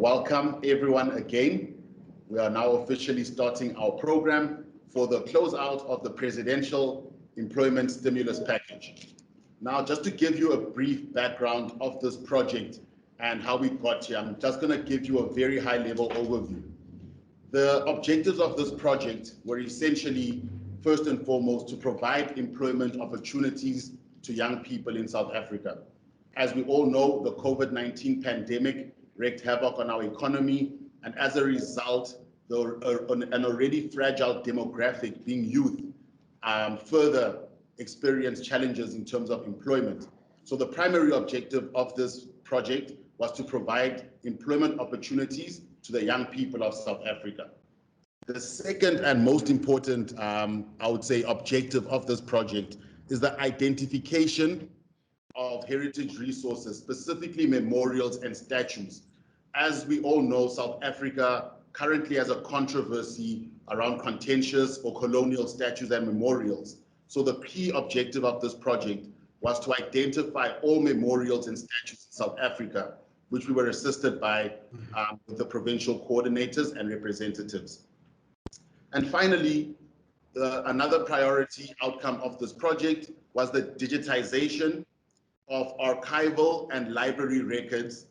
Welcome everyone again. We are now officially starting our program for the closeout of the Presidential Employment Stimulus Package. Now, just to give you a brief background of this project and how we got here, I'm just going to give you a very high-level overview. The objectives of this project were essentially, first and foremost, to provide employment opportunities to young people in South Africa. As we all know, the COVID-19 pandemic wreaked havoc on our economy, and as a result, an already fragile demographic, being youth, further experienced challenges in terms of employment. So the primary objective of this project was to provide employment opportunities to the young people of South Africa. The second and most important, I would say, objective of this project is the identification of heritage resources, specifically memorials and statues. As we all know, South Africa currently has a controversy around contentious or colonial statues and memorials. So the key objective of this project was to identify all memorials and statues in South Africa, which we were assisted by the provincial coordinators and representatives. And finally, another priority outcome of this project was the digitization of archival and library records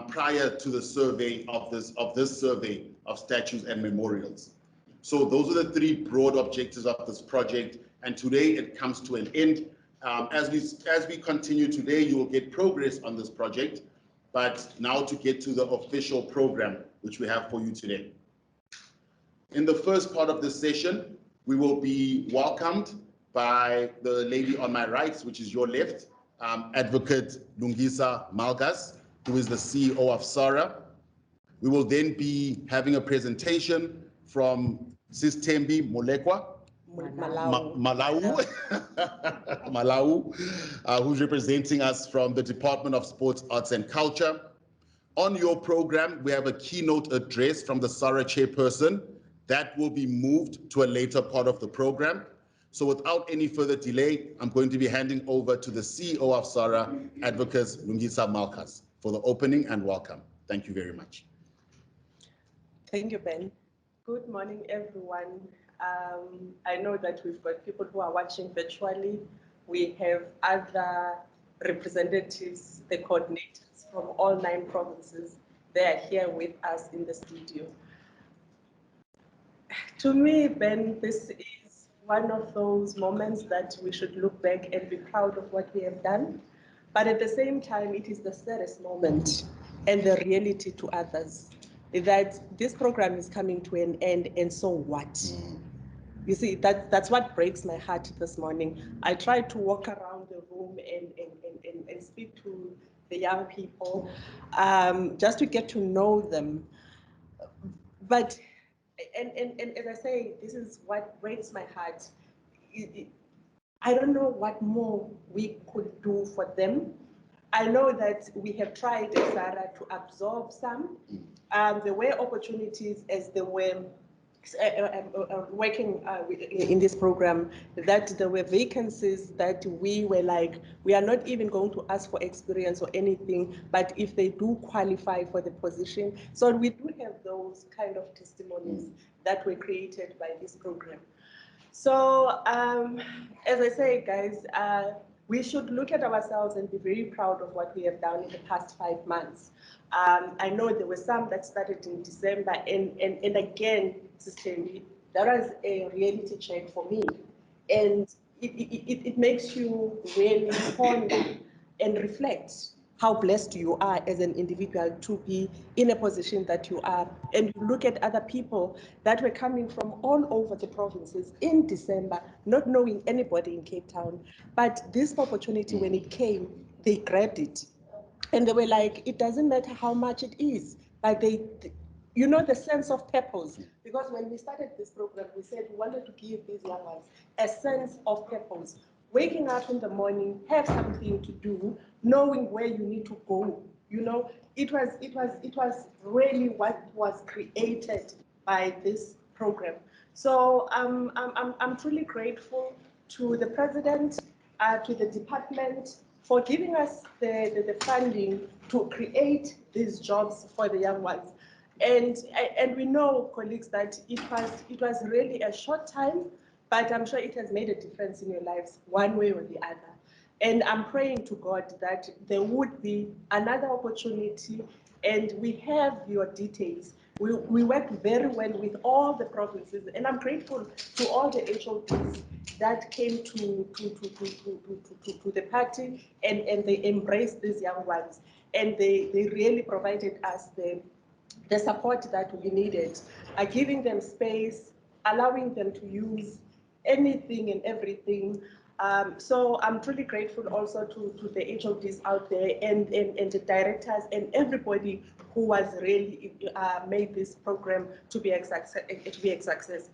prior to the survey of this survey of statues and memorials. So those are the three broad objectives of this project, and today it comes to an end. As we continue today, you will get progress on this project, but now to get to the official program which we have for you today. In the first part of this session, we will be welcomed by the lady on my right, which is your left, Advocate Lungisa Malgas, who is the CEO of SAHRA. We will then be having a presentation from Sis Thembi Molekwa, Malau, who's representing us from the Department of Sports, Arts and Culture. On your program, we have a keynote address from the SAHRA chairperson that will be moved to a later part of the program. So without any further delay, I'm going to be handing over to the CEO of SAHRA, Advocate Lungisa Malgas, for the opening and welcome. Thank you very much. Thank you, Ben. Good morning, everyone. I know that we've got people who are watching virtually. We have other representatives, the coordinators from all 9 provinces. They are here with us in the studio. To me, Ben, this is one of those moments that we should look back and be proud of what we have done. But at the same time, it is the saddest moment and the reality to others that this program is coming to an end, and so what? You see, that's what breaks my heart this morning. I tried to walk around the room and speak to the young people just to get to know them. But, and as I say, this is what breaks my heart. I don't know what more we could do for them. I know that we have tried as SAHRA to absorb some. There were opportunities as they were working in this program, that there were vacancies that we were like, we are not even going to ask for experience or anything, but if they do qualify for the position. So we do have those kind of testimonies that were created by this program. So as I say, guys, we should look at ourselves and be very proud of what we have done in the past 5 months. I know there were some that started in December, and again, Sister, that was a reality check for me. And it makes you really ponder and reflect how blessed you are as an individual to be in a position that you are. And you look at other people that were coming from all over the provinces in December, not knowing anybody in Cape Town. But this opportunity, when it came, they grabbed it. And they were like, it doesn't matter how much it is, but you know, the sense of purpose. Because when we started this program, we said we wanted to give these young ones a sense of purpose. Waking up in the morning, have something to do, knowing where you need to go. You know, it was really what was created by this program. So I'm truly grateful to the president, to the department for giving us the funding to create these jobs for the young ones. And we know, colleagues, that it was really a short time, but I'm sure it has made a difference in your lives one way or the other. And I'm praying to God that there would be another opportunity, and we have your details. We work very well with all the provinces, and I'm grateful to all the HOPs that came to the party, and they embraced these young ones, and they really provided us the support that we needed, giving them space, allowing them to use anything and everything. So I'm truly grateful also to the HODs out there, and the directors and everybody who was really made this program to be a success.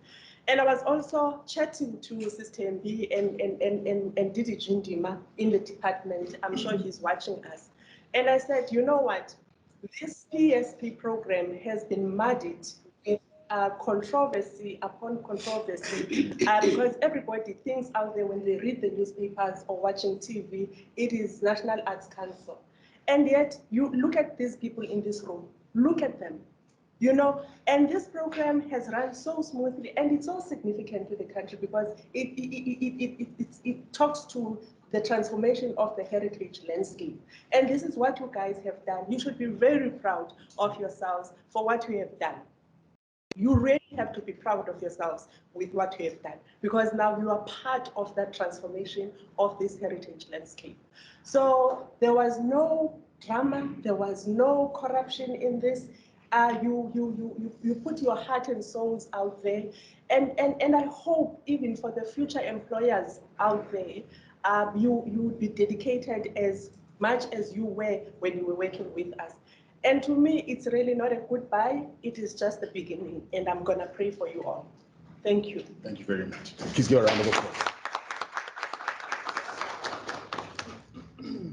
And I was also chatting to Sister MB and Didi Jindima in the department. I'm sure he's watching us. And I said, you know what? This PSP program has been muddied with controversy upon controversy, because everybody thinks out there when they read the newspapers or watching TV, it is National Arts Council. And yet, you look at these people in this room, look at them, you know, and this program has run so smoothly, and it's so significant to the country because it talks to the transformation of the heritage landscape. And this is what you guys have done. You should be very proud of yourselves for what you have done. You really have to be proud of yourselves with what you have done, because now you are part of that transformation of this heritage landscape. So there was no drama, there was no corruption in this. You put your heart and souls out there, and I hope even for the future employers out there, you would be dedicated as much as you were when you were working with us. And to me, it's really not a goodbye, it is just the beginning, and I'm gonna pray for you all. Thank you. Thank you very much. Please give a round of applause.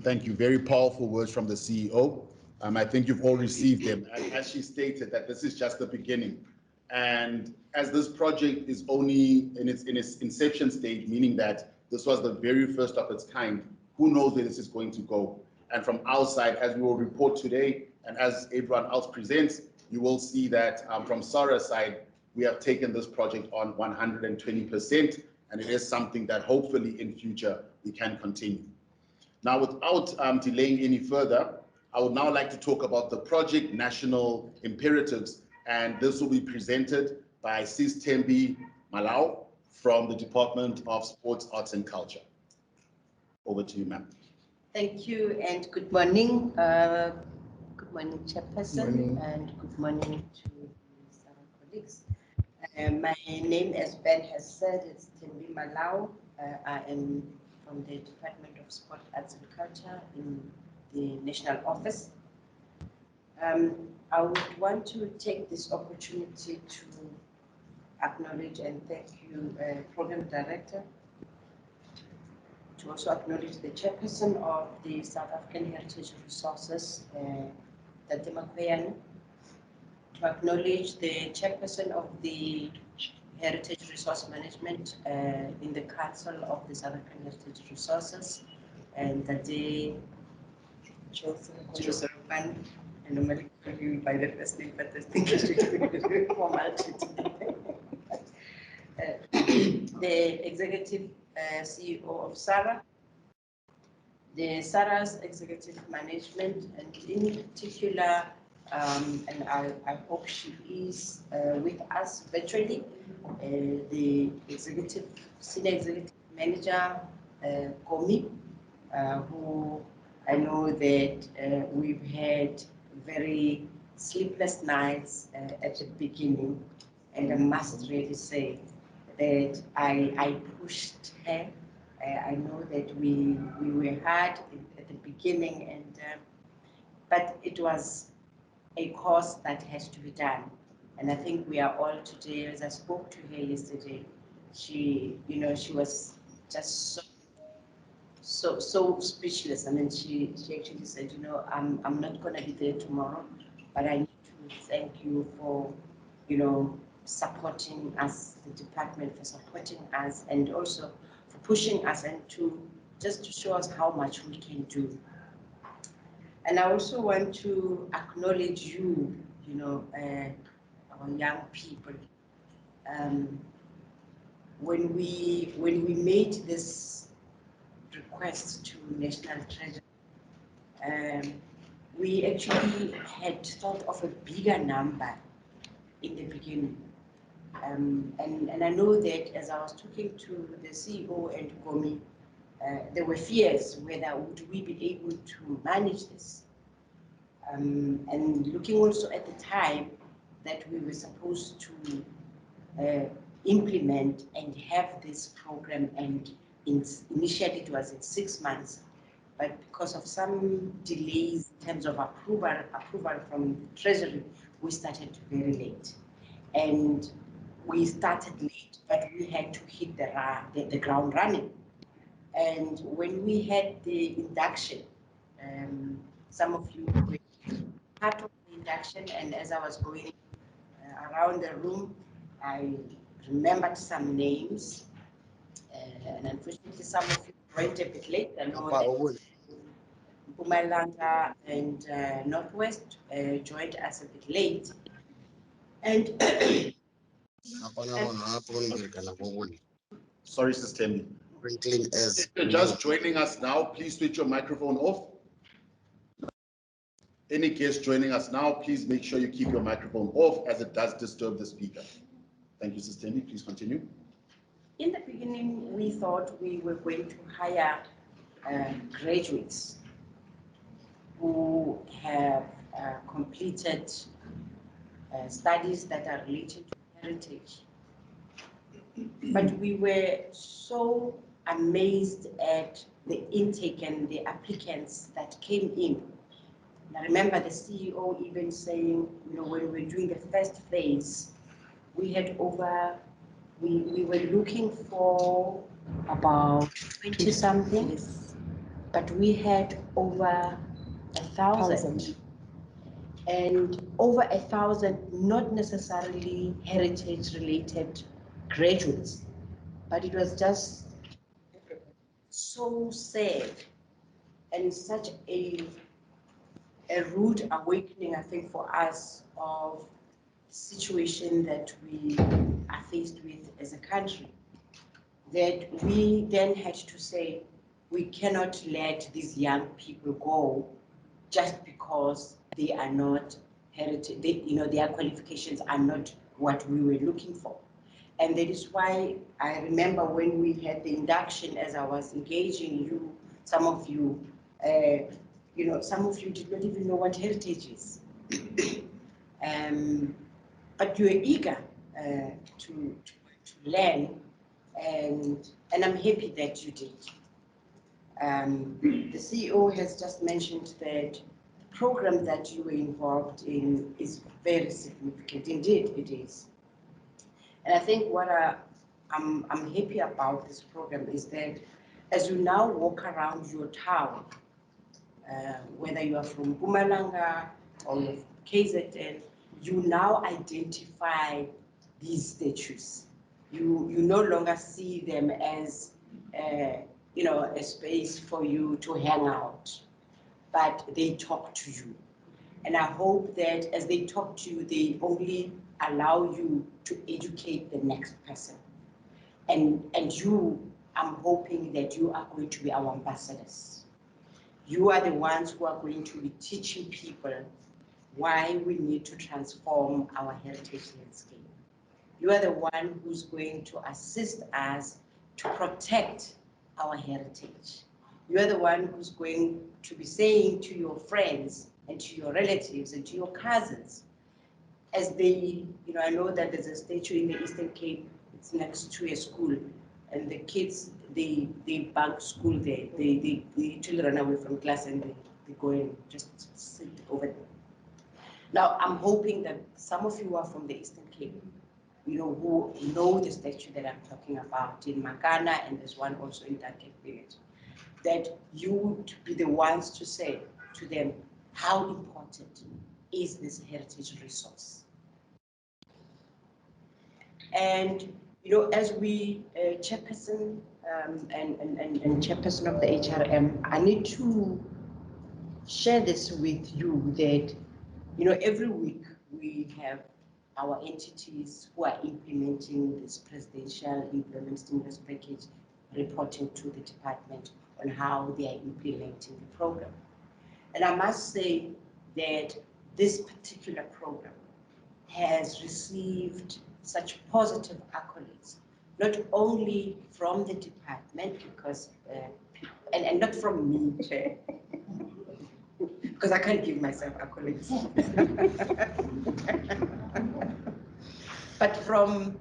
Thank you. Very powerful words from the CEO. I think you've all received them. And as she stated, that this is just the beginning. And as this project is only in its inception stage, meaning that this was the very first of its kind, who knows where this is going to go? And from our side, as we will report today, and as everyone else presents, you will see that from SAHRA's side, we have taken this project on 120%, and it is something that hopefully in future we can continue. Now, without delaying any further, I would now like to talk about the project national imperatives, and this will be presented by Sis Tembi Malau from the Department of Sports, Arts and Culture. Over to you, ma'am. Thank you and good morning. Good morning, Chairperson, and good morning to SAHRA colleagues. My name, as Ben has said, is Tembi Malau. I am from the Department of Sport, Arts and Culture in the National Office. I would want to take this opportunity to acknowledge and thank you, Program Director, to also acknowledge the Chairperson of the South African Heritage Resources, Tate Makweyane, to acknowledge the Chairperson of the Heritage Resource Management in the Council of the South African Heritage Resources, and Tate Joseph. I normally call you by the first name, but I think it's very formality today. The Executive CEO of SAHRA, the SAHRA's Executive Management, and in particular, and I hope she is with us virtually, the Senior Executive Manager, Komi, who I know that we've had very sleepless nights at the beginning, and I must really say that I pushed her. I know that we were hard at the beginning, and but it was a course that has to be done. And I think we are all today, as I spoke to her yesterday, she was just so speechless. I mean, she actually said, I'm not going to be there tomorrow, but I need to thank you for, supporting us, the department for supporting us, and also for pushing us and to just to show us how much we can do. And I also want to acknowledge you, our young people. When we made this request to National Treasury, we actually had thought of a bigger number in the beginning. And I know that as I was talking to the CEO and Gomi, there were fears whether would we be able to manage this. And looking also at the time that we were supposed to implement and have this program, and initially it was in 6 months, but because of some delays in terms of approval from the Treasury, we started very late. And we started late, but we had to hit the ground running. And when we had the induction, some of you were part of the induction, and as I was going around the room, I remembered some names, and unfortunately some of you joined a bit late. I know that Mpumalanga and Northwest joined us a bit late. And sorry, Sister Tembi. If you're just joining us now, please switch your microphone off. Any guest joining us now, please make sure you keep your microphone off, as it does disturb the speaker. Thank you, Sister Tembi. Please continue. In the beginning, we thought we were going to hire graduates who have completed studies that are related to heritage. But we were so amazed at the intake and the applicants that came in. And I remember the CEO even saying, when we were doing the first phase, we had we were looking for about 20 something, yes, but we had over 1,000. And over 1,000, not necessarily heritage related graduates, but it was just so sad and such a rude awakening, I think, for us of the situation that we are faced with as a country, that we then had to say, we cannot let these young people go just because they are not heritage, their qualifications are not what we were looking for. And that is why I remember when we had the induction, as I was engaging you, some of you did not even know what heritage is. But you are eager to learn, and I'm happy that you did. The CEO has just mentioned that the program that you were involved in is very significant. Indeed, it is. And I think what I'm happy about this program is that as you now walk around your town, whether you are from Mpumalanga or KZN, you now identify these statues. You no longer see them as a space for you to hang out, but they talk to you. And I hope that as they talk to you, they only allow you to educate the next person. And you, I'm hoping that you are going to be our ambassadors. You are the ones who are going to be teaching people why we need to transform our heritage landscape. You are the one who's going to assist us to protect our heritage. You are the one who's going to be saying to your friends and to your relatives and to your cousins, as they, I know that there's a statue in the Eastern Cape, it's next to a school, and the kids, they bunk school there. They usually run away from class and they go and just sit over there. Now, I'm hoping that some of you are from the Eastern Cape, who know the statue that I'm talking about in Makana, and there's one also in Duncan Village, that you would be the ones to say to them, how important is this heritage resource? And, as we, Chairperson and chairperson of the HRM, I need to share this with you that, you know, every week we have our entities who are implementing this presidential employment stimulus package reporting to the department on how they are implementing the program. And I must say that this particular program has received such positive accolades, not only from the department, because, and not from me, Chair, because I can't give myself accolades, but from,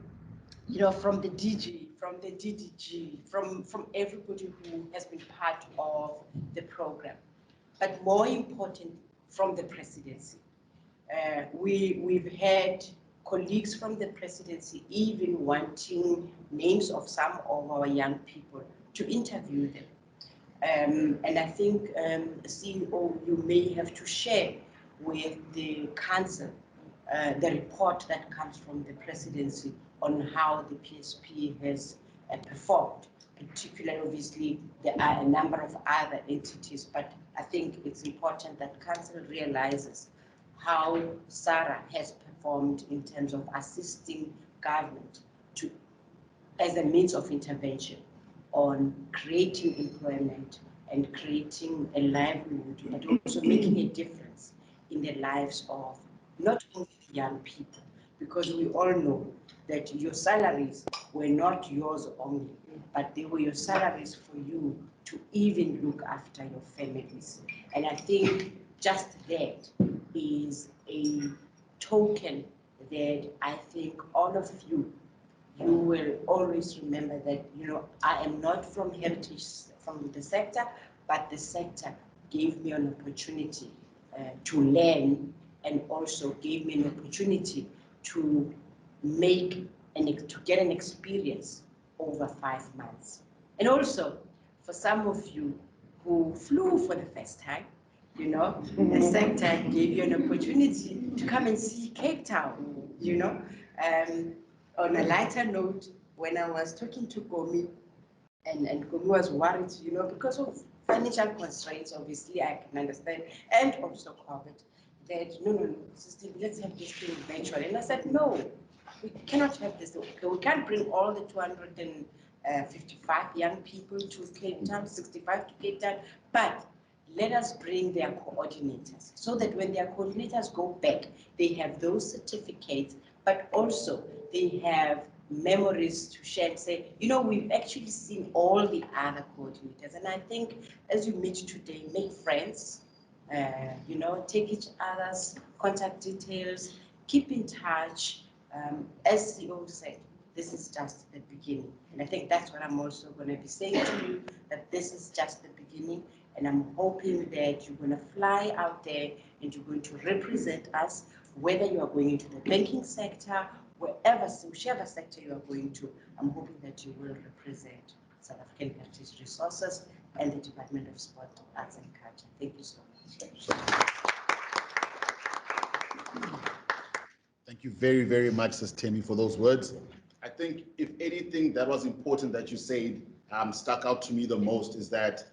you know, from the DG, from the DDG, from everybody who has been part of the program, but more important, from the presidency. We've had colleagues from the presidency even wanting names of some of our young people to interview them. And I think, CEO, you may have to share with the council the report that comes from the presidency on how the PSP has performed. Particularly, obviously, there are a number of other entities, but I think it's important that council realizes how SAHRA has performed in terms of assisting government to, as a means of intervention on creating employment and creating a livelihood, but also making a difference in the lives of not only the young people, because we all know that your salaries were not yours only, but they were your salaries for you to even look after your families. And I think just that is a token that I think all of you will always remember that, you know, I am not from heritage, from the sector, but the sector gave me an opportunity to learn, and also gave me an opportunity to get an experience over 5 months. And also, for some of you who flew for the first time, you know, the sector gave you an opportunity to come and see Cape Town, you know. On a lighter note, when I was talking to Gomi, and Gomi was worried, you know, because of financial constraints, obviously, I can understand, and also COVID, that no, sister, let's have this thing virtual. And I said, no, we cannot have this. Okay, we can't bring all the 255 young people to Cape Town, 65 to Cape Town, but let us bring their coordinators so that when their coordinators go back, they have those certificates, but also they have memories to share and say, you know, we've actually seen all the other coordinators. And I think as you meet today, make friends, you know, take each other's contact details, keep in touch. As CEO said, this is just the beginning. And I think that's what I'm also going to be saying to you, that this is just the beginning. And I'm hoping that you're going to fly out there and you're going to represent us, whether you are going into the banking sector, whichever sector you are going to. I'm hoping that you will represent South African Heritage Resources and the Department of Sport, Arts and Culture. Thank you so much. Thank you very, very much, Sis Temi, for those words. I think if anything that was important that you said stuck out to me the most is that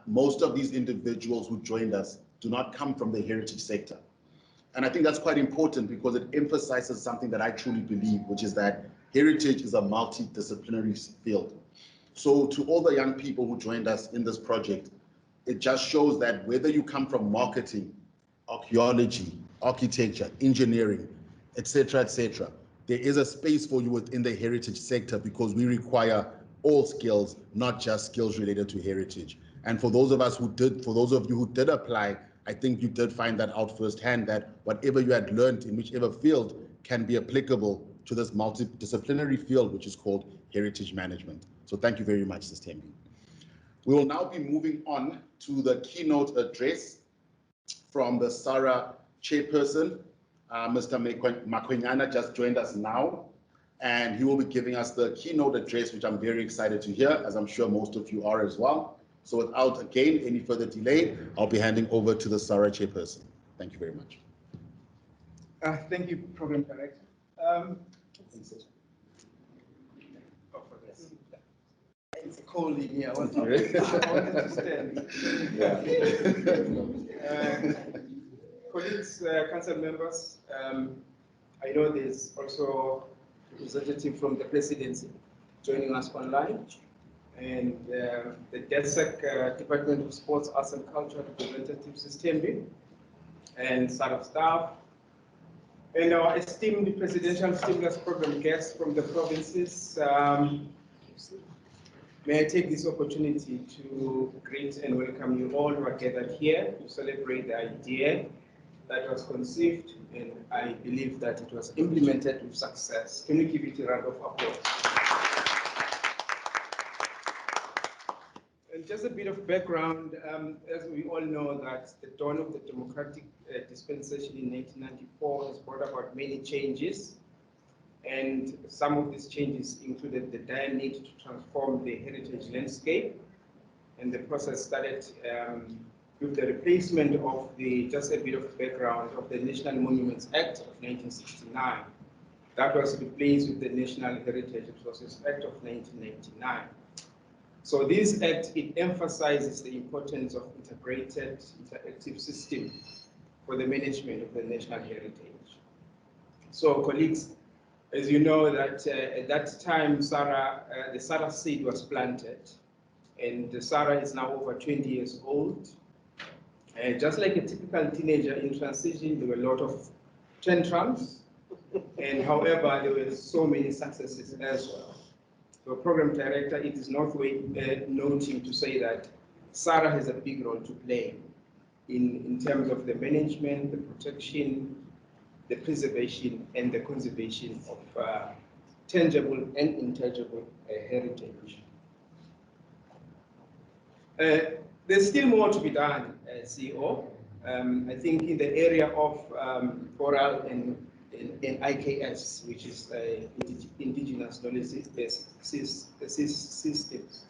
most of these individuals who joined us do not come from the heritage sector. And I think that's quite important because it emphasizes something that I truly believe, which is that heritage is a multidisciplinary field. So to all the young people who joined us in this project, it just shows that whether you come from marketing, archaeology, architecture, engineering, etc., there is a space for you within the heritage sector because we require all skills, not just skills related to heritage. And for those of you who did apply, I think you did find that out firsthand, that whatever you had learned in whichever field can be applicable to this multidisciplinary field, which is called heritage management. So thank you very much, Sis Tembi. We will now be moving on to the keynote address from the SAHRA chairperson. Mr. Makwenyana just joined us now, and he will be giving us the keynote address, which I'm very excited to hear, as I'm sure most of you are as well. So without, again, any further delay, I'll be handing over to the SAHRA chairperson. Thank you very much. Thank you, Program Director. cold in here. I wanted to stand. Colleagues, council members, I know there's also a representative from the presidency joining us online, and the DESEC Department of Sports, Arts and Culture representative system, and SAHRA staff, and our esteemed presidential stimulus program guests from the provinces. May I take this opportunity to greet and welcome you all who are gathered here to celebrate the idea that was conceived, and I believe that it was implemented with success. Can we give it a round of applause? And just a bit of background, as we all know that the dawn of the democratic dispensation in 1994 has brought about many changes, and some of these changes included the dire need to transform the heritage landscape, and the process started with the replacement of just a bit of background, of the National Monuments Act of 1969. That was replaced with the National Heritage Resources Act of 1999. So this act, it emphasizes the importance of integrated, interactive system for the management of the national heritage. So colleagues, as you know that at that time, the SAHRA seed was planted, and the SAHRA is now over 20 years old. Just like a typical teenager in transition, there were a lot of tantrums, and however, there were so many successes as well. So program director, it is not noting to say that SAHRA has a big role to play in terms of the management, the protection, the preservation, and the conservation of tangible and intangible heritage. There's still more to be done, CEO. I think in the area of oral and IKS, which is indigenous knowledge systems.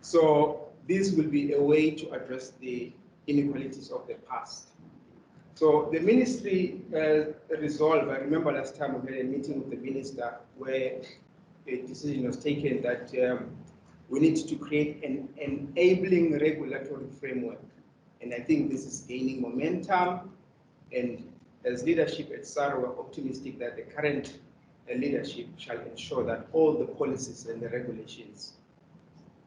So this will be a way to address the inequalities of the past. So the ministry resolved, I remember last time we had a meeting with the minister where a decision was taken that we need to create an enabling regulatory framework. And I think this is gaining momentum, and as leadership at SAHRA, we're optimistic that the current leadership shall ensure that all the policies and the regulations,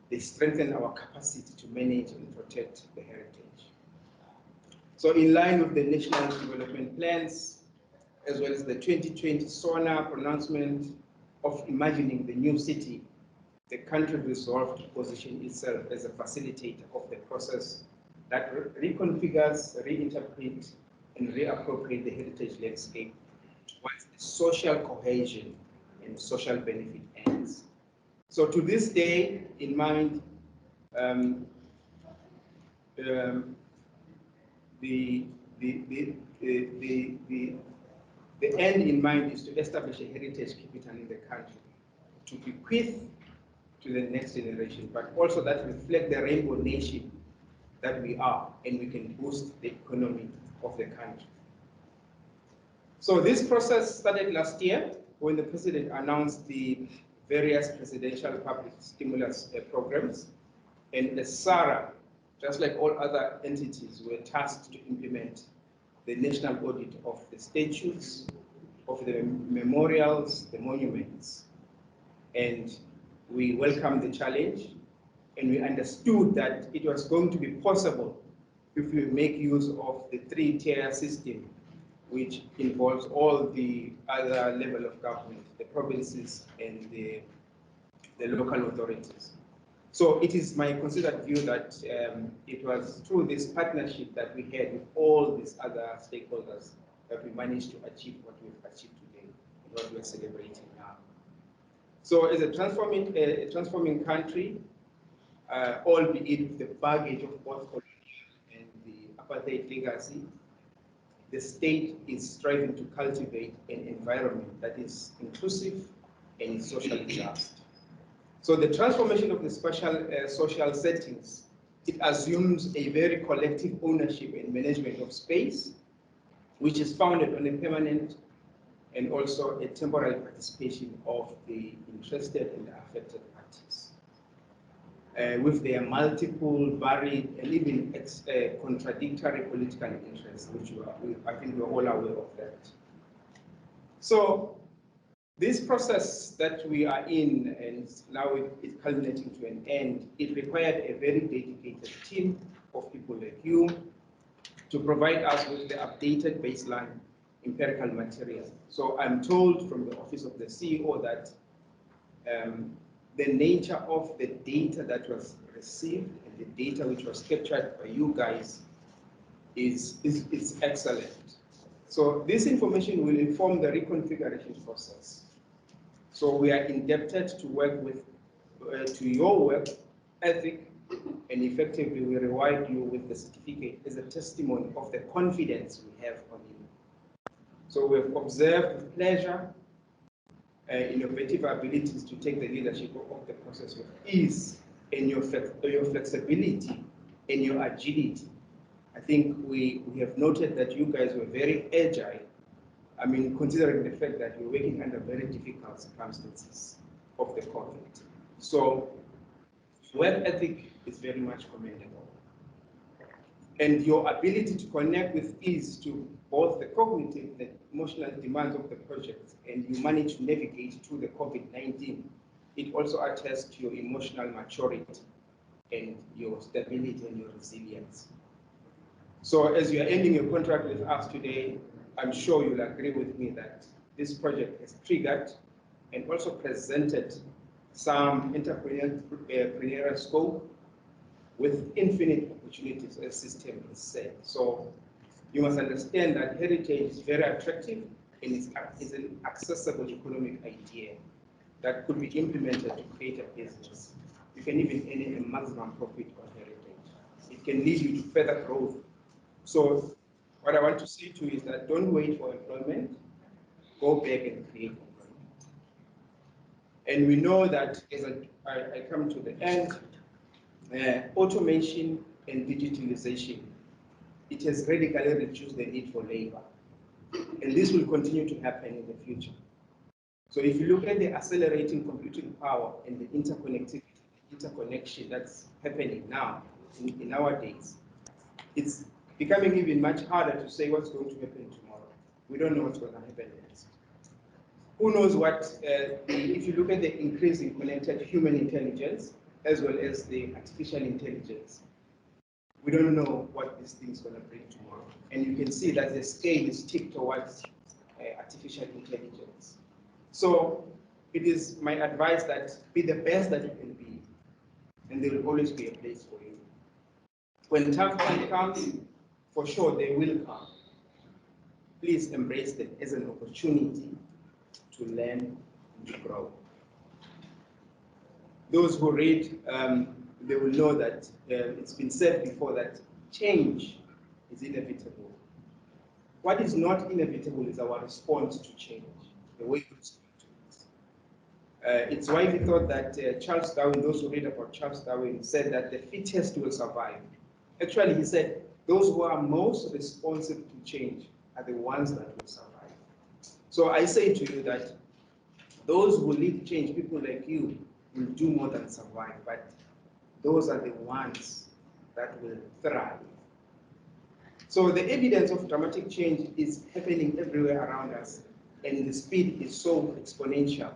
they strengthen our capacity to manage and protect the heritage. So in line with the national development plans, as well as the 2020 SONA pronouncement of imagining the new city, the country resolved to position itself as a facilitator of the process that reconfigures, reinterprets, and reappropriate the heritage landscape towards the social cohesion and social benefit ends. So to this day, in mind, the end in mind is to establish a heritage capital in the country, to bequeath to the next generation, but also that reflect the rainbow nation that we are, and we can boost the economy of the country. So this process started last year when the president announced the various presidential public stimulus programs, and the SAHRA, just like all other entities, were tasked to implement the national audit of the statues, of the memorials, the monuments. And we welcomed the challenge, and we understood that it was going to be possible if we make use of the three-tier system, which involves all the other level of government, the provinces and the local authorities. So it is my considered view that it was through this partnership that we had with all these other stakeholders that we managed to achieve what we've achieved today, and what we're celebrating now. So as a transforming country, albeit with the baggage of both colonial and the apartheid legacy, the state is striving to cultivate an environment that is inclusive and socially just. So the transformation of the social settings, it assumes a very collective ownership and management of space, which is founded on a permanent and also a temporary participation of the interested and affected parties. with their multiple, varied, and even contradictory political interests, which I think we're all aware of that. So this process that we are in, and now it's culminating to an end, it required a very dedicated team of people like you to provide us with the updated baseline empirical material. So I'm told from the Office of the CEO that the nature of the data that was received and the data which was captured by you guys is excellent. So this information will inform the reconfiguration process. So we are indebted to work with, to your work ethic, and effectively we reward you with the certificate as a testimony of the confidence we have on you. So we have observed with pleasure innovative abilities to take the leadership of the process with ease, and your flexibility and your agility. I think we have noted that you guys were very agile. I mean, considering the fact that you're working under very difficult circumstances of the COVID. So work ethic is very much commendable. And your ability to connect with ease to both the cognitive and emotional demands of the project, and you manage to navigate through the COVID-19, it also attests to your emotional maturity and your stability and your resilience. So as you are ending your contract with us today, I'm sure you'll agree with me that this project has triggered and also presented some entrepreneurial scope with infinite opportunities, as system is said. So you must understand that heritage is very attractive and is an accessible economic idea that could be implemented to create a business. You can even earn a maximum profit on heritage. It can lead you to further growth. So what I want to say to you is that don't wait for employment, go back and create employment. And we know that as I come to the end, automation and digitalization, it has radically reduced the need for labor. And this will continue to happen in the future. So if you look at the accelerating computing power and the interconnectivity, interconnection that's happening now in our days, it's becoming even much harder to say what's going to happen tomorrow. We don't know what's going to happen next. Who knows what, if you look at the increase in connected human intelligence, as well as the artificial intelligence, we don't know what this thing is going to bring tomorrow. And you can see that the scale is tipped towards artificial intelligence. So it is my advice that be the best that you can be, and there will always be a place for you. When tough time comes, for sure they will come. Please embrace them as an opportunity to learn and to grow. Those who read, they will know that it's been said before that change is inevitable. What is not inevitable is our response to change, the way we respond to it. It's why we thought that Charles Darwin, those who read about Charles Darwin, said that the fittest will survive. Actually, he said those who are most responsive to change are the ones that will survive. So I say to you that those who lead change, people like you, will do more than survive, but those are the ones that will thrive. So the evidence of dramatic change is happening everywhere around us, and the speed is so exponential.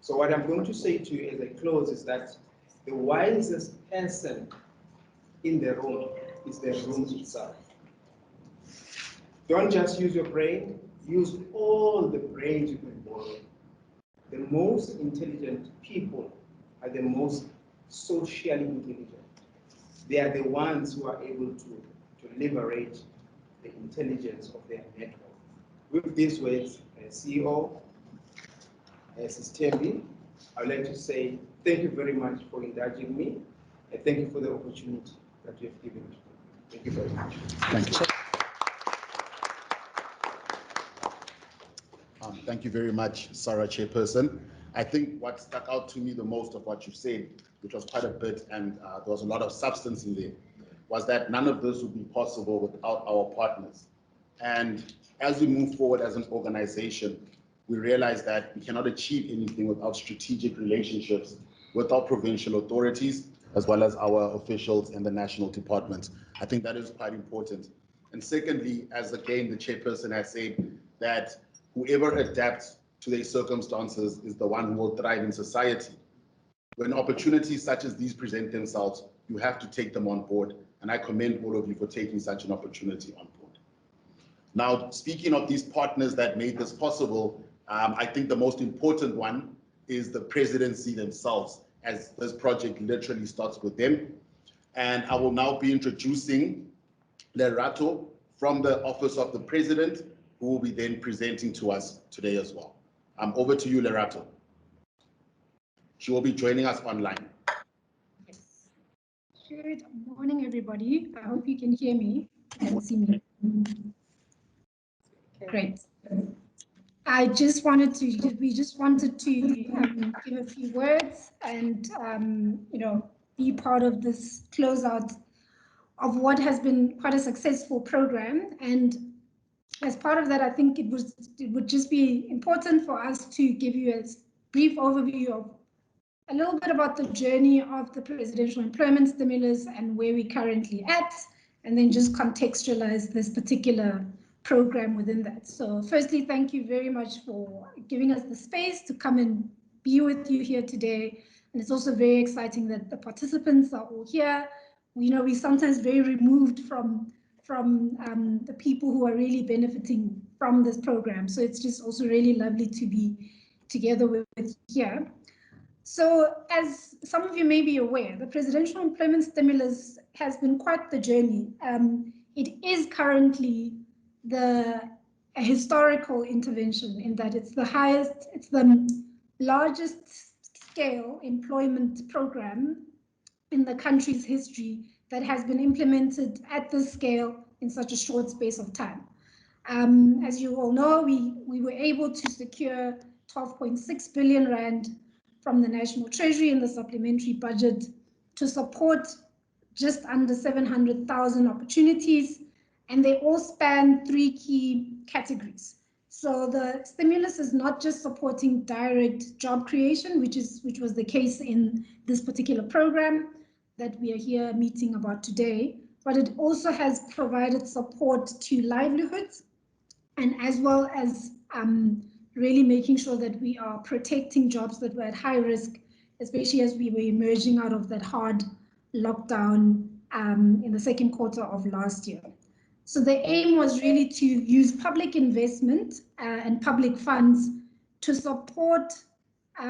So what I'm going to say to you as I close is that the wisest person in the room is the room itself. Don't just use your brain, use all the brains you can borrow. The most intelligent people are the most socially intelligent. They are the ones who are able to leverage the intelligence of their network. With these words, CEO, Sistembi, I would like to say thank you very much for indulging me, and thank you for the opportunity that you have given me. Thank you very much. Thank you. Thank you very much, SAHRA Chairperson. I think what stuck out to me the most of what you said, which was quite a bit, and there was a lot of substance in there, was that none of this would be possible without our partners. And as we move forward as an organization, we realize that we cannot achieve anything without strategic relationships with our provincial authorities, as well as our officials in the national department. I think that is quite important. And secondly, as again the chairperson has said, that whoever adapts to their circumstances is the one who will thrive in society. When opportunities such as these present themselves, you have to take them on board. And I commend all of you for taking such an opportunity on board. Now, speaking of these partners that made this possible, I think the most important one is the presidency themselves, as this project literally starts with them. And I will now be introducing Lerato from the Office of the President, who will be then presenting to us today as well. Over to you, Lerato. She will be joining us online. Yes. Good morning, everybody. I hope you can hear me and see me. Okay. Great. We just wanted to give a few words and be part of this closeout of what has been quite a successful program. And as part of that, I think it would just be important for us to give you a brief overview of a little bit about the journey of the presidential employment stimulus and where we're currently at, and then just contextualize this particular program within that. So firstly, thank you very much for giving us the space to come and be with you here today. And it's also very exciting that the participants are all here. We know we're sometimes very removed from the people who are really benefiting from this program. So it's just also really lovely to be together with here. So as some of you may be aware, the presidential employment stimulus has been quite the journey. It is currently a historical intervention in that it's the largest scale employment program in the country's history that has been implemented at this scale in such a short space of time. As you all know, we were able to secure 12.6 billion rand from the National Treasury in the supplementary budget to support just under 700,000 opportunities, and they all span 3 key categories. So the stimulus is not just supporting direct job creation, which was the case in this particular program that we are here meeting about today, but it also has provided support to livelihoods, and as well as really making sure that we are protecting jobs that were at high risk, especially as we were emerging out of that hard lockdown in the second quarter of last year. So the aim was really to use public investment and public funds to support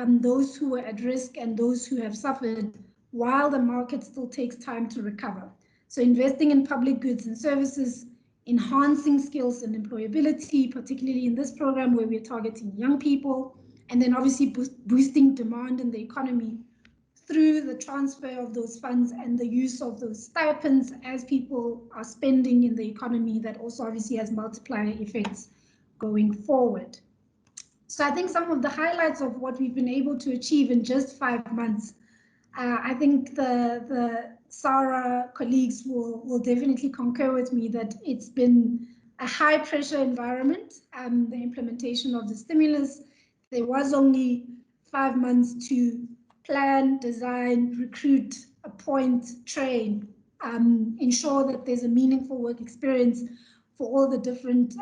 those who are at risk and those who have suffered while the market still takes time to recover. So investing in public goods and services, enhancing skills and employability, particularly in this program where we're targeting young people, and then obviously boosting demand in the economy through the transfer of those funds and the use of those stipends as people are spending in the economy. That also obviously has multiplier effects going forward. So I think some of the highlights of what we've been able to achieve in just 5 months, I think the SAHRA colleagues will definitely concur with me that it's been a high pressure environment, the implementation of the stimulus. There was only 5 months to plan, design, recruit, appoint, train, ensure that there's a meaningful work experience for all the different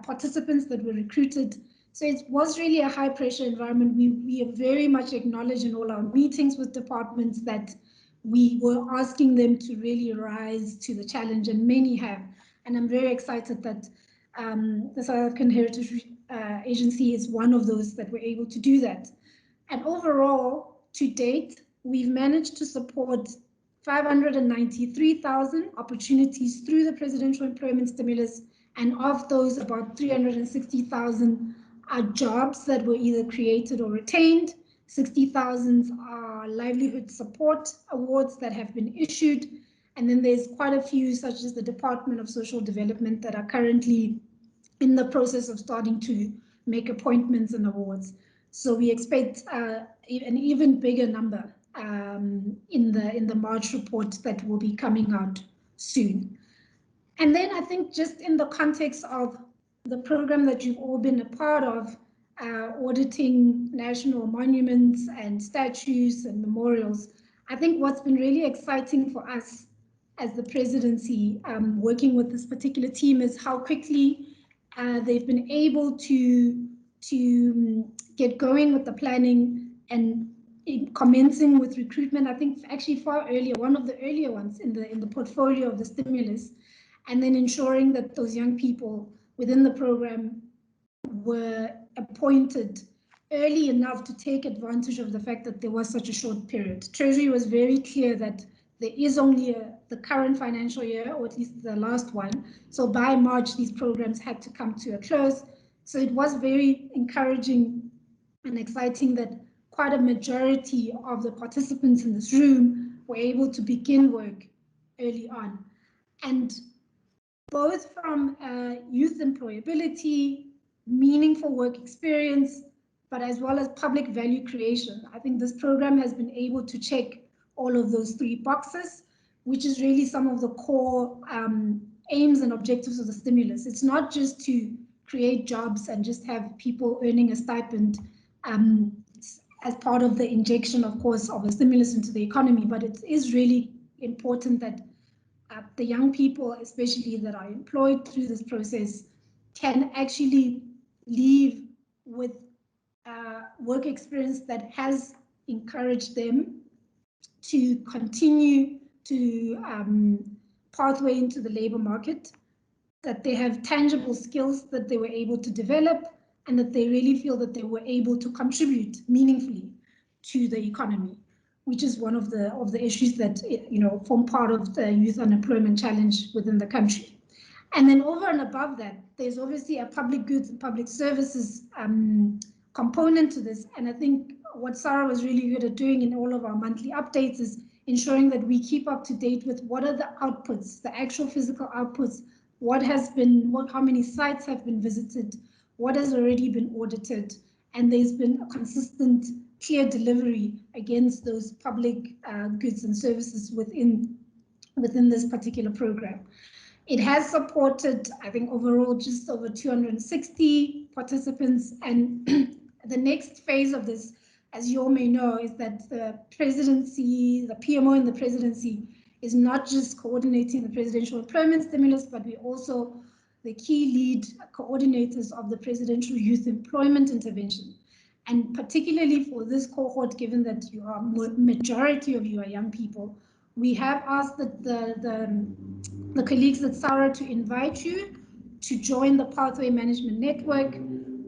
participants that were recruited. So it was really a high pressure environment. We have very much acknowledged in all our meetings with departments that we were asking them to really rise to the challenge, and many have. And I'm very excited that the South African Heritage Agency is one of those that were able to do that. And overall, to date, we've managed to support 593,000 opportunities through the presidential employment stimulus, and of those, about 360,000 are jobs that were either created or retained. 60,000 are livelihood support awards that have been issued, and then there's quite a few, such as the Department of Social Development, that are currently in the process of starting to make appointments and awards. So we expect an even bigger number in the March report that will be coming out soon. And then I think just in the context of the program that you've all been a part of, auditing national monuments and statues and memorials, I think what's been really exciting for us as the presidency, working with this particular team, is how quickly they've been able to get going with the planning and commencing with recruitment. I think actually far earlier, one of the earlier ones in the portfolio of the stimulus, and then ensuring that those young people within the program were appointed early enough to take advantage of the fact that there was such a short period. Treasury was very clear that there is only the current financial year, or at least the last one. So by March, these programs had to come to a close. So it was very encouraging and exciting that quite a majority of the participants in this room were able to begin work early on. And both from youth employability, meaningful work experience, but as well as public value creation, I think this program has been able to check all of those three boxes, which is really some of the core aims and objectives of the stimulus. It's not just to create jobs and just have people earning a stipend as part of the injection, of course, of a stimulus into the economy, but it is really important that the young people, especially that are employed through this process, can actually leave with work experience that has encouraged them to continue to pathway into the labor market, that they have tangible skills that they were able to develop, and that they really feel that they were able to contribute meaningfully to the economy, which is one of the issues that form part of the youth unemployment challenge within the country. And then over and above that, there's obviously a public goods and public services component to this. And I think what SAHRA was really good at doing in all of our monthly updates is ensuring that we keep up to date with what are the outputs, the actual physical outputs, how many sites have been visited, what has already been audited, and there's been a consistent, clear delivery against those public goods and services within this particular program. It has supported, I think, overall just over 260 participants, and the next phase of this, as you all may know, is that the presidency, the PMO in the presidency, is not just coordinating the presidential employment stimulus, but we also the key lead coordinators of the presidential youth employment intervention. And particularly for this cohort, given that you are majority of you are young people, we have asked that the colleagues at SAHRA to invite you to join the Pathway Management Network,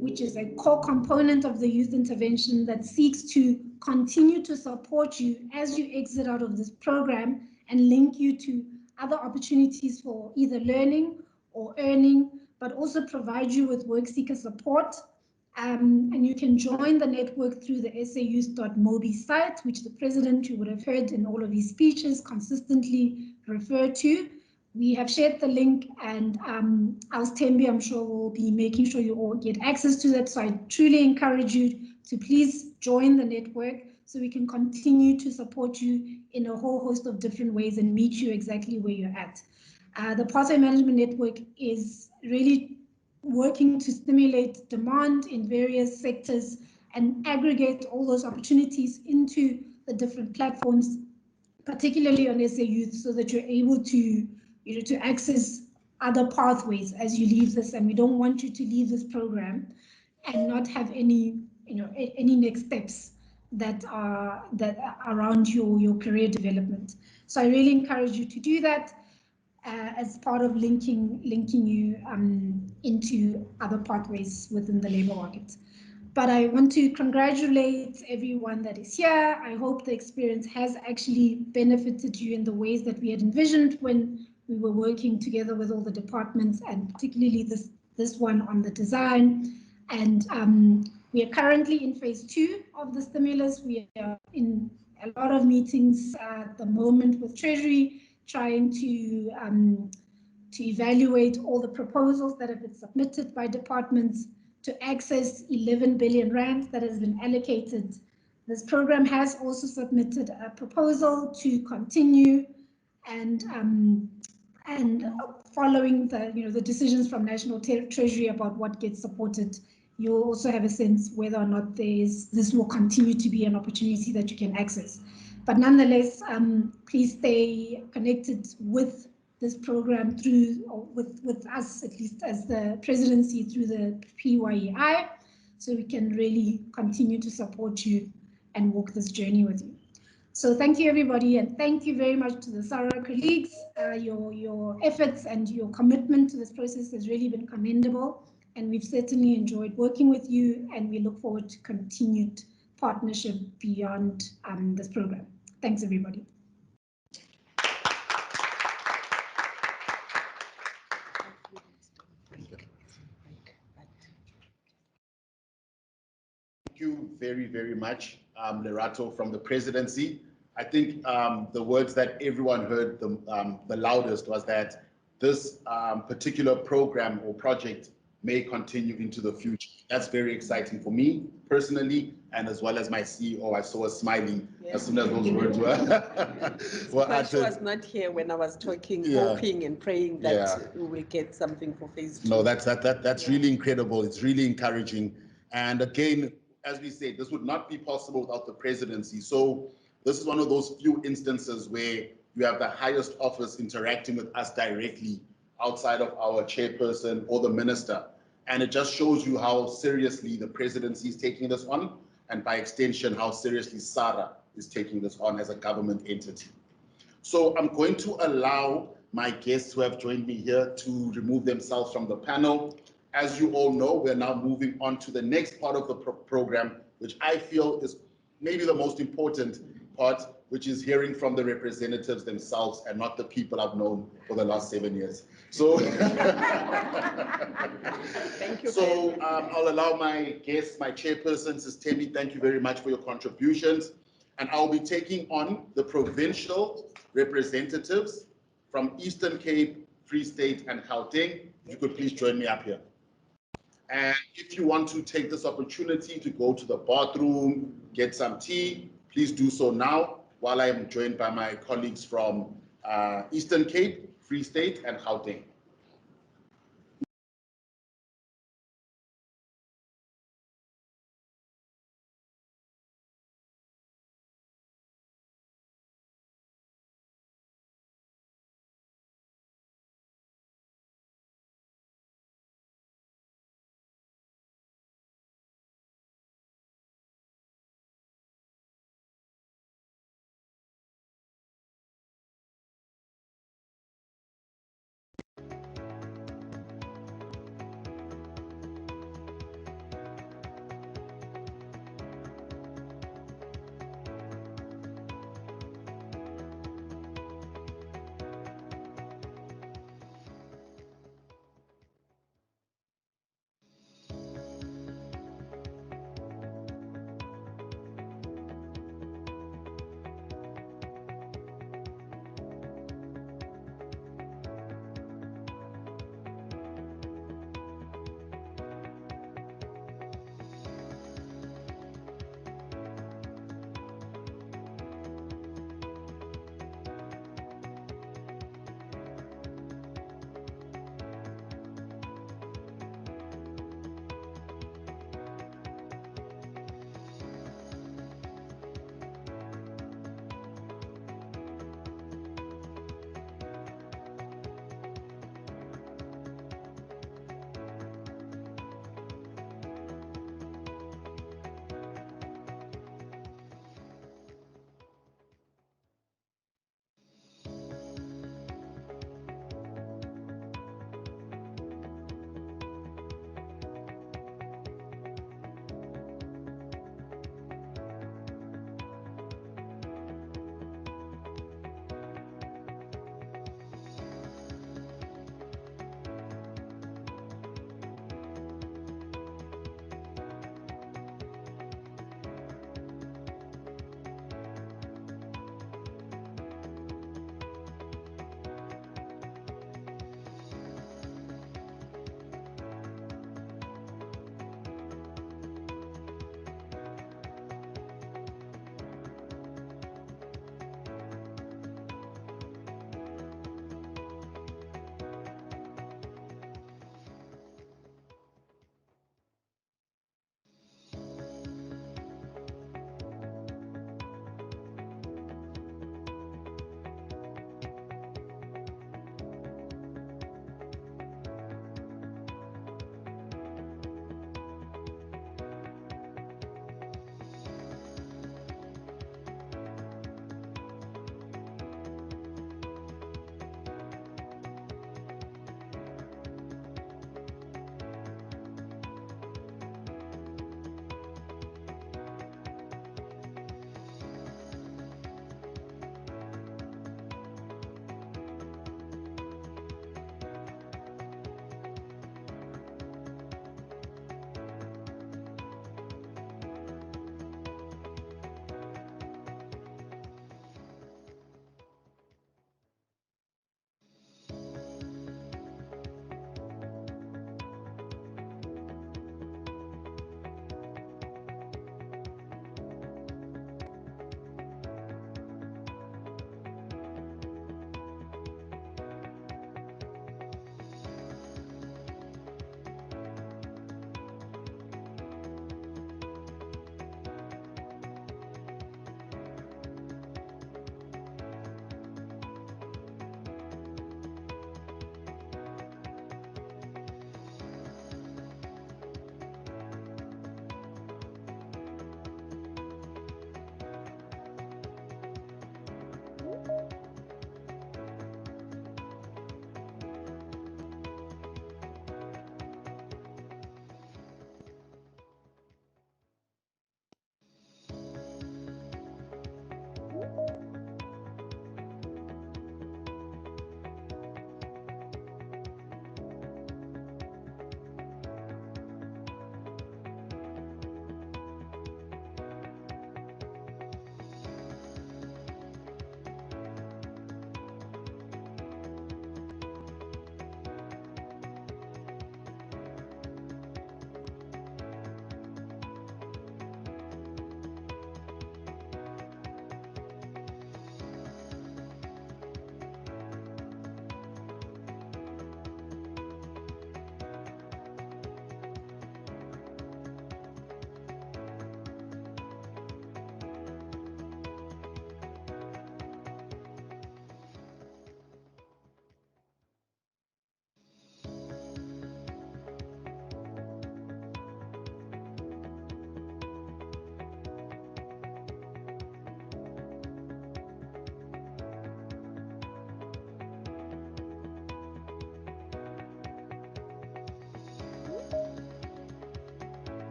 which is a core component of the youth intervention that seeks to continue to support you as you exit out of this program and link you to other opportunities for either learning or earning, but also provide you with work seeker support. And you can join the network through the sayouth.mobi site, which the president, you would have heard in all of his speeches, consistently refer to. We have shared the link, and as Tembi, I'm sure will be making sure you all get access to that. So I truly encourage you to please join the network so we can continue to support you in a whole host of different ways and meet you exactly where you're at. The Pathway Management Network is really working to stimulate demand in various sectors and aggregate all those opportunities into the different platforms, particularly on SA Youth, so that you're able to, to access other pathways as you leave this. And we don't want you to leave this program and not have any, any next steps that are around your career development. So I really encourage you to do that. As part of linking you into other pathways within the labor market. But I want to congratulate everyone that is here. I hope the experience has actually benefited you in the ways that we had envisioned when we were working together with all the departments, and particularly this one on the design. And we are currently in phase 2 of the stimulus. We are in a lot of meetings at the moment with Treasury, trying to evaluate all the proposals that have been submitted by departments to access 11 billion rand that has been allocated. This program has also submitted a proposal to continue, and following the decisions from National Treasury about what gets supported, you'll also have a sense whether or not this will continue to be an opportunity that you can access. But nonetheless, please stay connected with this program through, or with us at least as the presidency through the PYEI, so we can really continue to support you and walk this journey with you. So thank you, everybody, and thank you very much to the SAHRA colleagues. Your efforts and your commitment to this process has really been commendable, and we've certainly enjoyed working with you, and we look forward to continued partnership beyond this program. Thanks, everybody. Thank you very, very much, Lerato, from the presidency. I think the words that everyone heard the loudest was that this particular program or project may continue into the future. That's very exciting for me personally, and as well as my CEO. I saw her smiling as soon as those words were But she was not here when I was talking, hoping and praying that we will get something for phase 2. No, that's really incredible. It's really encouraging. And again, as we said, this would not be possible without the presidency. So this is one of those few instances where you have the highest office interacting with us directly outside of our chairperson or the minister. And it just shows you how seriously the presidency is taking this on, and by extension, how seriously SAHRA is taking this on as a government entity. So I'm going to allow my guests who have joined me here to remove themselves from the panel. As you all know, we're now moving on to the next part of the program, which I feel is maybe the most important part, which is hearing from the representatives themselves and not the people I've known for the last 7 years. So, thank you. So I'll allow my guests, my chairperson, Sis Temi, thank you very much for your contributions. And I'll be taking on the provincial representatives from Eastern Cape, Free State, and Gauteng. If you could please join me up here. And if you want to take this opportunity to go to the bathroom, get some tea, please do so now, while I am joined by my colleagues from Eastern Cape, Free State, and Gauteng.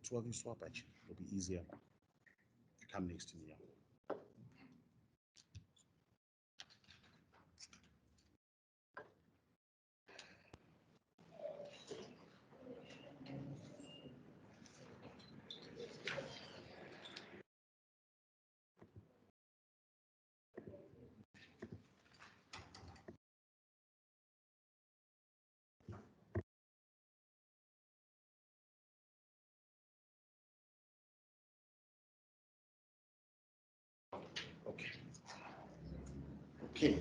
two of you swap actually. It'll be easier. Come next to me. Yeah. Okay.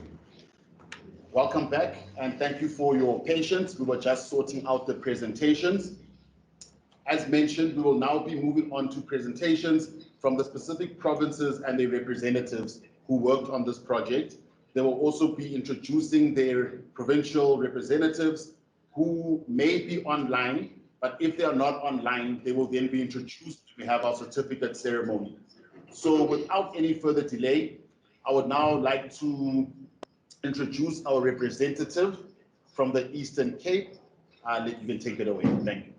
Welcome back and thank you for your patience. We were just sorting out the presentations. As mentioned, we will now be moving on to presentations from the specific provinces and their representatives who worked on this project. They will also be introducing their provincial representatives who may be online, but if they are not online, they will then be introduced. We have our certificate ceremony. So without any further delay, I would now like to introduce our representative from the Eastern Cape. You can take it away. Thank you.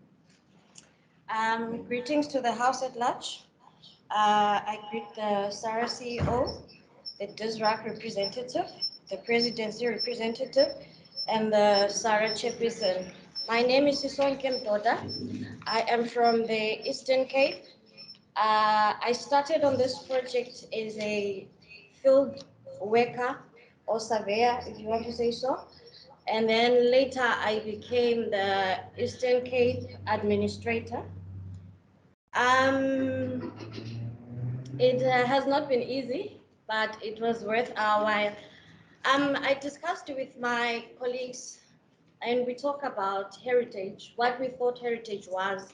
Greetings to the House at large. I greet the SAHRA CEO, the DISRAC representative, the presidency representative, and the SAHRA chairperson. My name is Sisonke Mdoda. I am from the Eastern Cape. I started on this project as a field worker or surveyor, if you want to say so. And then later I became the Eastern Cape administrator. It has not been easy, but it was worth our while. I discussed with my colleagues and we talk about heritage, what we thought heritage was,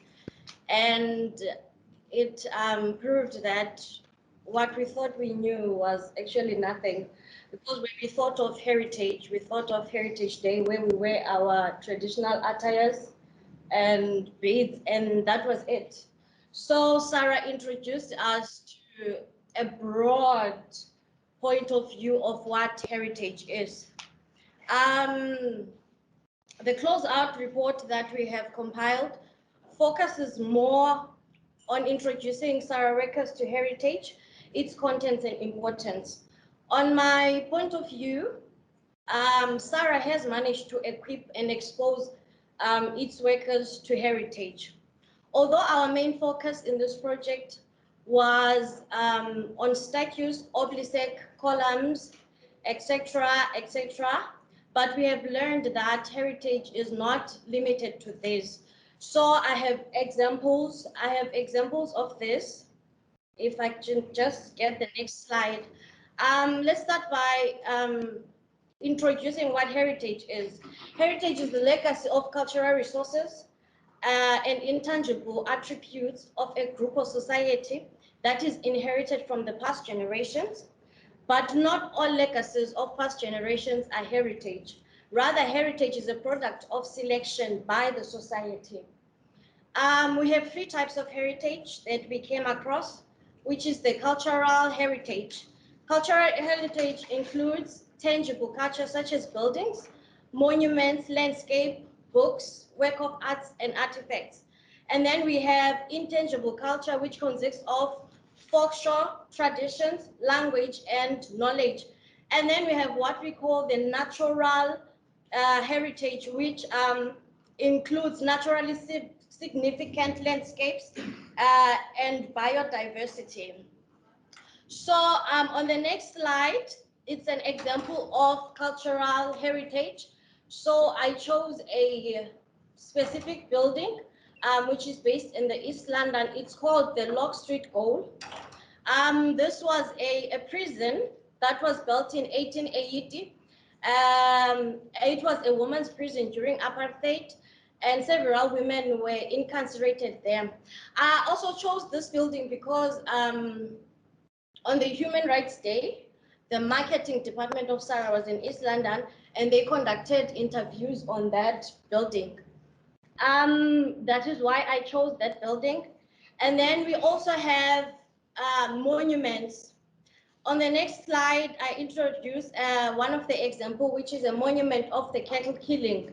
and it proved that what we thought we knew was actually nothing. Because when we thought of heritage, we thought of Heritage Day where we wear our traditional attires and beads, and that was it. So SAHRA introduced us to a broad point of view of what heritage is. The closeout report that we have compiled focuses more on introducing SAHRA records to heritage, its contents and importance. On my point of view, SAHRA has managed to equip and expose its workers to heritage. Although our main focus in this project was on statues, obelisk, columns, etc., etc., but we have learned that heritage is not limited to this. So I have examples of this. If I can just get the next slide. Let's start by introducing what heritage is. Heritage is the legacy of cultural resources and intangible attributes of a group or society that is inherited from the past generations. But not all legacies of past generations are heritage. Rather, heritage is a product of selection by the society. We have three types of heritage that we came across, which is the cultural heritage. Cultural heritage includes tangible culture such as buildings, monuments, landscape, books, work of arts, and artifacts. And then we have intangible culture, which consists of folklore, traditions, language, and knowledge. And then we have what we call the natural heritage, which includes naturally significant landscapes and biodiversity. So on the next slide, it's an example of cultural heritage. So I chose a specific building, which is based in the East London. It's called the Lock Street Gaol. This was a prison that was built in 1880. It was a women's prison during apartheid, and several women were incarcerated there. I also chose this building because on the Human Rights Day, the marketing department of SAHRA was in East London, and they conducted interviews on that building. That is why I chose that building. And then we also have monuments. On the next slide, I introduce one of the example, which is a monument of the cattle killing.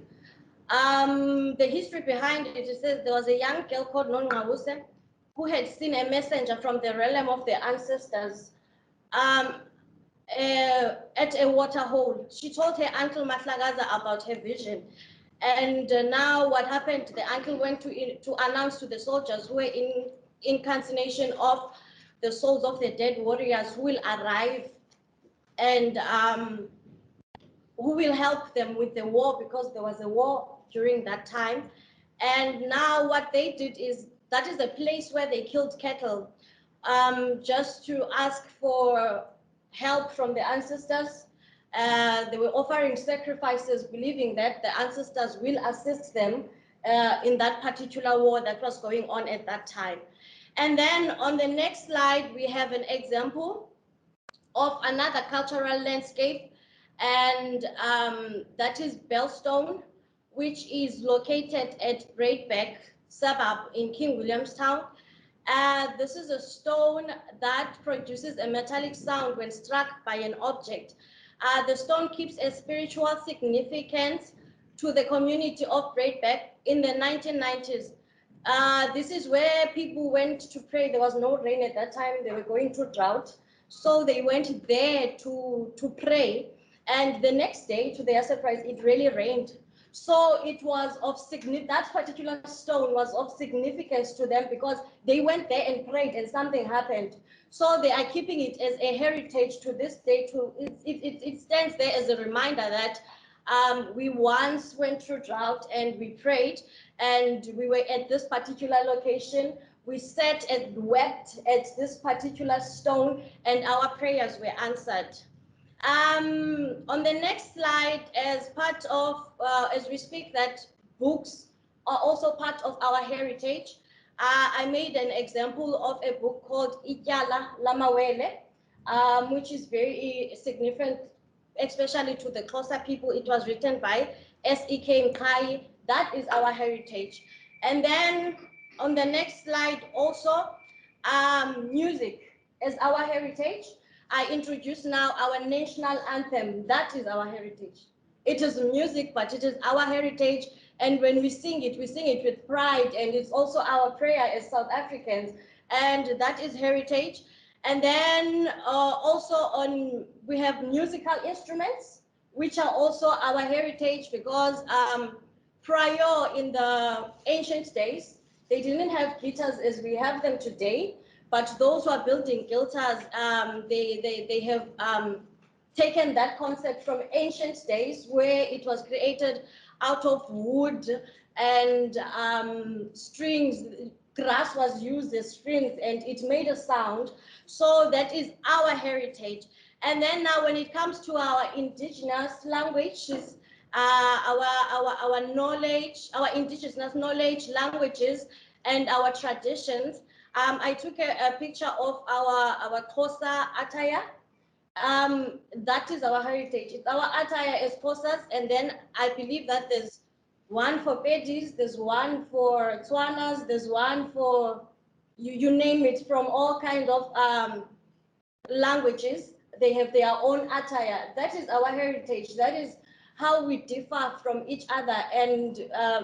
The history behind it, it says there was a young girl called Nongawuse who had seen a messenger from the realm of their ancestors at a water hole. She told her uncle Matlagaza about her vision. And now what happened, the uncle went to announce to the soldiers who were in incarnation of the souls of the dead warriors who will arrive and who will help them with the war, because there was a war during that time. And now what they did is, that is a place where they killed cattle, just to ask for help from the ancestors. They were offering sacrifices, believing that the ancestors will assist them in that particular war that was going on at that time. And then on the next slide, we have an example of another cultural landscape, and that is Bellstone, which is located at Breakback suburb in King Williamstown. This is a stone that produces a metallic sound when struck by an object. The stone keeps a spiritual significance to the community of Breakback in the 1990s. This is where people went to pray. There was no rain at that time. They were going through drought. So they went there to pray. And the next day, to their surprise, it really rained. So it was of that particular stone was of significance to them, because they went there and prayed and something happened. So they are keeping it as a heritage to this day. It stands there as a reminder that we once went through drought and we prayed, and we were at this particular location. We sat and wept at this particular stone, and our prayers were answered. On the next slide, as part of, as we speak that books are also part of our heritage, I made an example of a book called Ityala Lamawele, which is very significant, especially to the Xhosa people. It was written by S.E.K. Mkai. That is our heritage. And then on the next slide also, music is our heritage. I introduce now our national anthem. That is our heritage. It is music, but it is our heritage. And when we sing it with pride. And it's also our prayer as South Africans. And that is heritage. And then also we have musical instruments, which are also our heritage, because prior in the ancient days, they didn't have guitars as we have them today. But those who are building guitars, they have taken that concept from ancient days, where it was created out of wood and strings. Grass was used as strings, and it made a sound. So that is our heritage. And then now, when it comes to our indigenous languages, our knowledge, our indigenous knowledge, languages, and our traditions. I took a picture of our Xhosa attire. That is our heritage. It's our attire as Xhosas, and then I believe that there's one for Pedis, there's one for Tswanas, there's one for you name it, from all kinds of languages. They have their own attire. That is our heritage. That is how we differ from each other, and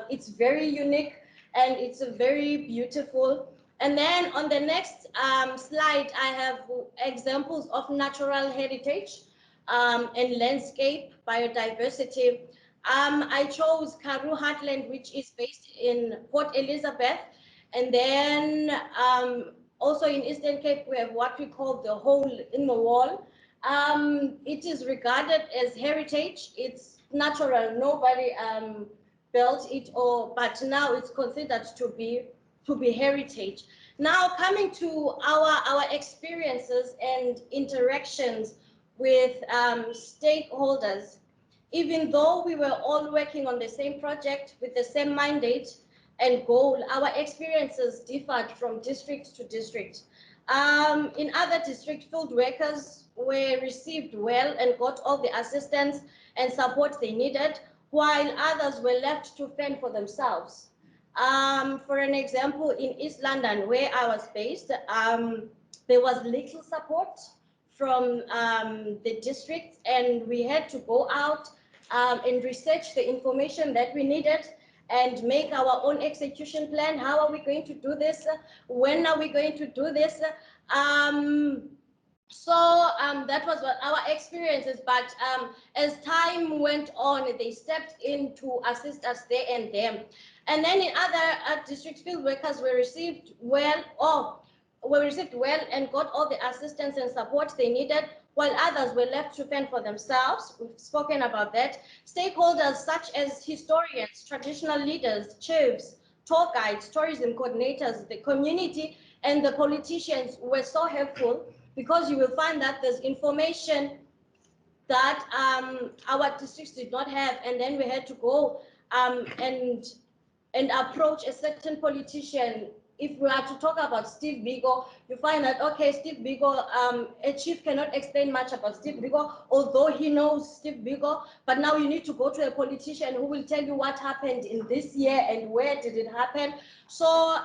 it's very unique, and it's very beautiful. And then on the next slide, I have examples of natural heritage and landscape biodiversity. I chose Karoo Heartland, which is based in Port Elizabeth. And then also in Eastern Cape, we have what we call the hole in the wall. It is regarded as heritage. It's natural. Nobody built it, but now it's considered to be heritage. Now, coming to our experiences and interactions with stakeholders, even though we were all working on the same project with the same mandate and goal, our experiences differed from district to district. In other district, field workers were received well and got all the assistance and support they needed, while others were left to fend for themselves. For an example, in East London, where I was based, there was little support from the district, and we had to go out and research the information that we needed. and make our own execution plan. How are we going to do this? When are we going to do this? That was what our experience is, but as time went on, they stepped in to assist us there and there. And then in other district field workers were received well, and got all the assistance and support they needed, while others were left to fend for themselves. We've spoken about that. Stakeholders such as historians, traditional leaders, chiefs, tour guides, tourism coordinators, the community, and the politicians were so helpful, because you will find that there's information that our districts did not have, and then we had to go and approach a certain politician. If we are to talk about Steve Biko, you find that, okay, Steve Biko, a chief cannot explain much about Steve Biko, although he knows Steve Biko, but now you need to go to a politician who will tell you what happened in this year and where did it happen. So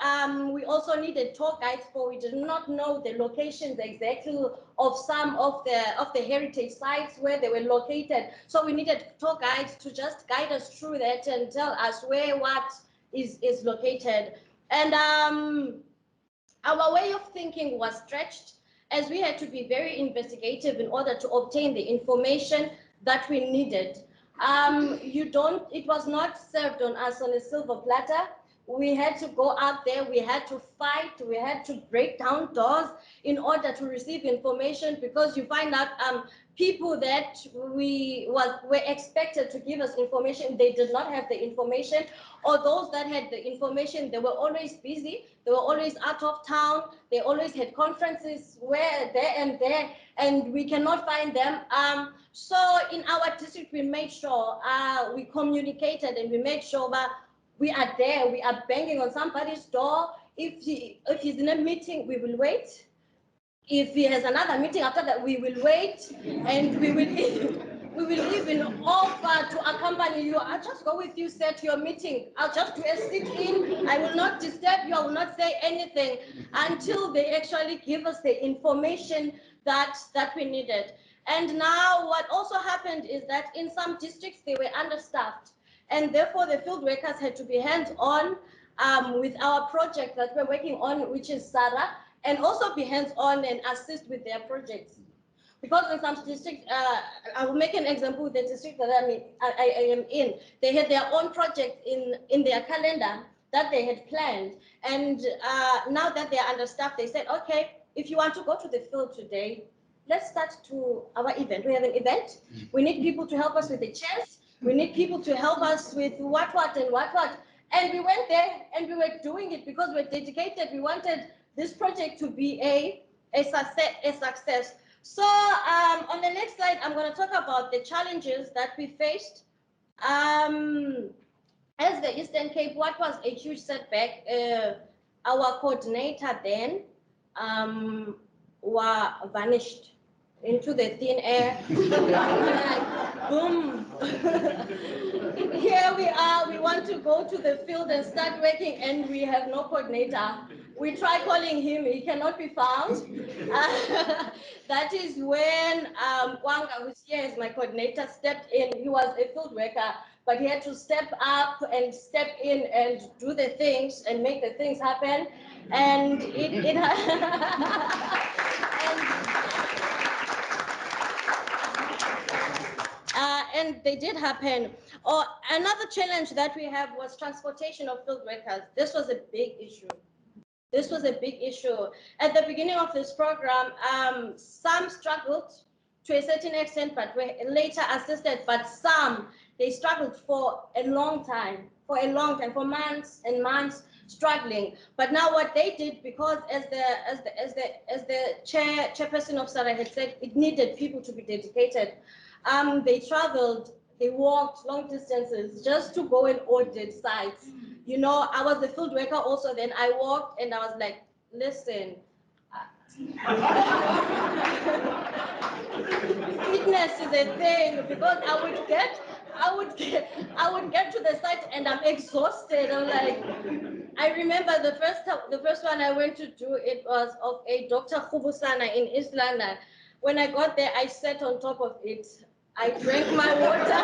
we also needed tour guides, for we did not know the locations exactly of some of the heritage sites where they were located. So we needed tour guides to just guide us through that and tell us where what is located. And our way of thinking was stretched, as we had to be very investigative in order to obtain the information that we needed. It was not served on us on a silver platter. We had to go out there, we had to fight, we had to break down doors in order to receive information, because you find out people that were expected to give us information, they did not have the information, or those that had the information, they were always busy, they were always out of town, they always had conferences where there, and we cannot find them. So in our district, we made sure we communicated, and we made sure that we are there, we are banging on somebody's door. If he's in a meeting, we will wait. If he has another meeting after that, we will wait, and we will even offer to accompany you. I'll just go with you, sir, to your meeting. I'll just do a sit-in. I will not disturb you. I will not say anything until they actually give us the information that we needed. And now what also happened is that in some districts, they were understaffed. And therefore, the field workers had to be hands-on with our project that we're working on, which is SAHRA, and also be hands-on and assist with their projects. Because in some districts, I will make an example with the district that I am in. They had their own project in their calendar that they had planned. And now that they are understaffed, they said, okay, if you want to go to the field today, let's start to our event. We have an event. We need people to help us with the chairs. We need people to help us with what. And we went there and we were doing it because we're dedicated. We wanted this project to be a success. So on the next slide, I'm going to talk about the challenges that we faced. As the Eastern Cape, what was a huge setback? Our coordinator then were vanished into the thin air. Boom. Here we are, we want to go to the field and start working, and we have no coordinator. We try calling him, he cannot be found. That is when Kwanga, who's here as my coordinator, stepped in. He was a field worker, but he had to step up and step in and do the things and make the things happen. And and they did happen. Another challenge that we have was transportation of field workers. This was a big issue. This was a big issue. At the beginning of this program, some struggled to a certain extent, but were later assisted, but some, they struggled for a long time, for months and months, struggling. But now what they did, because as the chairperson of SAHRA had said, it needed people to be dedicated. They traveled, they walked long distances just to go and audit sites. You know, I was a field worker also, then I walked and I was like, listen, fitness is a thing, because I would get to the site and I'm exhausted. I'm like, I remember the first one I went to do, it was of a Dr. Khubusana in East London. When I got there, I sat on top of it. I drank my water.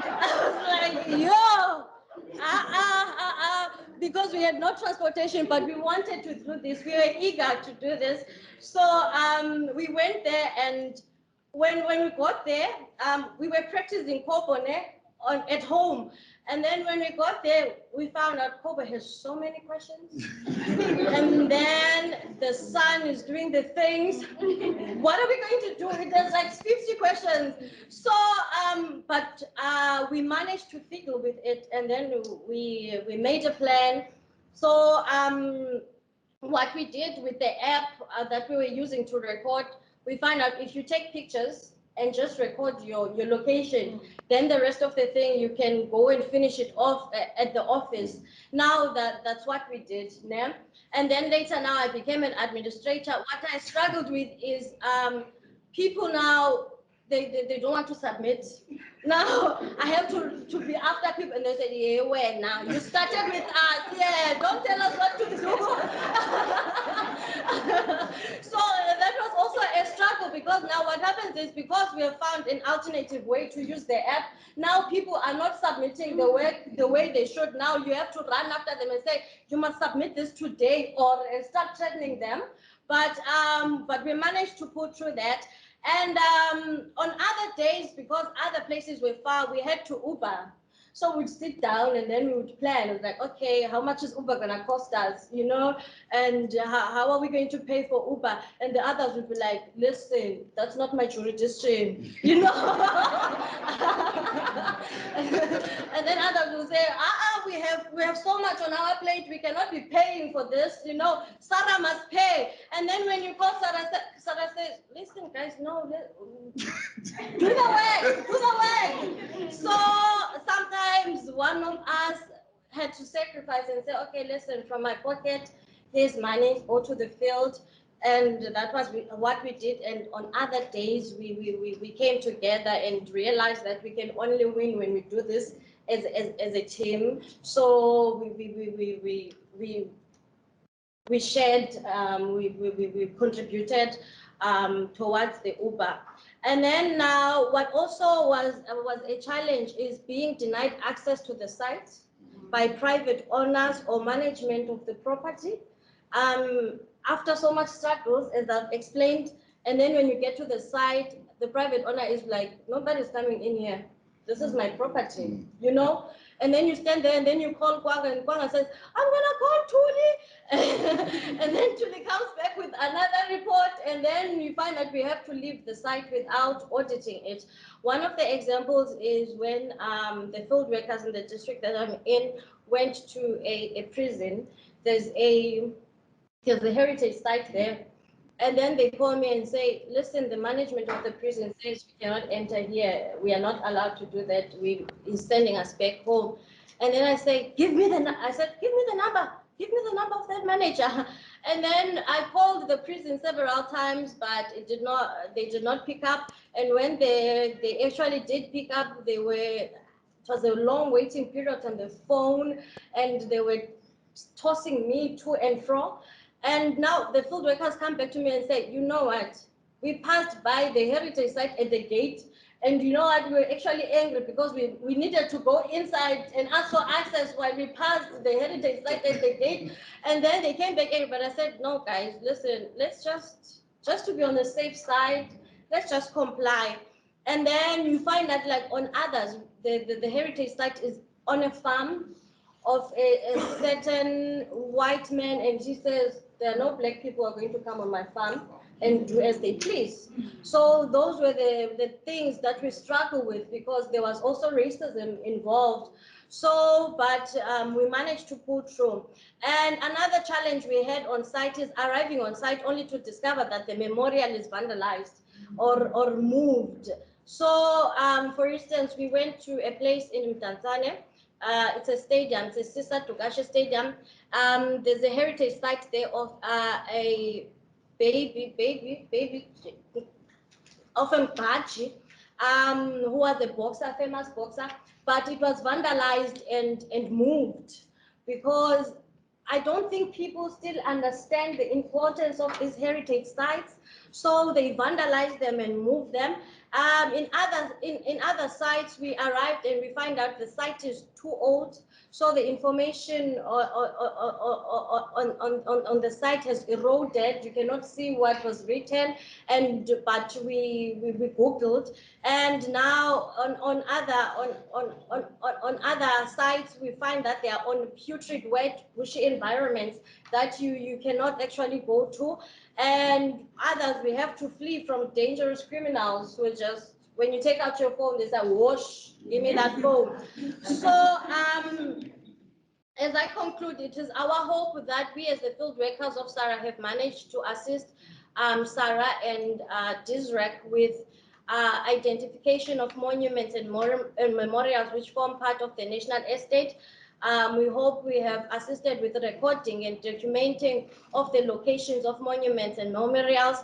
I was like, yo, because we had no transportation, but we wanted to do this. We were eager to do this. So we went there, and when we got there, we were practicing Kobone at home. And then when we got there, we found out Kobe has so many questions. And then the son is doing the things. What are we going to do? It has like 50 questions. So, but we managed to fiddle with it, and then we made a plan. So what we did with the app that we were using to record, we found out if you take pictures and just record your location, then the rest of the thing you can go and finish it off at the office. Now that's what we did, né? And then later now I became an administrator. What I struggled with is people now, they don't want to submit. Now I have to be after people, and they say, yeah, where now? You started with us, yeah, don't tell us what to do. So that was also a struggle, because now what happens is, because we have found an alternative way to use the app, now people are not submitting the work the way they should. Now you have to run after them and say, you must submit this today, or start threatening them. But we managed to put through that. And on other days, because other places were far, we had to Uber. So we'd sit down and then we would plan. It was like, okay, how much is Uber gonna cost us, you know? And how are we going to pay for Uber? And the others would be like, listen, that's not my jurisdiction, you know? And then others will say, we have so much on our plate, we cannot be paying for this, you know? SAHRA must pay. And then when you call SAHRA says, listen, guys, no, do the work. So sometimes one of us had to sacrifice and say, okay, listen, from my pocket, here's money, go to the field. And that was what we did. And on other days, we came together and realized that we can only win when we do this as a team. So we shared, we contributed towards the Uber. And then now what also was a challenge is being denied access to the site by private owners or management of the property. After so much struggles, as I've explained, and then when you get to the site, the private owner is like, nobody's coming in here. This is my property, you know? And then you stand there and then you call Kwanga, and Kwanga says, I'm gonna call Tuli. And then Tuli comes back with another report, and then you find that we have to leave the site without auditing it. One of the examples is when the field workers in the district that I'm in went to a prison. There's a heritage site there. And then they call me and say, listen, the management of the prison says we cannot enter here. We are not allowed to do that. He's sending us back home. And then I say, give me the number of that manager. And then I called the prison several times, but they did not pick up. And when they actually did pick up, it was a long waiting period on the phone, and they were tossing me to and fro. And now the field workers come back to me and say, you know what, we passed by the heritage site at the gate, and you know what, we were actually angry because we needed to go inside and ask for access while we passed the heritage site at the gate. And then they came back angry, but I said, no guys, listen, let's just to be on the safe side, let's just comply. And then you find that, like on others, the heritage site is on a farm of a certain white man, and he says, there are no black people who are going to come on my farm and do as they please. So those were the things that we struggle with, because there was also racism involved. So, but we managed to pull through. And another challenge we had on site is arriving on site only to discover that the memorial is vandalized or moved. So, for instance, we went to a place in Mtanzane. It's a stadium, it's a Sister Tugashe Stadium. There's a heritage site there of a baby of Mbaji, who was a boxer, famous boxer, but it was vandalized and moved, because I don't think people still understand the importance of these heritage sites. So they vandalize them and move them. In other sites, we arrived and we find out the site is too old. So the information on the site has eroded. You cannot see what was written, but we Googled, and now on other sites we find that they are on putrid, wet, bushy environments that you cannot actually go to, and others we have to flee from dangerous criminals who just, when you take out your phone, they say, "Whoosh, give me that phone." So as I conclude, it is our hope that we as the field workers of SAHRA have managed to assist SAHRA and DISREC with identification of monuments and memorials which form part of the national estate. We hope we have assisted with the recording and documenting of the locations of monuments and memorials,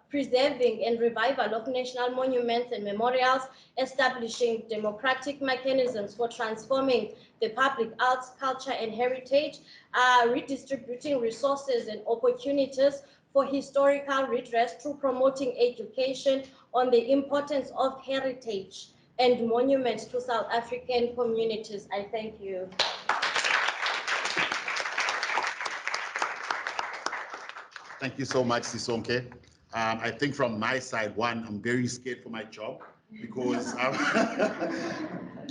preserving and revival of national monuments and memorials, establishing democratic mechanisms for transforming the public arts, culture, and heritage, redistributing resources and opportunities for historical redress through promoting education on the importance of heritage and monuments to South African communities. I thank you. Thank you so much, Sisonke. I think from my side, one, I'm very scared for my job because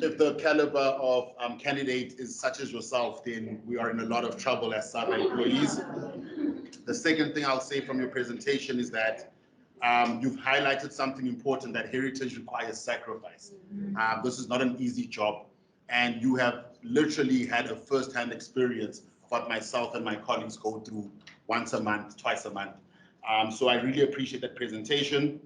if the caliber of candidate is such as yourself, then we are in a lot of trouble as SAHRA employees. The second thing I'll say from your presentation is that you've highlighted something important, that heritage requires sacrifice. This is not an easy job, and you have literally had a first-hand experience of what myself and my colleagues go through once a month, twice a month. So I really appreciate that presentation.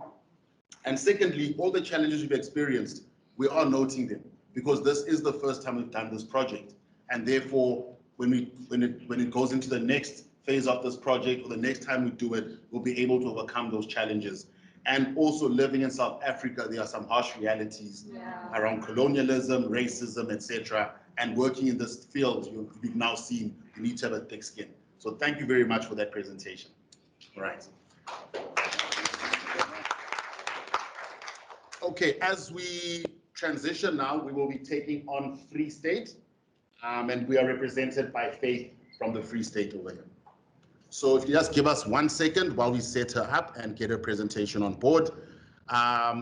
And secondly, all the challenges you've experienced, we are noting them because this is the first time we've done this project. And therefore, when it goes into the next phase of this project or the next time we do it, we'll be able to overcome those challenges. And also living in South Africa, there are some harsh realities around colonialism, racism, etc. And working in this field, you've now seen you need to have a thick skin. So thank you very much for that presentation. All right. Okay, as we transition now, we will be taking on Free State, and we are represented by Faith from the Free State over here. So if you just give us 1 second while we set her up and get her presentation on board.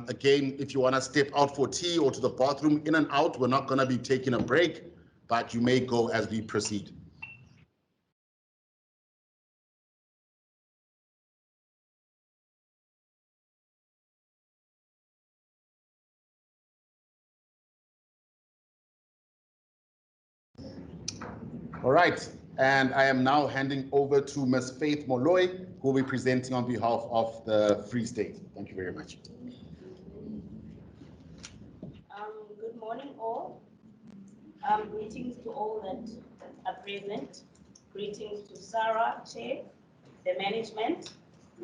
Again, if you want to step out for tea or to the bathroom, in and out, we're not going to be taking a break, but you may go as we proceed. All right, and I am now handing over to Ms. Faith Molloy, who will be presenting on behalf of the Free State. Thank you very much. Good morning, all. Greetings to all that are present. Greetings to SAHRA Chair, the management,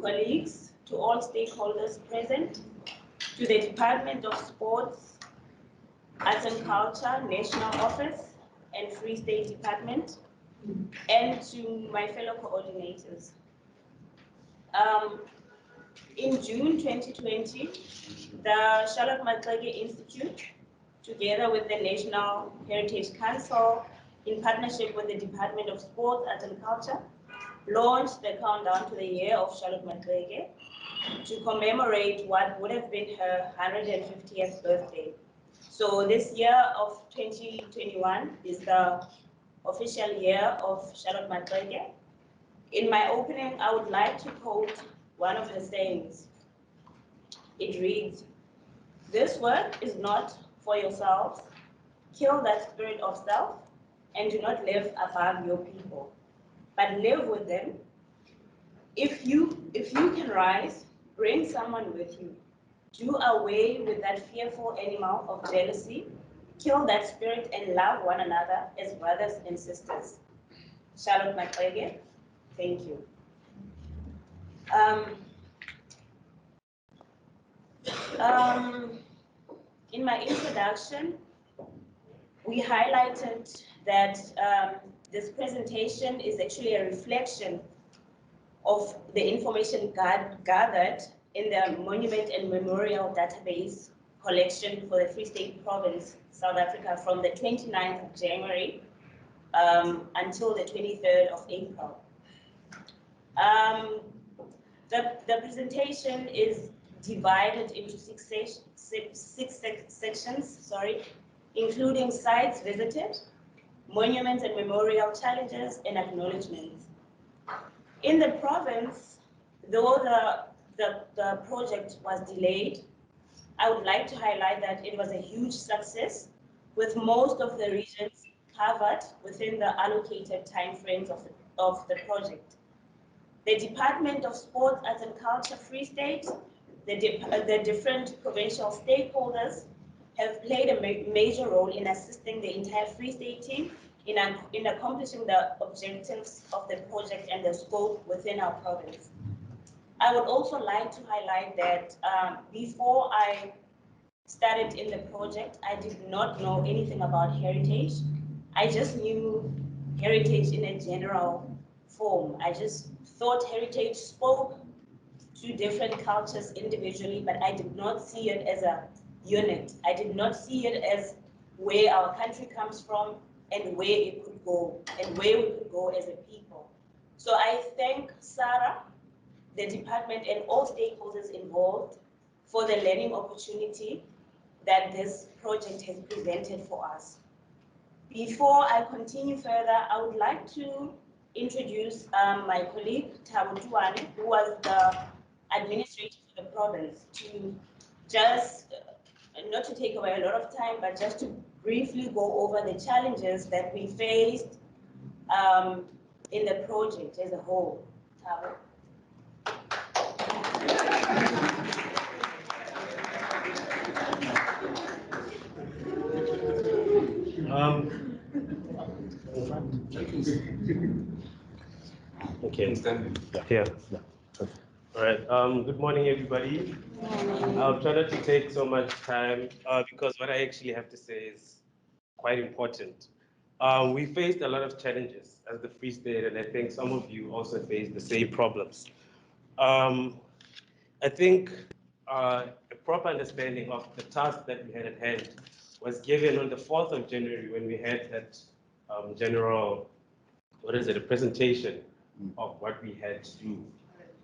colleagues, to all stakeholders present, to the Department of Sports, Arts and Culture, National Office, and Free State Department, and to my fellow coordinators. In June 2020, the Charlotte Maxeke Institute, together with the National Heritage Council, in partnership with the Department of Sports, Arts and Culture, launched the countdown to the year of Charlotte Maxeke to commemorate what would have been her 150th birthday. So this year of 2021 is the official year of Charlotte Maxeke. In my opening, I would like to quote one of her sayings. It reads, "This work is not for yourselves. Kill that spirit of self and do not live above your people, but live with them. If you can rise, bring someone with you. Do away with that fearful animal of jealousy. Kill that spirit and love one another as brothers and sisters." Charlotte Maxeke, thank you. In my introduction, we highlighted that this presentation is actually a reflection of the information gathered in the Monument and Memorial Database collection for the Free State Province, South Africa, from the 29th of January until the 23rd of April. The presentation is divided into six sections, including sites visited, monuments and memorial challenges, and acknowledgements. In the province, though the project was delayed, I would like to highlight that it was a huge success, with most of the regions covered within the allocated timeframes of the project. The Department of Sports, Arts and Culture, Free State, the different provincial stakeholders have played a major role in assisting the entire Free State team in accomplishing the objectives of the project and the scope within our province. I would also like to highlight that before I started in the project, I did not know anything about heritage. I just knew heritage in a general form. I just thought heritage spoke to different cultures individually, but I did not see it as a unit. I did not see it as where our country comes from and where it could go and where we could go as a people. So I thank SAHRA, the department, and all stakeholders involved for the learning opportunity that this project has presented for us. Before I continue further, I would like to introduce my colleague, Thabo Tuane, who was the administrator for the province, to just, not to take away a lot of time, but just to briefly go over the challenges that we faced in the project as a whole. Thabo. Okay. Yeah. All right. Good morning, everybody. I'll try not to take so much time because what I actually have to say is quite important. We faced a lot of challenges as the Free State, and I think some of you also faced the same problems. I think a proper understanding of the task that we had at hand was given on the 4th of January when we had that general, a presentation of what we had to do.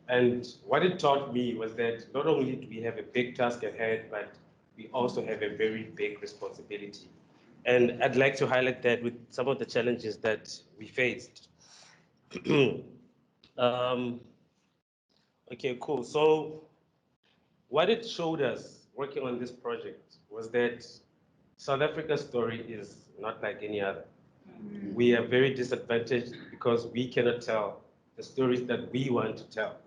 And what it taught me was that not only do we have a big task at hand, but we also have a very big responsibility. And I'd like to highlight that with some of the challenges that we faced. Okay, cool. So what it showed us working on this project was that South Africa's story is not like any other. We are very disadvantaged because we cannot tell the stories that we want to tell.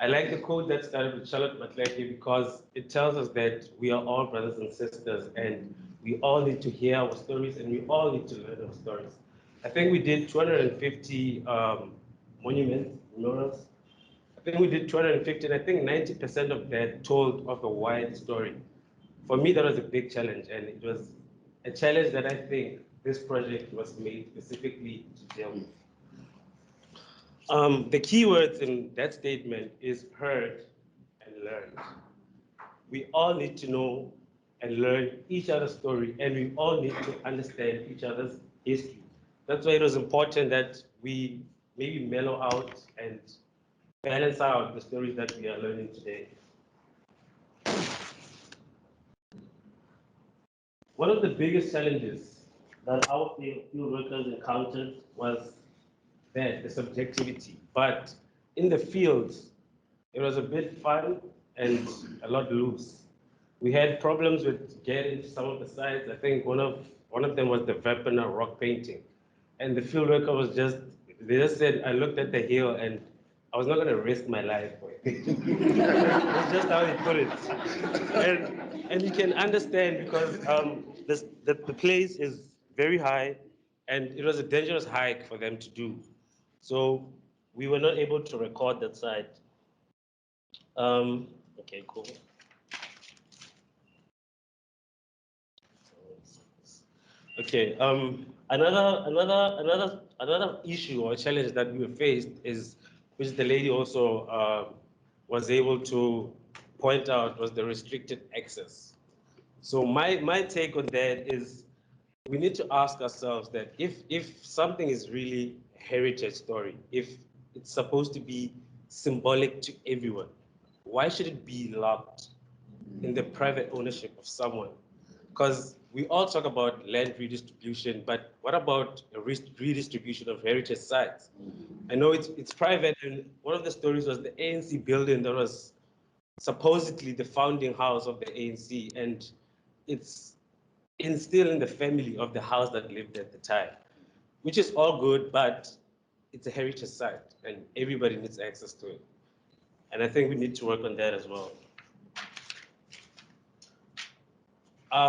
I like the quote that started with Charlotte Matleke because it tells us that we are all brothers and sisters and we all need to hear our stories and we all need to learn our stories. I think we did 250 monuments, memorials. I think we did 250, and I think 90% of that told of a wide story. For me, that was a big challenge, and it was a challenge that I think this project was made specifically to deal with. The key words in that statement is heard and learned. We all need to know and learn each other's story, and we all need to understand each other's history. That's why it was important that we maybe mellow out and balance out the stories that we are learning today. One of the biggest challenges that our field workers encountered was the subjectivity. But in the fields, it was a bit fun and a lot loose. We had problems with getting to some of the sites. I think one of them was the Vapana rock painting. And the field worker was they just said, I looked at the hill and I was not going to risk my life for it. That's just how he put it. And you can understand because the place is very high and it was a dangerous hike for them to do. So we were not able to record that site. Okay, cool. Okay. Another issue or challenge that we faced is, which the lady also was able to point out, was the restricted access. So my take on that is we need to ask ourselves that if something is really a heritage story, if it's supposed to be symbolic to everyone, why should it be locked in the private ownership of someone? Because we all talk about land redistribution, but what about a redistribution of heritage sites? I know it's private, and one of the stories was the ANC building that was supposedly the founding house of the ANC, and it's still in the family of the house that lived at the time, which is all good, but it's a heritage site, and everybody needs access to it. And I think we need to work on that as well.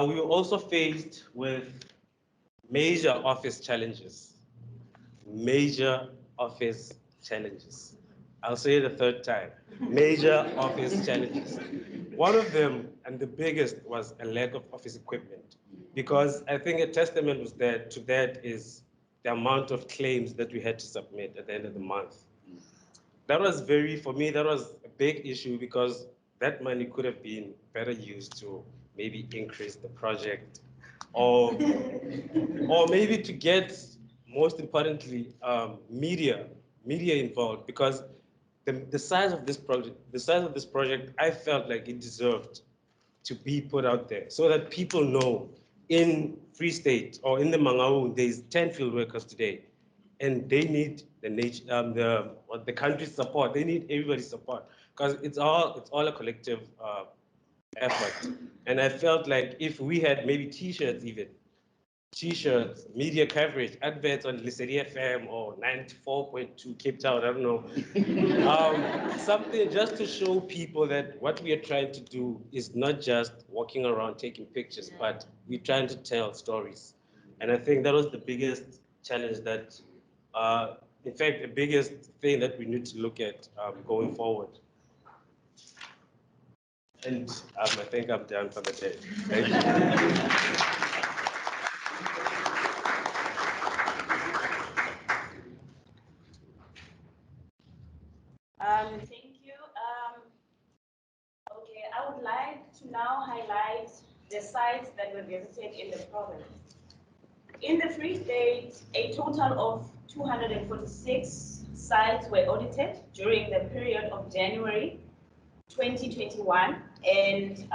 We were also faced with major office challenges. Major office challenges. I'll say it a third time. Major office challenges. One of them, and the biggest, was a lack of office equipment. Because I think a testament was that to that is the amount of claims that we had to submit at the end of the month. That was for me, that was a big issue because that money could have been better used to maybe increase the project or maybe to get, most importantly, media involved, because the size of this project, I felt like it deserved to be put out there so that people know in Free State or in the Mangaung, there's 10 field workers today, and they need the country's support. They need everybody's support because it's all a collective effort. And I felt like if we had maybe T-shirts even, T-shirts, media coverage, adverts on Lisserie FM or 94.2 Cape Town, I don't know. Something just to show people that what we are trying to do is not just walking around taking pictures, but we're trying to tell stories. And I think that was the biggest challenge that, in fact, the biggest thing that we need to look at going forward. And I think I'm done for the day. Thank you. Thank you. Okay, I would like to now highlight the sites that were visited in the province. In the Free State, a total of 246 sites were audited during the period of January 2021 and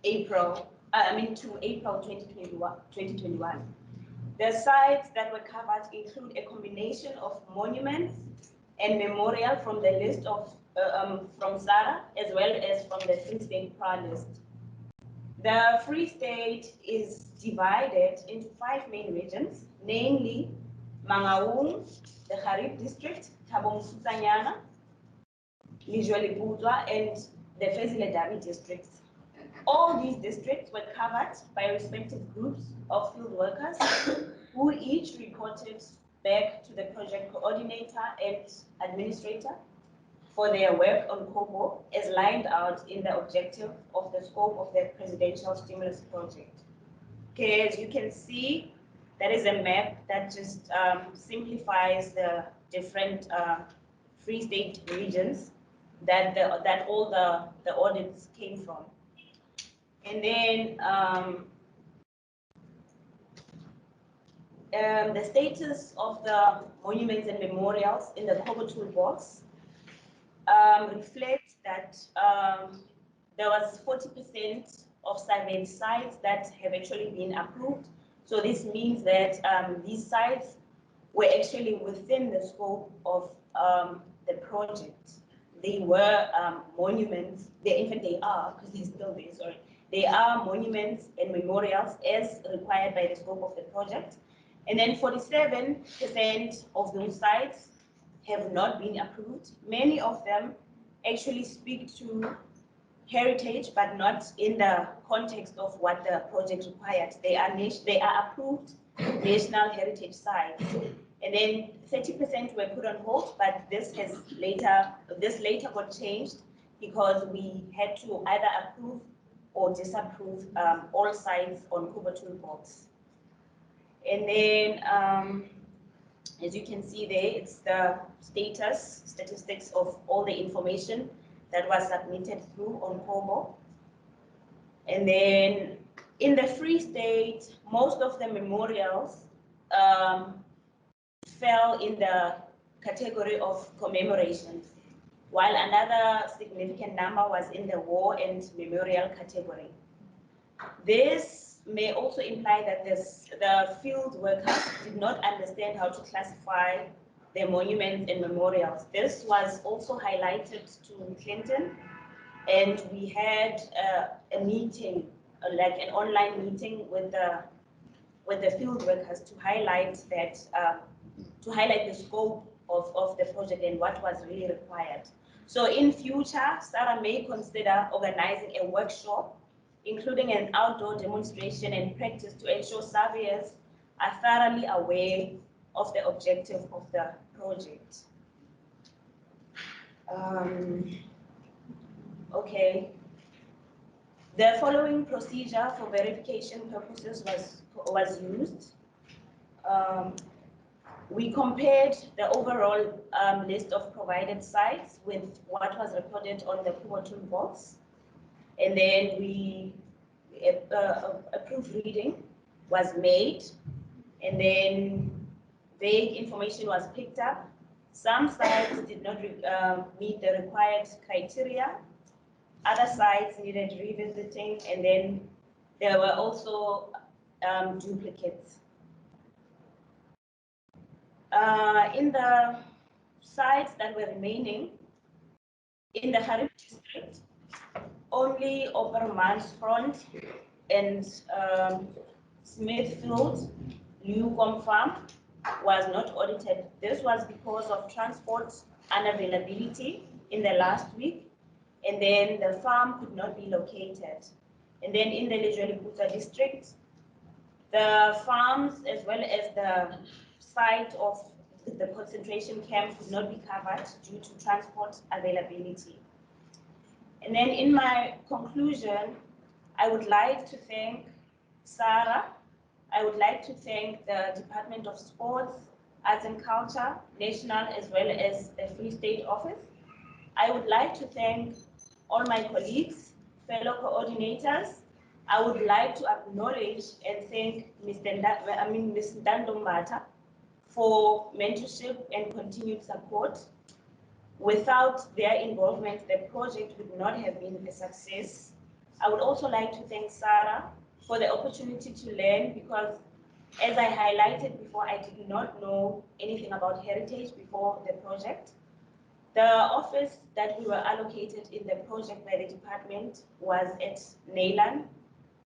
April 2021. The sites that were covered include a combination of monuments and memorial from the list of from SAHRA as well as from the Free State PRA list. The Free State is divided into 5 main regions, namely Mangaung, the Harib district, Thabo Mofokeng, Lejwe-Leputswa, and the Fezile-Dabi districts. All these districts were covered by respective groups of field workers who each reported back to the project coordinator and administrator for their work on COBO as lined out in the objective of the scope of the presidential stimulus project. Okay, as you can see, that is a map that just simplifies the different Free State regions that all the audits came from. And then the status of the monuments and memorials in the COBO toolbox reflects that there was 40% of surveyed sites that have actually been approved. So this means that these sites were actually within the scope of the project. They were monuments, in fact they are, because they're still there, sorry. They are monuments and memorials as required by the scope of the project. And then 47% of those sites have not been approved. Many of them actually speak to heritage, but not in the context of what the project required. They are approved national heritage sites. And then 30% were put on hold, but this later got changed because we had to either approve or disapprove all sites on COBO toolbox. And then, as you can see there, it's the statistics of all the information that was submitted through on COBO. And then in the Free State, most of the memorials fell in the category of commemorations, while another significant number was in the war and memorial category. This may also imply that the field workers did not understand how to classify the monuments and memorials. This was also highlighted to Clinton, and we had a meeting, like an online meeting with the field workers to highlight that, to highlight the scope of the project and what was really required. So in future, SAHRA may consider organizing a workshop, including an outdoor demonstration and practice to ensure surveyors are thoroughly aware of the objective of the project. Okay. The following procedure for verification purposes was used. We compared the overall list of provided sites with what was recorded on the Kubo toolbox. And then a proofreading was made, and then vague information was picked up. Some sites did not meet the required criteria. Other sites needed revisiting, and then there were also duplicates. In the sites that were remaining in the Harib district, only Oppermansfront and Smithfield Newcomb Farm was not audited. This was because of transport unavailability in the last week, and then the farm could not be located. And then in the Lejweleputa district, the farms as well as the site of the concentration camp could not be covered due to transport availability. And then in my conclusion, I would like to thank SAHRA. I would like to thank the Department of Sports, Arts and Culture, National as well as the Free State Office. I would like to thank all my colleagues, fellow coordinators. I would like to acknowledge and thank Ms. Ndandombata for mentorship and continued support. Without their involvement, the project would not have been a success. I would also like to thank SAHRA for the opportunity to learn, because as I highlighted before, I did not know anything about heritage before the project. The office that we were allocated in the project by the department was at Neyland.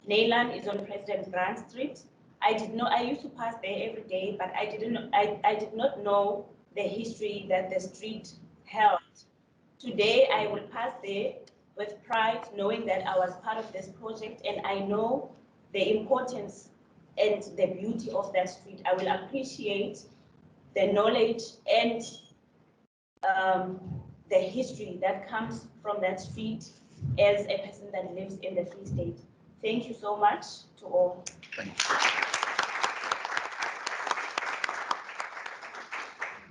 Neyland is on President Grant Street. I used to pass there every day, but I did not know the history that the street held. Today, I will pass there with pride, knowing that I was part of this project, and I know the importance and the beauty of that street. I will appreciate the knowledge and the history that comes from that street as a person that lives in the Free State. Thank you so much to all. Thank you.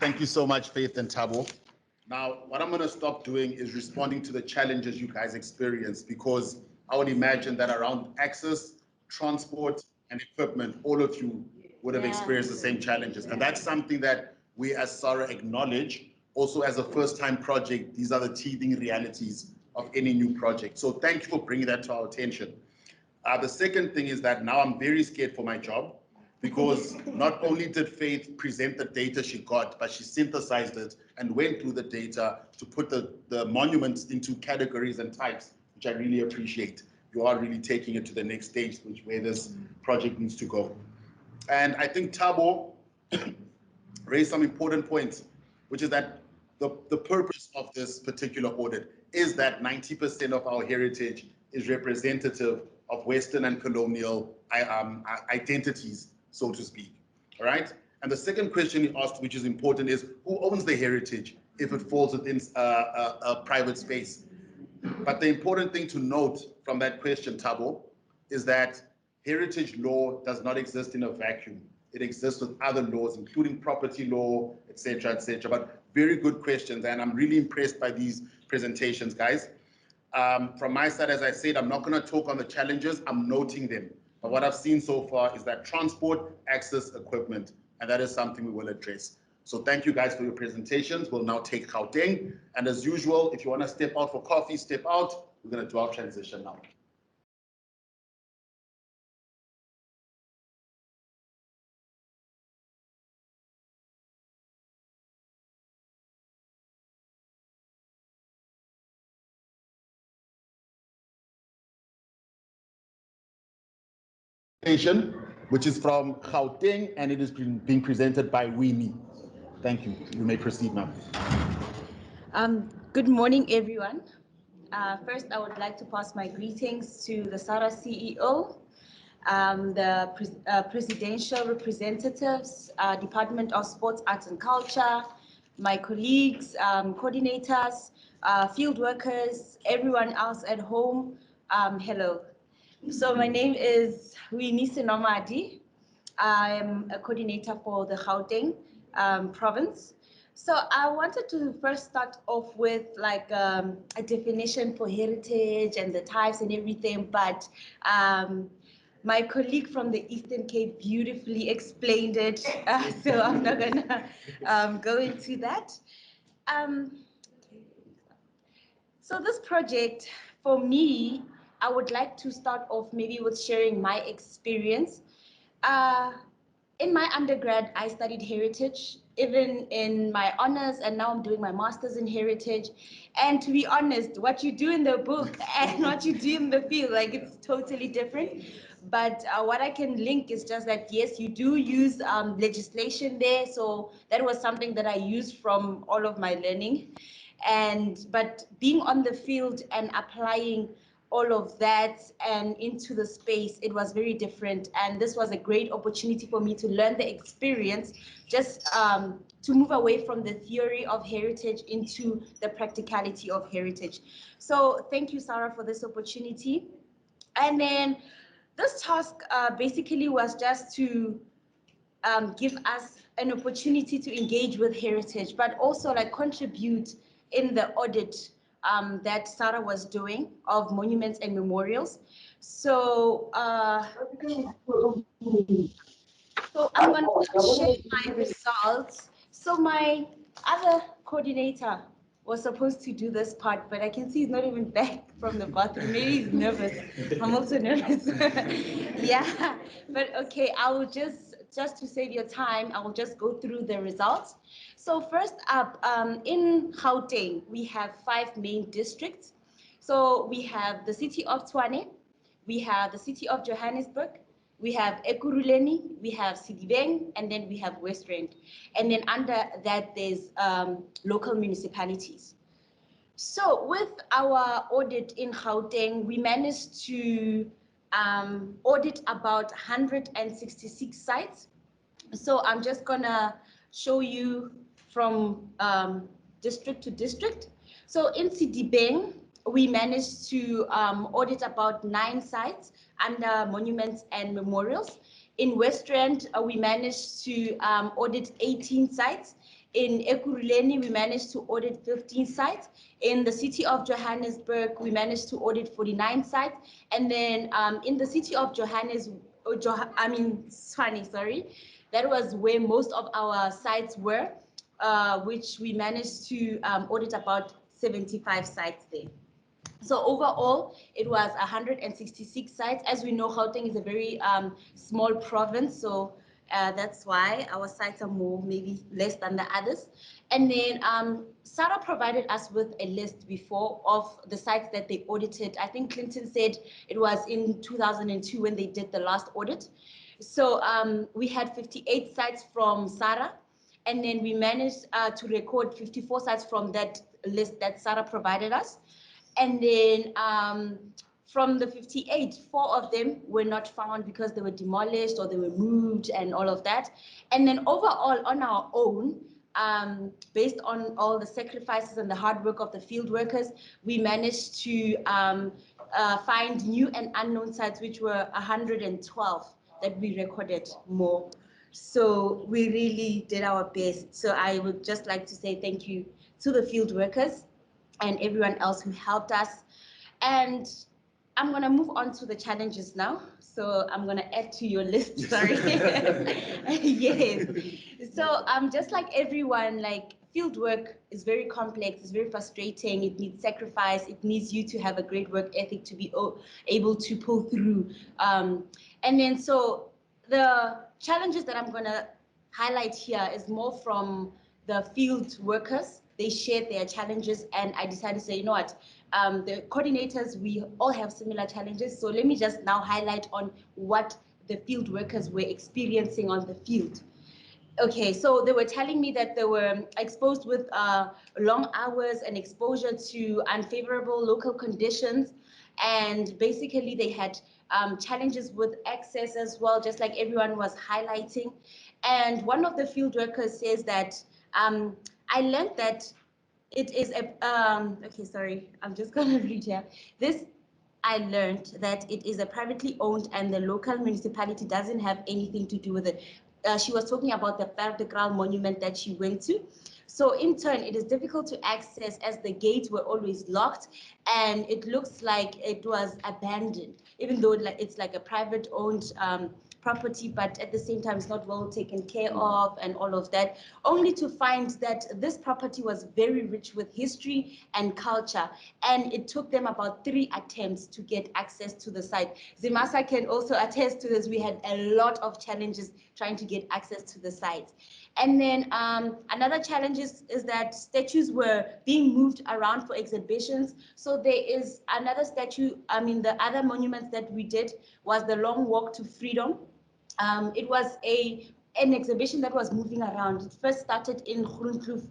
Thank you so much, Faith and Thabo. Now, what I'm going to stop doing is responding to the challenges you guys experience, because I would imagine that around access, transport, and equipment, all of you would have experienced the same challenges. And that's something that we as SAHRA acknowledge. Also, as a first-time project, these are the teething realities of any new project. So thank you for bringing that to our attention. The second thing is that now I'm very scared for my job, because not only did Faith present the data she got, but she synthesized it and went through the data to put the monuments into categories and types, which I really appreciate. You are really taking it to the next stage, where this project needs to go. And I think Thabo raised some important points, which is that the purpose of this particular audit is that 90% of our heritage is representative of Western and colonial identities, so to speak, all right? And the second question he asked, which is important, is who owns the heritage if it falls within a private space? But the important thing to note from that question, Thabo, is that heritage law does not exist in a vacuum. It exists with other laws, including property law, et cetera, but very good questions, and I'm really impressed by these presentations, guys. From my side, as I said, I'm not going to talk on the challenges, I'm noting them. But what I've seen so far is that transport, access, equipment, and that is something we will address. So thank you guys for your presentations. We'll now take Gauteng. And as usual, if you want to step out for coffee, step out. We're going to do our transition now. Which is from Gauteng, and it is being presented by Winnie. Thank you. You may proceed, ma'am. Good morning, everyone. First, I would like to pass my greetings to the SAHRA CEO, the presidential representatives, Department of Sports, Arts and Culture, my colleagues, coordinators, field workers, everyone else at home. Hello. So my name is Winnie Senomadi. I'm a coordinator for the Gauteng province. So I wanted to first start off with like a definition for heritage and the types and everything, but my colleague from the Eastern Cape beautifully explained it, so I'm not gonna go into that. So this project, for me, I would like to start off maybe with sharing my experience. In my undergrad, I studied heritage, even in my honors, and now I'm doing my master's in heritage. And to be honest, what you do in the book and what you do in the field, like it's totally different. But what I can link is just that, yes, you do use legislation there. So that was something that I used from all of my learning. But being on the field and applying all of that and into the space, it was very different. And this was a great opportunity for me to learn the experience, just to move away from the theory of heritage into the practicality of heritage. So thank you, Sarah, for this opportunity. And then this task basically was just to give us an opportunity to engage with heritage, but also like contribute in the audit that Sarah was doing of monuments and memorials. So, so I'm going to share my results. So my other coordinator was supposed to do this part, but I can see he's not even back from the bathroom. Maybe he's nervous. I'm also nervous. Yeah, but okay, I will just to save your time, I will just go through the results. So first up, in Gauteng, we have 5 main districts. So we have the city of Tshwane, we have the city of Johannesburg, we have Ekurhuleni, we have Sedibeng, and then we have West Rand. And then under that, there's local municipalities. So with our audit in Gauteng, we managed to audit about 166 sites. So I'm just gonna show you from district to district. So in Sedibeng, we managed to audit about 9 sites under monuments and memorials. In West Rand, we managed to audit 18 sites. In Ekurhuleni, we managed to audit 15 sites. In the city of Johannesburg, we managed to audit 49 sites. And then in the city of Tshwane, sorry, that was where most of our sites were, which we managed to audit about 75 sites there. So overall, it was 166 sites. As we know, Gauteng is a very small province, so that's why our sites are more, maybe less than the others. And then Sarah provided us with a list before of the sites that they audited. I think Clinton said it was in 2002 when they did the last audit. So we had 58 sites from Sarah, and then we managed to record 54 sites from that list that Sarah provided us. And then from the 58, 4 of them were not found because they were demolished or they were moved and all of that. And then overall, on our own, based on all the sacrifices and the hard work of the field workers, we managed to find new and unknown sites, which were 112 that we recorded more. So we really did our best. So I would just like to say thank you to the field workers and everyone else who helped us. And I'm going to move on to the challenges now. So I'm going to add to your list, sorry. Yes. So just like everyone, like field work is very complex, it's very frustrating, it needs sacrifice, it needs you to have a great work ethic to be able to pull through. And then so the challenges that I'm going to highlight here is more from the field workers. They shared their challenges, and I decided to say, you know what, the coordinators, we all have similar challenges. So let me just now highlight on what the field workers were experiencing on the field. Okay, so they were telling me that they were exposed with long hours and exposure to unfavorable local conditions. And basically they had challenges with access as well, just like everyone was highlighting. And one of the field workers says that I learned that it is a, okay, sorry, I'm just gonna read here. I learned that it is a privately owned and the local municipality doesn't have anything to do with it. She was talking about the Vertical monument that she went to. So in turn, it is difficult to access as the gates were always locked and it looks like it was abandoned, even though it's like a private owned property, but at the same time, it's not well taken care of and all of that, only to find that this property was very rich with history and culture. And it took them about 3 attempts to get access to the site. Zimasa can also attest to this. We had a lot of challenges trying to get access to the site. And then another challenge is that statues were being moved around for exhibitions. So there is another statue, the other monuments that we did was the Long Walk to Freedom. It was an exhibition that was moving around. It first started in Groenkloof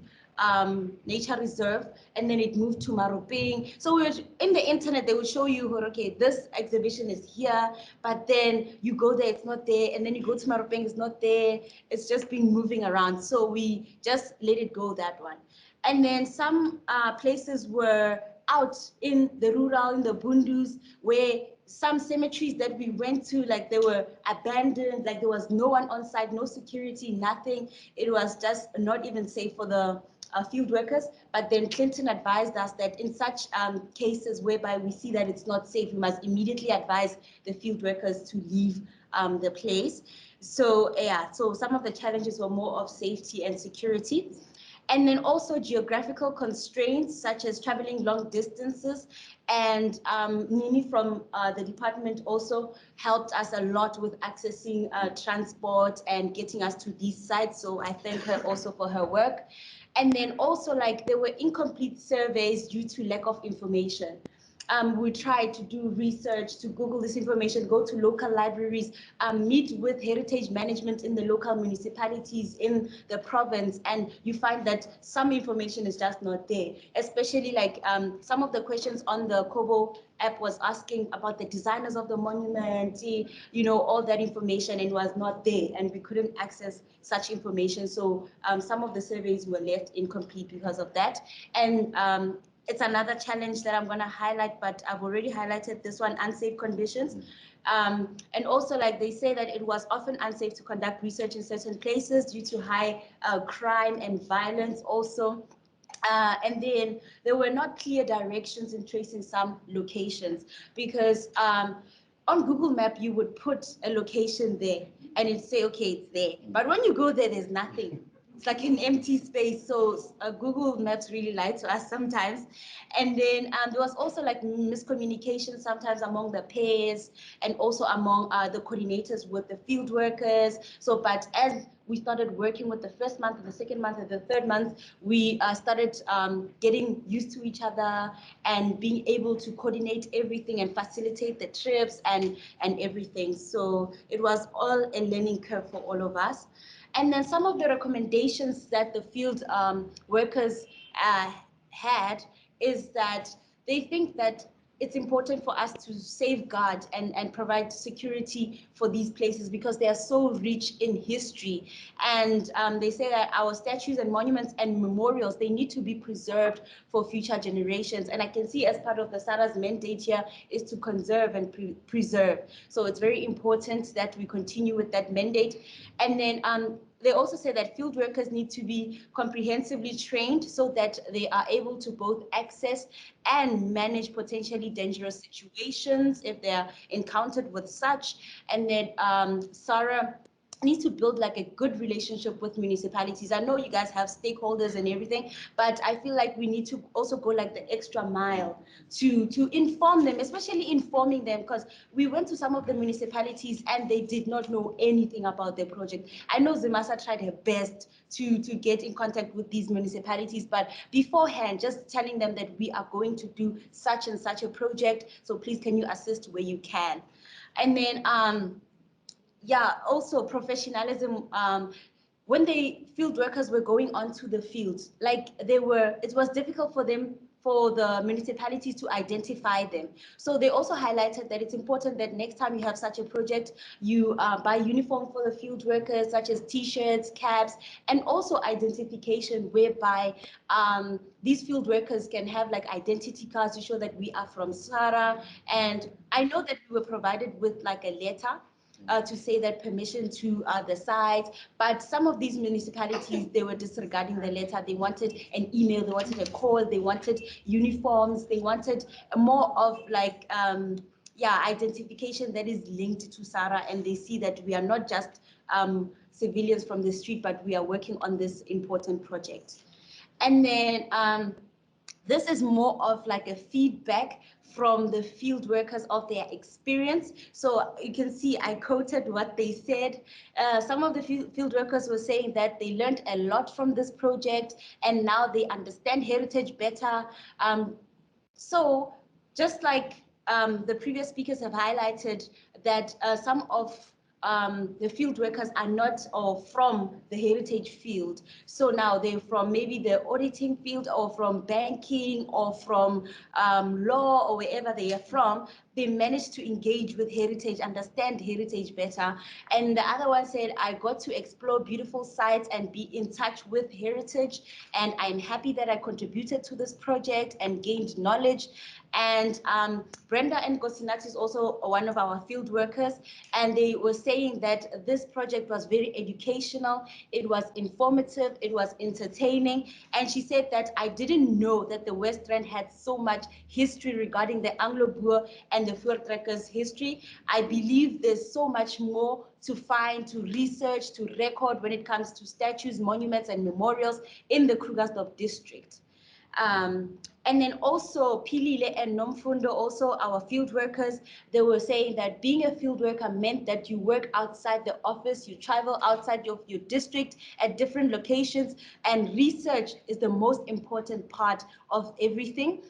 Nature Reserve, and then it moved to Maropeng. So in the internet, they would show you, okay, this exhibition is here, but then you go there, it's not there, and then you go to Maropeng, it's not there. It's just been moving around. So we just let it go, that one. And then some places were out in the rural, in the Bundus, where some cemeteries that we went to, like they were abandoned, like there was no one on site, no security, nothing. It was just not even safe for the field workers. But then Clinton advised us that in such cases whereby we see that it's not safe, we must immediately advise the field workers to leave the place. So yeah, so some of the challenges were more of safety and security. And then also geographical constraints such as traveling long distances. And Nini from the department also helped us a lot with accessing transport and getting us to these sites. So I thank her also for her work. And then also like there were incomplete surveys due to lack of information. We tried to do research, to Google this information, go to local libraries, meet with heritage management in the local municipalities in the province, and you find that some information is just not there, especially like some of the questions on the Kobo app was asking about the designers of the monument, you know, all that information, and was not there, and we couldn't access such information. So some of the surveys were left incomplete because of that. And it's another challenge that I'm going to highlight, but I've already highlighted this one, unsafe conditions. And also, like they say that it was often unsafe to conduct research in certain places due to high crime and violence also. And then there were not clear directions in tracing some locations because on Google Map, you would put a location there and it'd say, okay, it's there. But when you go there, there's nothing. It's like an empty space. So Google Maps really lie to us sometimes. And then there was also like miscommunication sometimes among the pairs and also among the coordinators with the field workers. So, but as we started working with the first month and the second month and the third month, we started getting used to each other and being able to coordinate everything and facilitate the trips and everything. So it was all a learning curve for all of us. And then some of the recommendations that the field workers had is that they think that it's important for us to safeguard and provide security for these places because they are so rich in history. And they say that our statues and monuments and memorials, they need to be preserved for future generations. And I can see as part of the SAHRA's mandate here is to conserve and preserve. So it's very important that we continue with that mandate. And then they also say that field workers need to be comprehensively trained so that they are able to both access and manage potentially dangerous situations if they are encountered with such. And then SAHRA needs to build like a good relationship with municipalities. I know you guys have stakeholders and everything, but I feel like we need to also go like the extra mile to inform them, especially informing them, because we went to some of the municipalities and they did not know anything about their project. I know Zimasa tried her best to get in contact with these municipalities, but beforehand, just telling them that we are going to do such and such a project, so please can you assist where you can. And then yeah, also professionalism. When the field workers were going onto the fields, like it was difficult for them, for the municipalities to identify them. So they also highlighted that it's important that next time you have such a project, you buy uniform for the field workers, such as t-shirts, caps, and also identification, whereby these field workers can have like identity cards to show that we are from SAHRA. And I know that we were provided with like a letter to say that permission to the site, but some of these municipalities, they were disregarding the letter. They wanted an email, they wanted a call, they wanted uniforms, they wanted more of like, yeah, identification that is linked to SAHRA, and they see that we are not just civilians from the street, but we are working on this important project. And then this is more of like a feedback from the field workers of their experience. So you can see I quoted what they said. Some of the field workers were saying that they learned a lot from this project and now they understand heritage better. So just like the previous speakers have highlighted, that some of the field workers are not or from the heritage field. So now they're from maybe the auditing field or from banking or from law or wherever they are from. They managed to engage with heritage, understand heritage better. And the other one said, I got to explore beautiful sites and be in touch with heritage. And I'm happy that I contributed to this project and gained knowledge. And Brenda and Gosinati is also one of our field workers, and they were saying that this project was very educational, it was informative, it was entertaining, and she said that I didn't know that the West Rand had so much history regarding the Anglo-Boer and the Voortrekkers history. I believe there's so much more to find, to research, to record when it comes to statues, monuments, and memorials in the Krugersdorp district. And then also Pilile and Nomfundo, also our field workers, they were saying that being a field worker meant that you work outside the office, you travel outside of your district at different locations, and research is the most important part of everything.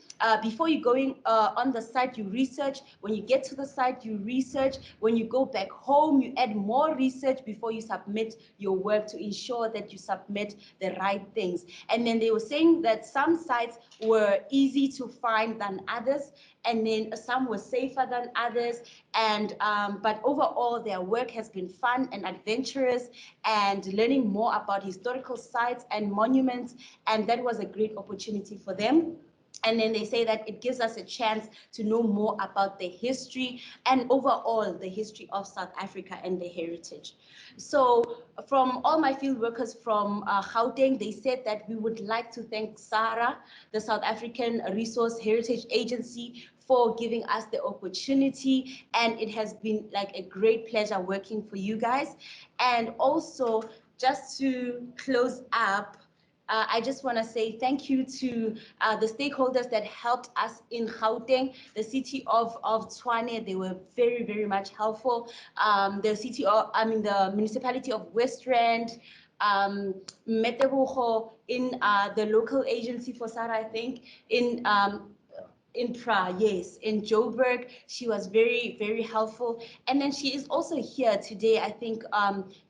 Before you going on the site, you research. When you get to the site, you research. When you go back home, you add more research before you submit your work to ensure that you submit the right things. And then they were saying that some sites were easy to find than others, and then some were safer than others. And but overall, their work has been fun and adventurous, and learning more about historical sites and monuments, and that was a great opportunity for them. And then they say that it gives us a chance to know more about the history and overall the history of South Africa and the heritage. So from all my field workers from Gauteng, they said that we would like to thank SAHRA, the South African Resource Heritage Agency, for giving us the opportunity. And it has been like a great pleasure working for you guys. And also, just to close up, I just want to say thank you to the stakeholders that helped us in Gauteng, the city of Tshwane. They were very, very much helpful. The municipality of West Rand, Metebugo in the local agency for SAHRA, I think, in Pra, yes, in Joburg. She was very, very helpful. And then she is also here today, I think,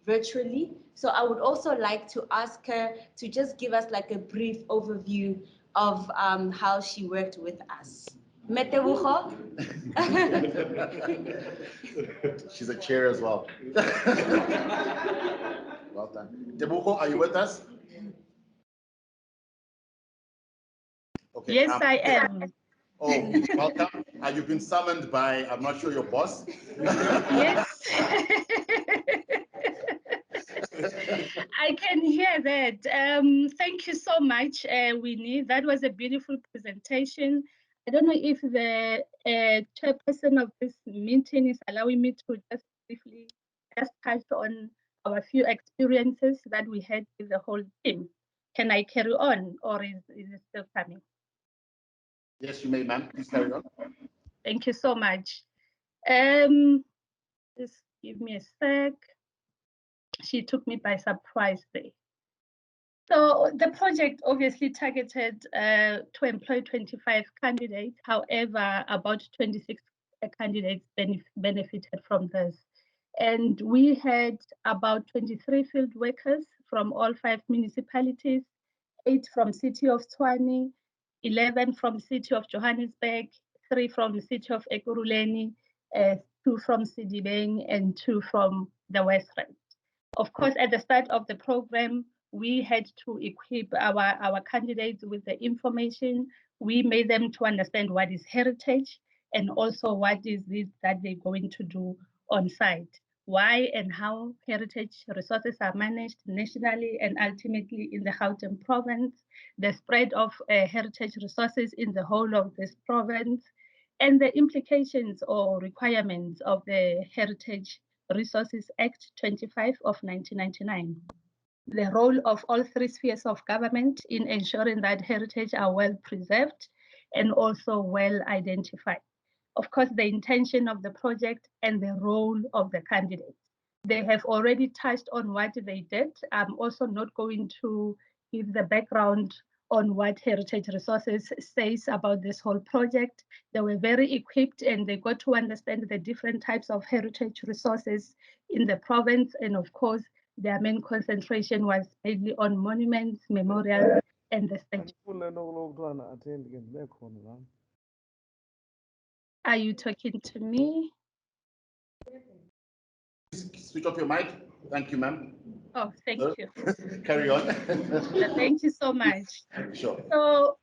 virtually. So I would also like to ask her to just give us like a brief overview of how she worked with us. Metebugo. She's a chair as well. Well done. Tebugo, are you with us? Okay. Yes, I am. Oh, welcome. You've been summoned by, I'm not sure, your boss? Yes. I can hear that. Thank you so much, Winnie. That was a beautiful presentation. I don't know if the chairperson of this meeting is allowing me to just briefly just touch on our few experiences that we had with the whole team. Can I carry on, or is it still coming? Yes, you may, ma'am. Please carry on. Thank you so much. Just give me a sec. She took me by surprise there. So the project obviously targeted to employ 25 candidates. However, about 26 candidates benefited from this. And we had about 23 field workers from all 5 municipalities, 8 from City of Tshwane, 11 from City of Johannesburg, 3 from the City of Ekurhuleni, 2 from Sidibeng, and 2 from the West Rand. Of course, at the start of the program, we had to equip our candidates with the information. We made them to understand what is heritage and also what is it that they're going to do on site, why and how heritage resources are managed nationally and ultimately in the Gauteng province, the spread of heritage resources in the whole of this province, and the implications or requirements of the Heritage Resources Act 25 of 1999. The role of all 3 spheres of government in ensuring that heritage are well preserved and also well identified. Of course, the intention of the project and the role of the candidates. They have already touched on what they did. I'm also not going to give the background on what Heritage Resources says about this whole project. They were very equipped and they got to understand the different types of heritage resources in the province. And of course, their main concentration was mainly on monuments, memorials, and the statues. Are you talking to me? Switch off your mic. Thank you, ma'am. Oh, thank you. Carry on. Thank you so much. Sure. So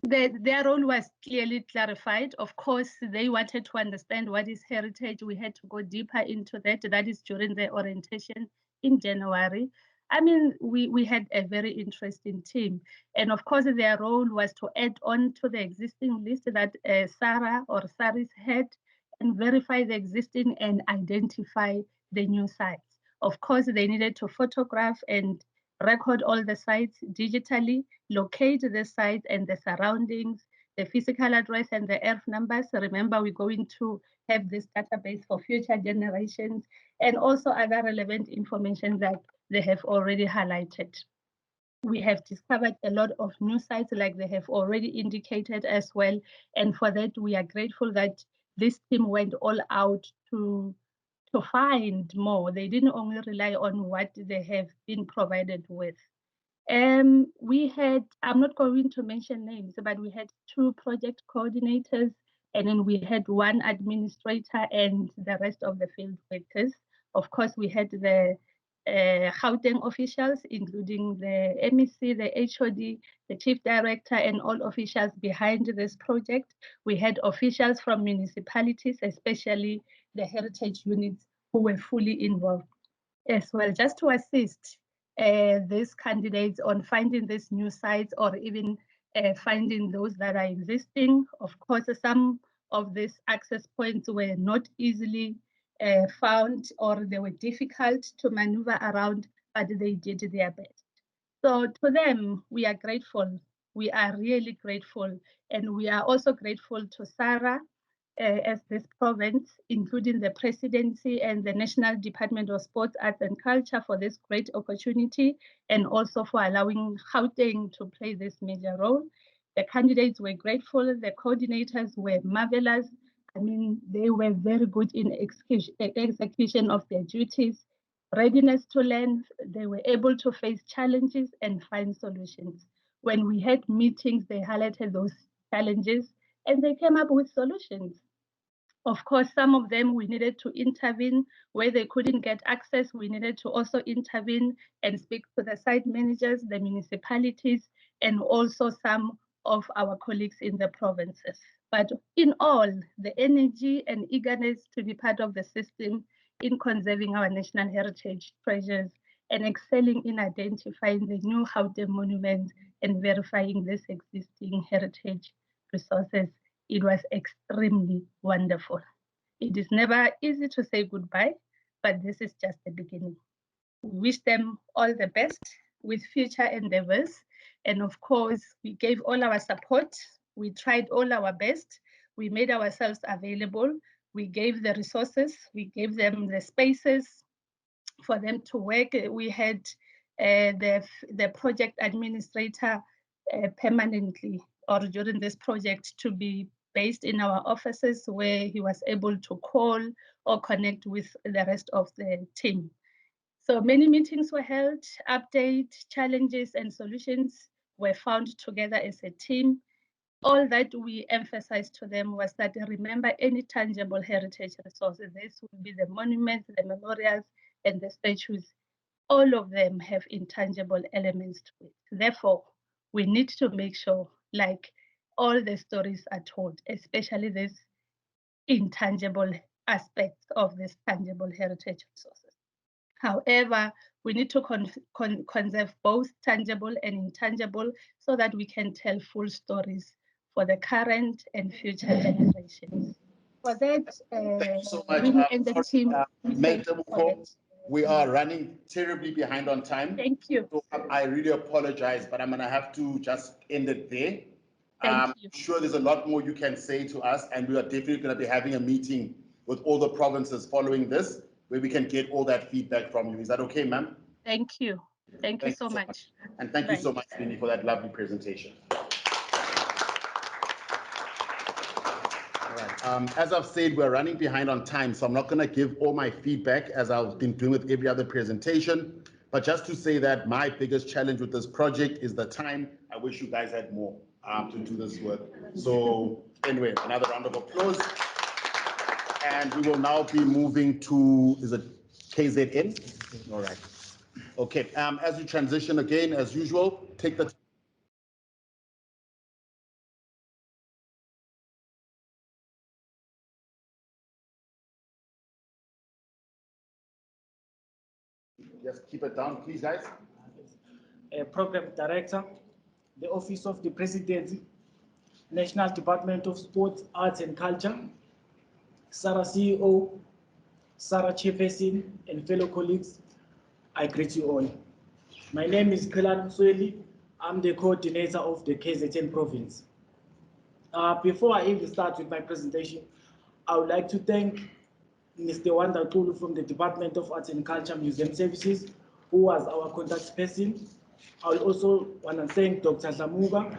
their role was clearly clarified. Of course, they wanted to understand what is heritage. We had to go deeper into that. That is during the orientation in January. I mean, we had a very interesting team. And of course, their role was to add on to the existing list that SAHRA or SARIS had and verify the existing and identify the new sites. Of course, they needed to photograph and record all the sites digitally, locate the site and the surroundings, the physical address and the earth numbers. Remember, we're going to have this database for future generations and also other relevant information that they have already highlighted. We have discovered a lot of new sites like they have already indicated as well. And for that, we are grateful that this team went all out to find more. They didn't only rely on what they have been provided with. We had, I'm not going to mention names, but we had 2 project coordinators, and then we had 1 administrator and the rest of the field workers. Of course, we had the Gauteng officials, including the MEC, the HOD, the chief director, and all officials behind this project. We had officials from municipalities, especially the heritage units, who were fully involved as well, just to assist these candidates on finding these new sites or even finding those that are existing. Of course, some of these access points were not easily found or they were difficult to maneuver around, but they did their best. So to them, we are grateful. We are really grateful. And we are also grateful to SAHRA as this province, including the presidency and the National Department of Sports, Arts and Culture for this great opportunity, and also for allowing Gauteng to play this major role. The candidates were grateful, the coordinators were marvelous. I mean, they were very good in execution of their duties, readiness to learn. They were able to face challenges and find solutions. When we had meetings, they highlighted those challenges and they came up with solutions. Of course, some of them we needed to intervene where they couldn't get access. We needed to also intervene and speak to the site managers, the municipalities, and also some of our colleagues in the provinces. But in all, the energy and eagerness to be part of the system in conserving our national heritage treasures and excelling in identifying the new Gauteng monuments and verifying this existing heritage resources. It was extremely wonderful. It is never easy to say goodbye, but this is just the beginning. We wish them all the best with future endeavors. And of course, we gave all our support. We tried all our best. We made ourselves available. We gave the resources. We gave them the spaces for them to work. We had the project administrator permanently or during this project to be based in our offices where he was able to call or connect with the rest of the team. So many meetings were held, update, challenges and solutions were found together as a team. All that we emphasized to them was that remember any tangible heritage resources. This will be the monuments, the memorials, and the statues. All of them have intangible elements to it. Therefore, we need to make sure, like all the stories are told, especially these intangible aspects of these tangible heritage resources. However, we need to conserve both tangible and intangible so that we can tell full stories for the current and future generations. For that, thank you so much. and the team, we are running terribly behind on time. Thank you. So I really apologize, but I'm going to have to just end it there. I'm sure there's a lot more you can say to us, and we are definitely going to be having a meeting with all the provinces following this, where we can get all that feedback from you. Is that okay, ma'am? Thank you. Thank you so much. And thank you so much, Vinny, for that lovely presentation. All right. As I've said, we're running behind on time, so I'm not going to give all my feedback as I've been doing with every other presentation. But just to say that my biggest challenge with this project is the time. I wish you guys had more to do this work. So anyway, another round of applause. And we will now be moving to, is it KZN? All right. Okay, as you transition again, as usual, take the just keep it down, please, guys. Program Director, the Office of the Presidency, National Department of Sports, Arts and Culture, SAHRA CEO, SAHRA Chairperson, and fellow colleagues, I greet you all. My name is Kelan Sweli. I'm the coordinator of the KZN province. Before I even start with my presentation, I would like to thank Mr. Wanda Kulu from the Department of Arts and Culture Museum Services, who was our contact person. I will also want to thank Dr. Zamuga,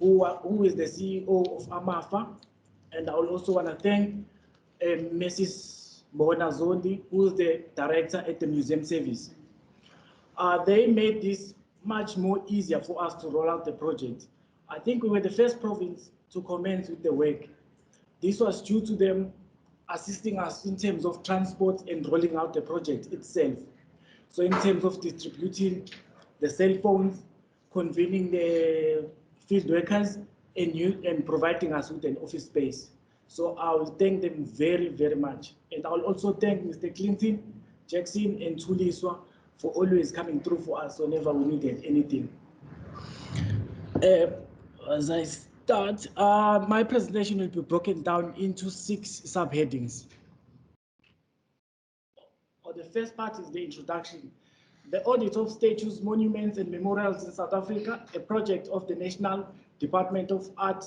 who is the CEO of AMAFA, and I will also want to thank Mrs. Bona Zondi, who is the director at the museum service. They made this much more easier for us to roll out the project. I think we were the first province to commence with the work. This was due to them assisting us in terms of transport and rolling out the project itself. So in terms of distributing the cell phones, convening the field workers, and providing us with an office space. So I will thank them very, very much. And I will also thank Mr. Clinton, Jackson, and Tuliswa for always coming through for us whenever we needed anything. As I start, my presentation will be broken down into 6 subheadings. The first part is the introduction. The audit of statues, monuments, and memorials in South Africa, a project of the National Department of Art,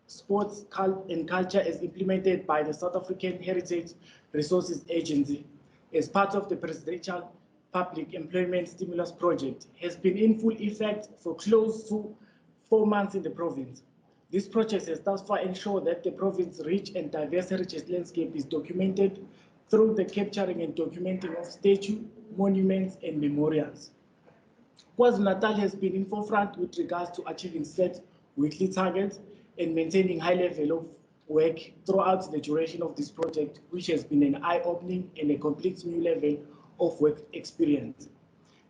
Sports, and Culture is implemented by the South African Heritage Resources Agency as part of the Presidential Public Employment Stimulus Project, has been in full effect for close to 4 months in the province. This project has thus far ensured that the province's rich and diverse heritage landscape is documented through the capturing and documenting of statues, monuments, and memorials. KwaZulu-Natal has been in forefront with regards to achieving set weekly targets and maintaining high level of work throughout the duration of this project, which has been an eye-opening and a complete new level of work experience.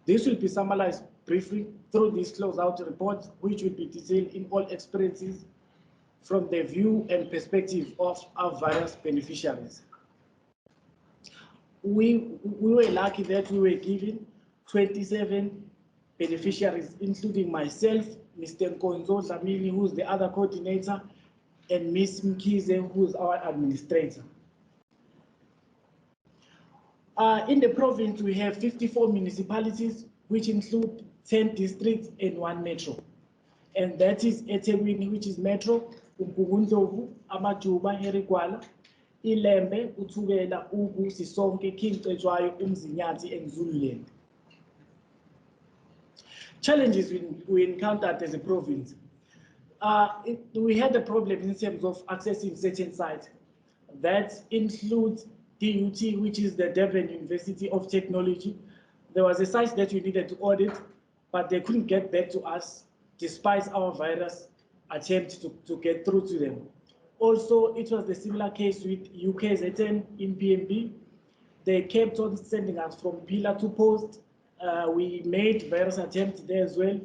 This will be summarized briefly through this closeout report, which will be detailed in all experiences from the view and perspective of our various beneficiaries. we were lucky that we were given 27 beneficiaries, including myself, Mr. Nkonzo Dlamini, who's the other coordinator, and Ms. Mkize, who's our administrator. In the province, we have 54 municipalities, which include 10 districts and 1 metro. And that is eThekwini, which is metro, uMgungundlovu, Amajuba, Herigwala, iLembe, uThukela, Ugu, Sisonke, King Cetshwayo, uMzinyathi, and Zululand. Challenges we encountered as a province. We had a problem in terms of accessing certain sites. That includes DUT, which is the Durban University of Technology. There was a site that we needed to audit, but they couldn't get back to us despite our virus attempt to get through to them. Also, it was the similar case with UKZN in PMB. They kept on sending us from pillar to post. We made various attempts there as well.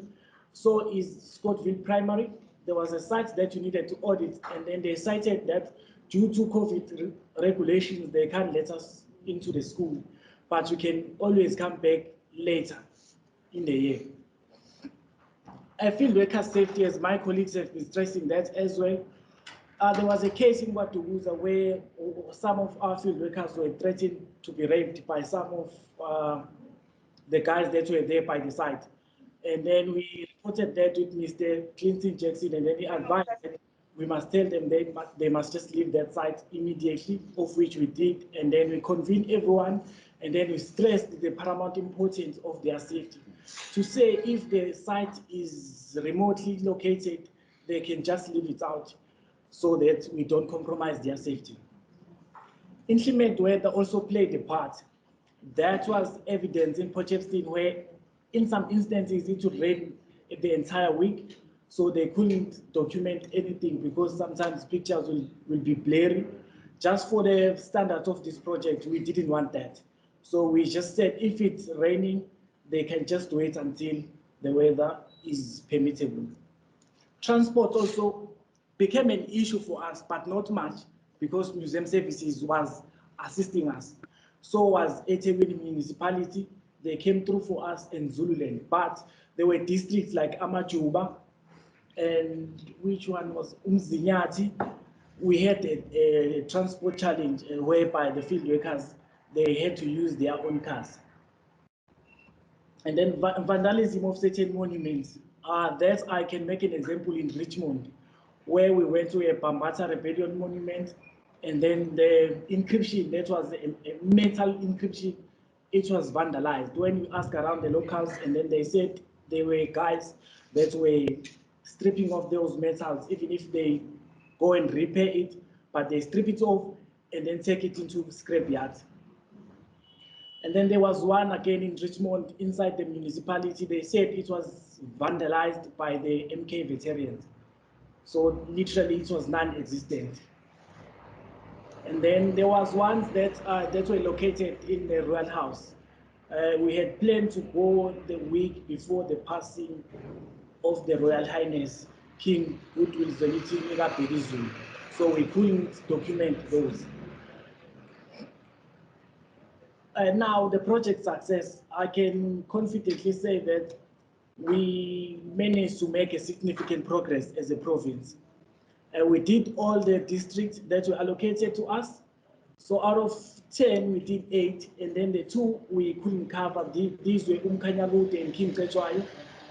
So is Scottville Primary. There was a site that you needed to audit, and then they cited that due to COVID regulations, they can't let us into the school, but you can always come back later in the year. Field worker safety, as my colleagues have been stressing that as well. There was a case in Watuguza where some of our field workers were threatened to be raped by some of the guys that were there by the site. And then we reported that with Mr. Clinton Jackson, and then he advised that we must tell them they must just leave that site immediately, of which we did. And then we convened everyone, and then we stressed the paramount importance of their safety. To say if the site is remotely located, they can just leave it out so that we don't compromise their safety. Inclement weather also played a part. That was evident in Potchefstroom, where in some instances it would rain the entire week, so they couldn't document anything because sometimes pictures will be blurry. Just for the standards of this project, we didn't want that. So we just said if it's raining, they can just wait until the weather is permissible. Transport also became an issue for us, but not much, because Museum Services was assisting us. So was eThekwini Municipality. They came through for us in Zululand, but there were districts like Amajuba, and which one was Umzinyathi. We had a transport challenge whereby the field workers, they had to use their own cars. And then vandalism of certain monuments. That I can make an example in Richmond, where we went to a Bambata Rebellion monument, and then the inscription, that was a metal inscription, it was vandalized. When you ask around the locals, and then they said there were guys that were stripping off those metals, even if they go and repair it, but they strip it off and then take it into scrapyards. And then there was one again in Richmond inside the municipality. They said it was vandalized by the MK veterans. So literally it was non-existent. And then there was ones that were located in the Royal House. We had planned to go the week before the passing of the Royal Highness King Goodwill Zwelithini Nikabheki Zulu. So we couldn't document those. Now, the project success, I can confidently say that we managed to make a significant progress as a province. We did all the districts that were allocated to us. So out of 10, we did 8, and then the 2 we couldn't cover. These were Umkhanyalude and King Cetshwayo,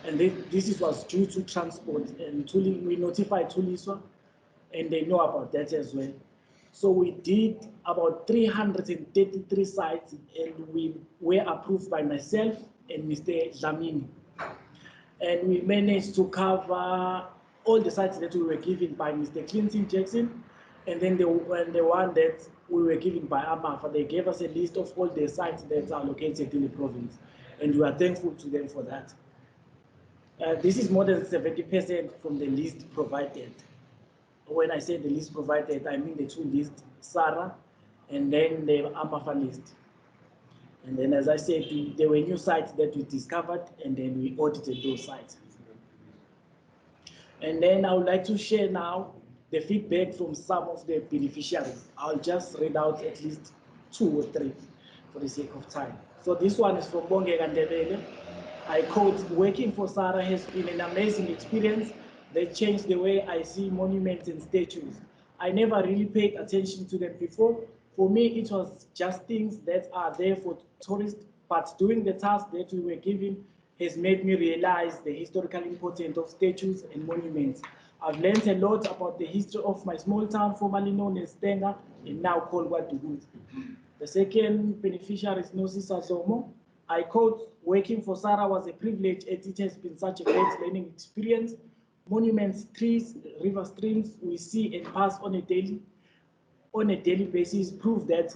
and this was due to transport. And we notified Tuliswa, and they know about that as well. So we did about 333 sites, and we were approved by myself and Mr. Dlamini. And we managed to cover all the sites that we were given by Mr. Clinton Jackson, and then the one that we were given by AMAFA. They gave us a list of all the sites that are located in the province, and we are thankful to them for that. This is more than 70% from the list provided. When I say the list provided, I mean the 2 lists, SAHRA and then the AMAFA list. And then, as I said, there were new sites that we discovered, and then we audited those sites. And then I would like to share now the feedback from some of the beneficiaries. I'll just read out at least 2 or 3. for the sake of time. So this one is from Bonge Gandebele. I quote, working for SAHRA has been an amazing experience that changed the way I see monuments and statues. I never really paid attention to them before. For me, it was just things that are there for tourists, but doing the task that we were given has made me realize the historical importance of statues and monuments. I've learned a lot about the history of my small town, formerly known as Stenga, and now called Wadubut. The second beneficiary is Nosisa Zomo. I quote, working for SAHRA was a privilege as it has been such a great learning experience. Monuments, trees, river streams we see and pass on a daily basis prove that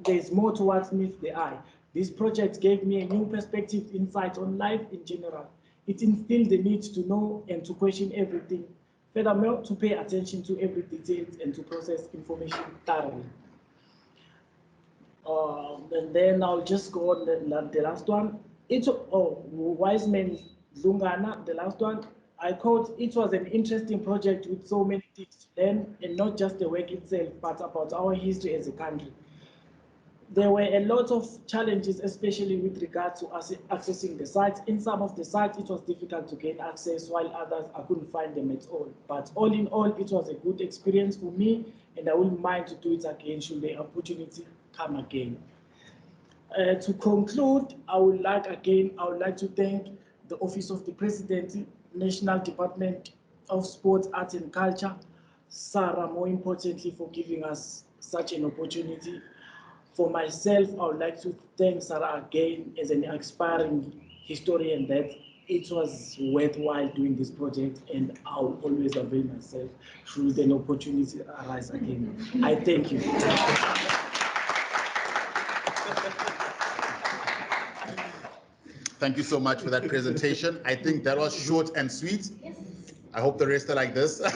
there is more to what meets the eye. This project gave me a new perspective, insight on life in general. It instilled the need to know and to question everything. Furthermore, to pay attention to every detail and to process information thoroughly. And then I'll just go on the last one. Wiseman Zungana, the last one. I quote, it was an interesting project with so many things to learn, and not just the work itself, but about our history as a country. There were a lot of challenges, especially with regard to accessing the sites. In some of the sites, it was difficult to gain access, while others, I couldn't find them at all. But all in all, it was a good experience for me, and I wouldn't mind to do it again should the opportunity come again. To conclude, I would like to thank the Office of the President, National Department of Sports, Arts and Culture, SAHRA, more importantly, for giving us such an opportunity. For myself, I would like to thank SAHRA again as an aspiring historian that it was worthwhile doing this project, and I'll always avail myself should an opportunity arise again. I thank you. Thank you so much for that presentation. I think that was short and sweet. I hope the rest are like this. All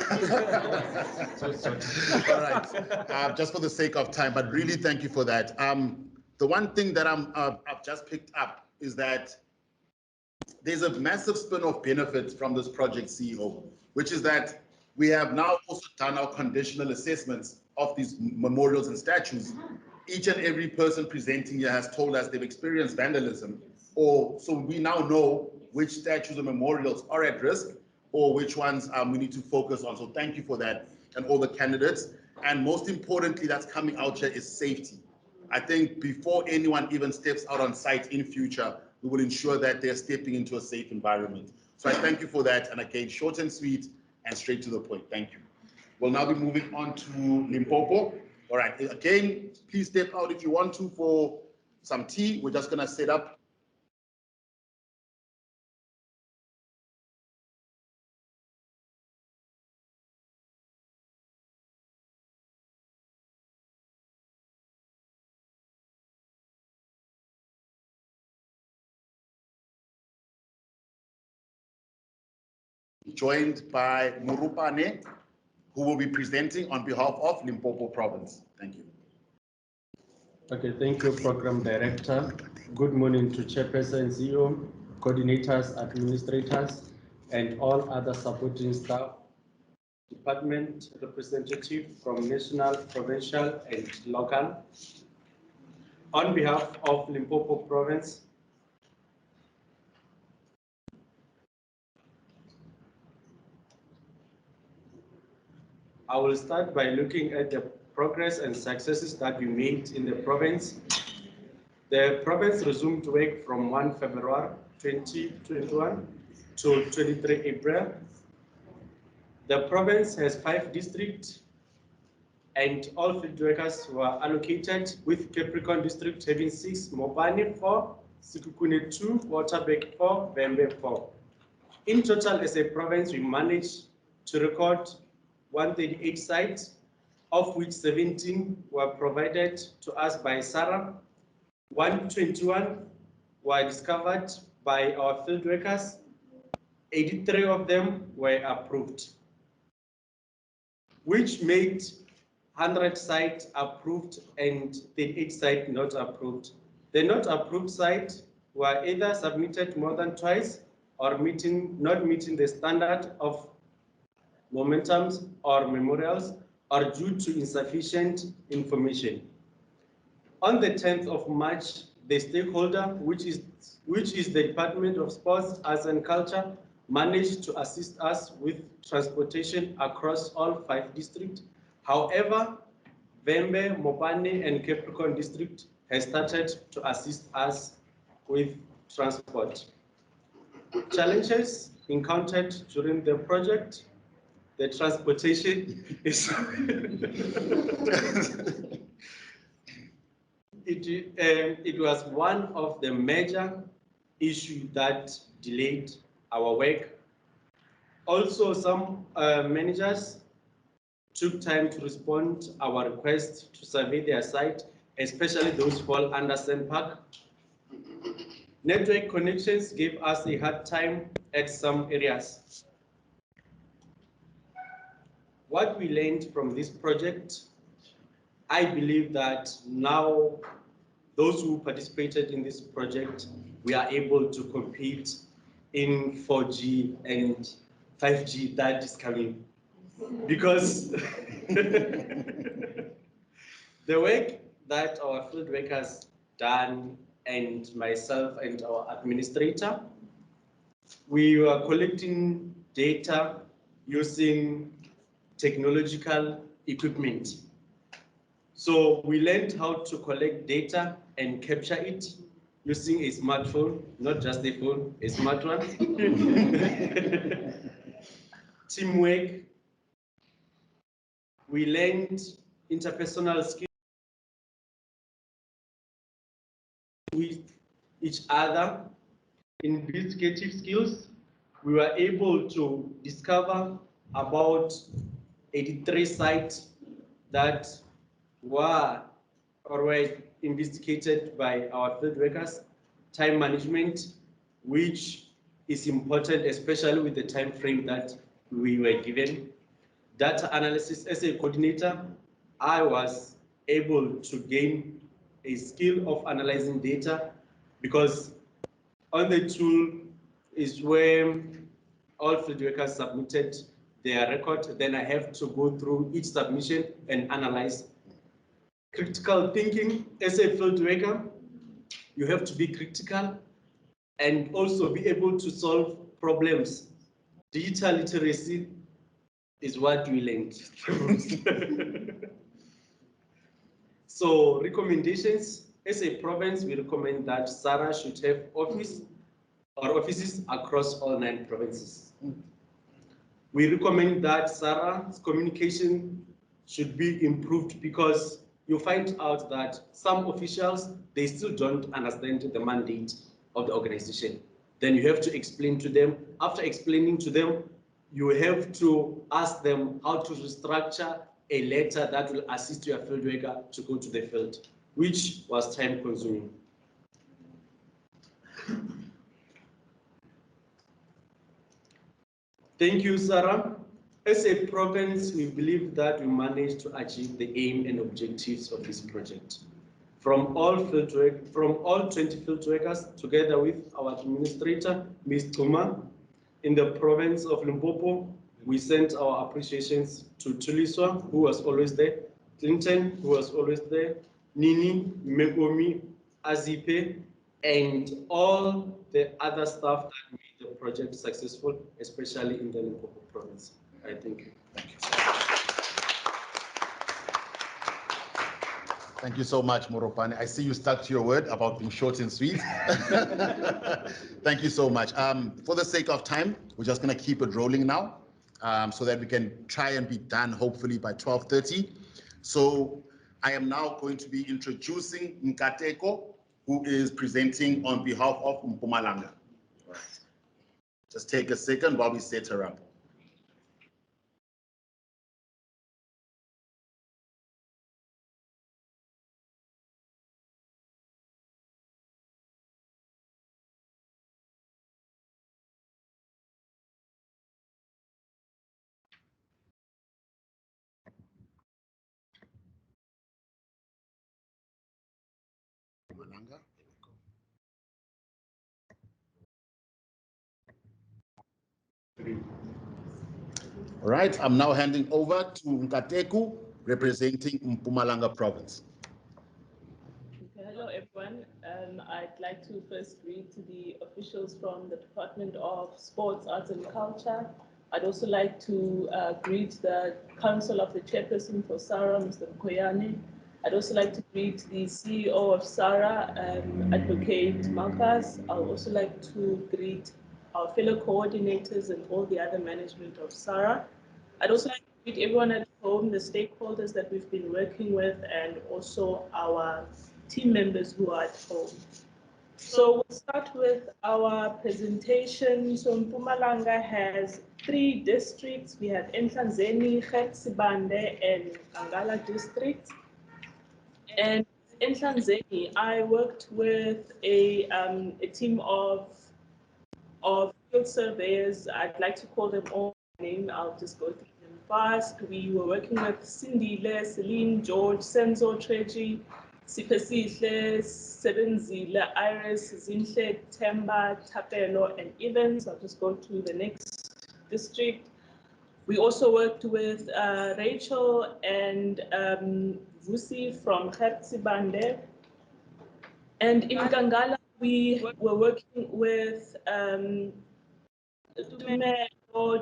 right, just for the sake of time, but really thank you for that. The one thing that I've just picked up is that there's a massive spin-off benefit from this project, CEO, which is that we have now also done our conditional assessments of these memorials and statues. Each and every person presenting here has told us they've experienced vandalism, so we now know which statues or memorials are at risk or which ones we need to focus on. So thank you for that and all the candidates. And most importantly, that's coming out here is safety. I think before anyone even steps out on site in future, we will ensure that they're stepping into a safe environment. So I thank you for that. And again, short and sweet and straight to the point. Thank you. We'll now be moving on to Limpopo. All right, again, please step out if you want to for some tea. We're just gonna set up. Joined by Murupane, who will be presenting on behalf of Limpopo Province. Thank you. Okay, thank you, Program Director. Good morning to Chairperson, CEO, coordinators, administrators, and all other supporting staff, department representative from national, provincial, and local. On behalf of Limpopo Province, I will start by looking at the progress and successes that we made in the province. The province resumed work from 1 February 2021 to 23 April. The province has 5 districts and all field workers were allocated, with Capricorn district having 6, Mopani 4, Sikukune 2, Waterberg 4, Vembe 4. In total, as a province, we managed to record 138 sites, of which 17 were provided to us by SAHRA. 121 were discovered by our field workers. 83 of them were approved, which made 100 sites approved and 38 sites not approved. The not approved sites were either submitted more than twice or not meeting the standard of momentums or memorials, or due to insufficient information. On the 10th of March, the stakeholder, which is the Department of Sports, Arts and Culture, managed to assist us with transportation across all 5 districts. However, Vembe, Mopane, and Capricorn district has started to assist us with transport. Challenges encountered during the project, the transportation is it was one of the major issues that delayed our work. Also, some managers took time to respond to our request to survey their site, especially those fall under Sand Park. Network connections gave us a hard time at some areas. What we learned from this project, I believe that now those who participated in this project, we are able to compete in 4G and 5G that is coming. Because the work that our field workers done and myself and our administrator, we were collecting data using technological equipment. So we learned how to collect data and capture it using a smartphone, not just a phone, a smart one. Teamwork. We learned interpersonal skills with each other. Investigative skills. We were able to discover about 83 sites that were investigated by our field workers. Time management, which is important, especially with the time frame that we were given. Data analysis. As a coordinator, I was able to gain a skill of analyzing data, because on the tool is where all field workers submitted their record. Then I have to go through each submission and analyze. Critical thinking. As a field worker, you have to be critical and also be able to solve problems. Digital literacy is what we learned. So recommendations. As a province, we recommend that SAHRA should have offices across all 9 provinces. We recommend that SAHRA's communication should be improved, because you find out that some officials, they still don't understand the mandate of the organization. Then you have to explain to them. After explaining to them, you have to ask them how to restructure a letter that will assist your field worker to go to the field, which was time consuming. Thank you, Sarah. As a province, we believe that we managed to achieve the aim and objectives of this project. From all 20 field workers, together with our administrator, Ms. Tuma, in the province of Limpopo, we sent our appreciations to Tuliswa, who was always there, Clinton, who was always there, Nini, Megomi, Azipe, and all the other staff that made the project successful, especially in the Limpopo province. I thank you. Thank you so much, Moropane. I see you stuck to your word about being short and sweet. Thank you so much. For the sake of time, we're just going to keep it rolling now, so that we can try and be done hopefully by 12:30. So I am now going to be introducing Nkateko, who is presenting on behalf of Mpumalanga. Right. Just take a second while we set her up. All right, I'm now handing over to Nkateku, representing Mpumalanga province. Hello, everyone. I'd like to first greet the officials from the Department of Sports, Arts and Culture. I'd also like to greet the Council of the Chairperson for SAHRA, Mr. Mkoyane. I'd also like to greet the CEO of SAHRA, Advocate Marcus. I'd also like to greet our fellow coordinators and all the other management of SAHRA. I'd also like to greet everyone at home, the stakeholders that we've been working with, and also our team members who are at home. So we'll start with our presentation. So Mpumalanga has 3 districts. We have Enhlanzeni, Gertsibande, and Kangala districts. And in Enhlanzeni, I worked with a team of field surveyors. I'd like to call them all by name. I'll just go through them fast. We were working with Sindile, Celine, George, Senzo, Treji, Sipesihle, Sebenzile, Iris, Zinhle, Temba, Tapelo, and Evans. I'll just go to the next district. We also worked with Rachel and Vusi from Gertsibande. And in Kangala, we were working with Tumelo,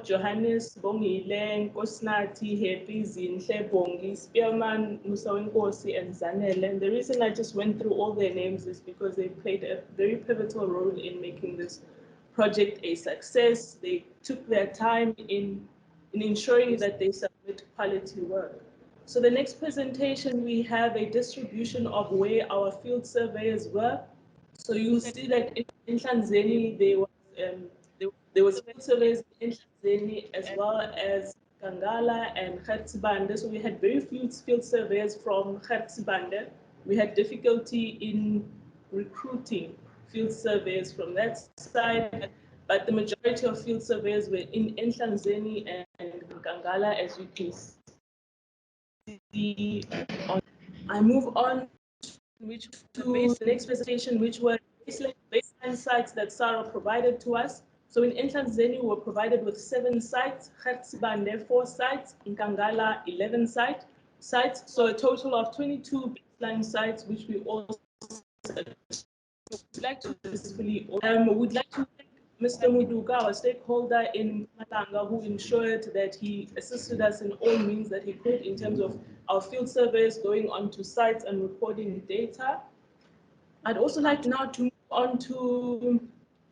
Johannes, Bongile, Kosnati, Happy, Zinhle, Bongi, Spearman, Musawenkosi, and Zanele. And the reason I just went through all their names is because they played a very pivotal role in making this project a success. They took their time in ensuring that they submit quality work. So the next presentation, we have a distribution of where our field surveyors were. So you'll see that in Enhlanzeni, there was field surveys in Enhlanzeni as well as Kangala and Gertsibande. So we had very few field surveyors from Gertsibande. We had difficulty in recruiting field surveyors from that side, but the majority of field surveyors were in Enhlanzeni and Kangala, as you can see. I move on to the next presentation, which were baseline sites that SAHRA provided to us. So in Enhlanzeni, we were provided with 7 sites, Gertsibande 4 sites, in Kangala 11 sites, so a total of 22 baseline sites, which we also would like to successfully. Would like to thank Mr. Muduga, our stakeholder in Mpumalanga, who ensured that he assisted us in all means that he could in terms of our field surveys going onto sites and recording data. I'd also like now to move on to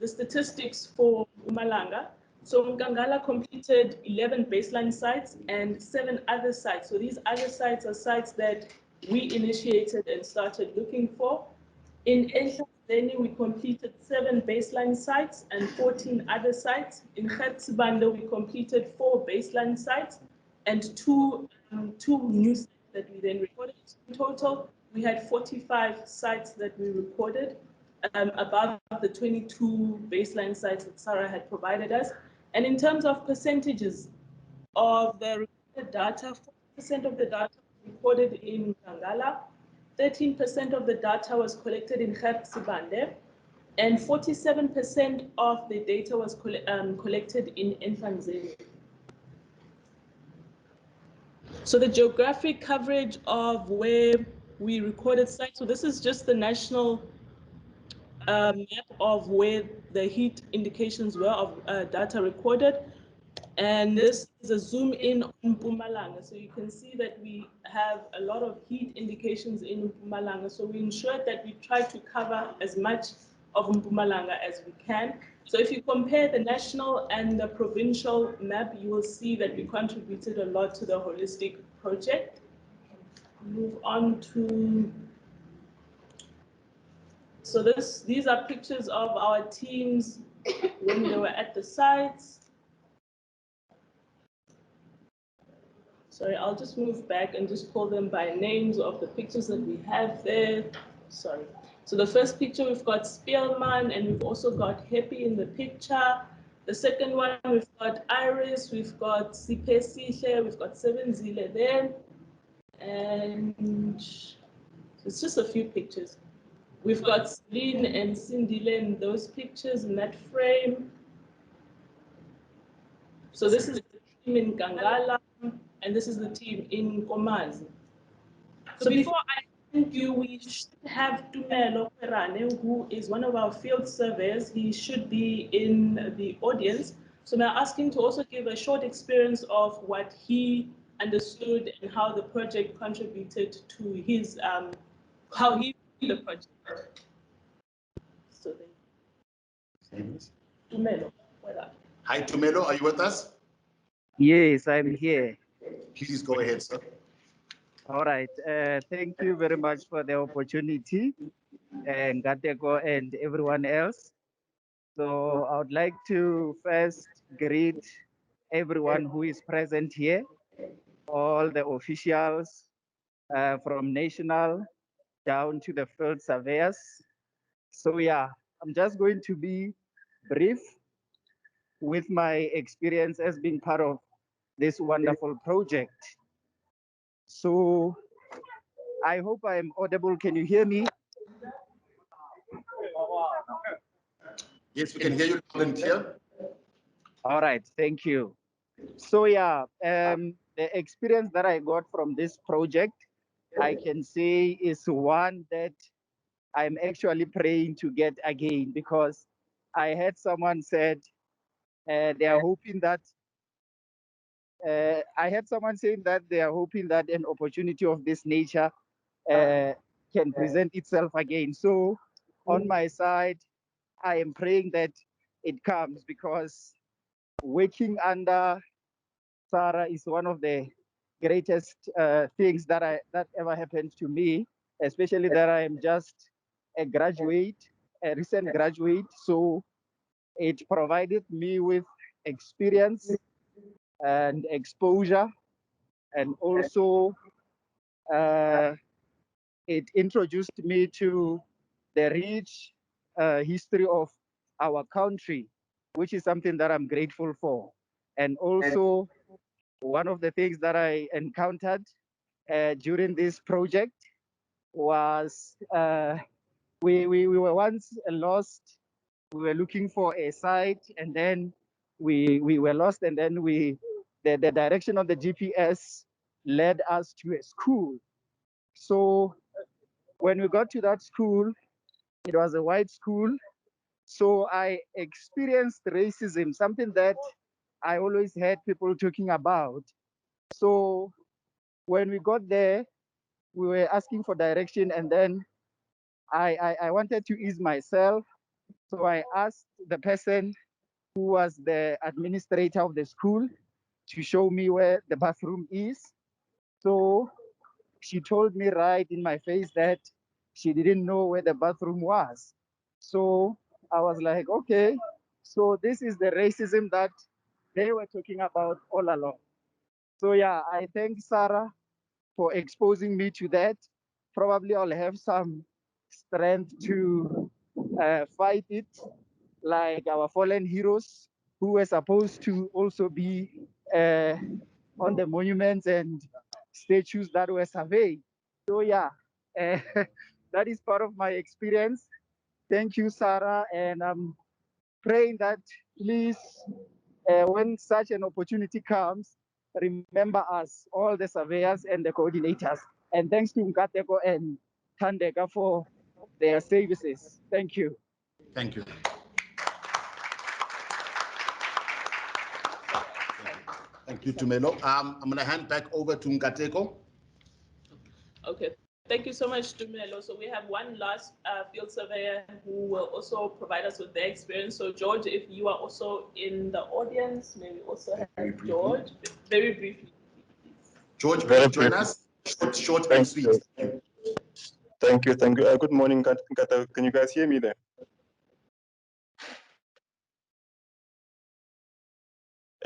the statistics for Mpumalanga. So Mkangala completed 11 baseline sites and 7 other sites. So these other sites are sites that we initiated and started looking for. In Enhlanzeni, we completed 7 baseline sites and 14 other sites. In Gertsibande, we completed 4 baseline sites and two new sites that we then recorded. In total, we had 45 sites that we recorded, above the 22 baseline sites that SAHRA had provided us. And in terms of percentages of the recorded data, 40% of the data was recorded in Kangala, 13% of the data was collected in Gertsibande, and 47% of the data was collected in Enhlanzeni. So the geographic coverage of where we recorded sites, so this is just the national map of where the heat indications were of data recorded. And this is a zoom in on Mpumalanga. So you can see that we have a lot of heat indications in Mpumalanga. So we ensured that we try to cover as much of Mpumalanga as we can. So if you compare the national and the provincial map, you will see that we contributed a lot to the holistic project. Move on to, so these are pictures of our teams when they were at the sites. Sorry, I'll just move back and just call them by names of the pictures that we have there. Sorry. So the first picture, we've got Spielman, and we've also got Happy in the picture. The second one, we've got Iris, we've got Sipesihle, we've got Sebenzile there. And it's just a few pictures. We've got Celine and Sindile in those pictures in that frame. So this is the team in Kangala, and this is the team in Komazi. So before I Thank you. We should have Tumelo Perane, who is one of our field surveyors. He should be in the audience. So may I ask him to also give a short experience of what he understood and how the project contributed to his, how he viewed the project. So then, Tumelo, where are you? Hi, Tumelo, are you with us? Yes, I'm here. Please go ahead, sir. All right. Thank you very much for the opportunity, Ngateko and everyone else. So I would like to first greet everyone who is present here, all the officials from national down to the field surveyors. So yeah, I'm just going to be brief with my experience as being part of this wonderful project. So I hope I am audible. Can you hear me? Yes, we can hear you loud and clear. All right, thank you. So yeah, the experience that I got from this project, I can say is one that I'm actually praying to get again, because I heard someone said they are hoping that I heard someone saying that they are hoping that an opportunity of this nature can present itself again. So on my side, I am praying that it comes, because working under SAHRA is one of the greatest things that ever happened to me, especially that I am just a graduate, a recent graduate. So it provided me with experience and exposure, and also it introduced me to the rich history of our country, which is something that I'm grateful for. And also, one of the things that I encountered during this project was we were once lost. We were looking for a site, and then we were lost, and then the direction of the GPS led us to a school. So when we got to that school, it was a white school. So I experienced racism, something that I always heard people talking about. So when we got there, we were asking for direction, and then I wanted to ease myself. So I asked the person who was the administrator of the school to show me where the bathroom is. So she told me right in my face that she didn't know where the bathroom was. So I was like, okay, so this is the racism that they were talking about all along. So yeah, I thank SAHRA for exposing me to that. Probably I'll have some strength to fight it, like our fallen heroes who were supposed to also be on the monuments and statues that were surveyed. So yeah, that is part of my experience. Thank you, SAHRA, and I'm praying that please, when such an opportunity comes, remember us, all the surveyors and the coordinators. And thanks to Nkateko and Tandeka for their services. Thank you. Thank you. Thank you, Tumelo. I'm going to hand back over to Nkateko. Okay, thank you so much, Tumelo. So we have one last field surveyor who will also provide us with their experience. So George, if you are also in the audience, maybe also have George, very briefly. George, please join us. Short and sweet. Thank you. Good morning, Kata. Can you guys hear me there?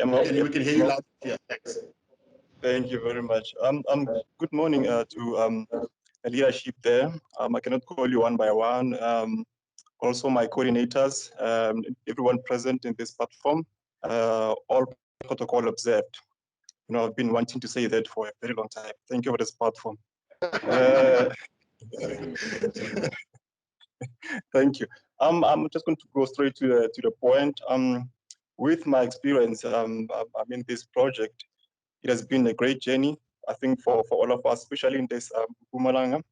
We can hear you loud. Yeah, thanks. Thank you very much. Good morning to leadership there. I cannot call you one by one. Also my coordinators, everyone present in this platform, all protocol observed. You know, I've been wanting to say that for a very long time. Thank you for this platform. Thank you. I'm just going to go straight to the point. With my experience, I'm in this project. It has been a great journey, I think, for all of us, especially in this Mpumalanga.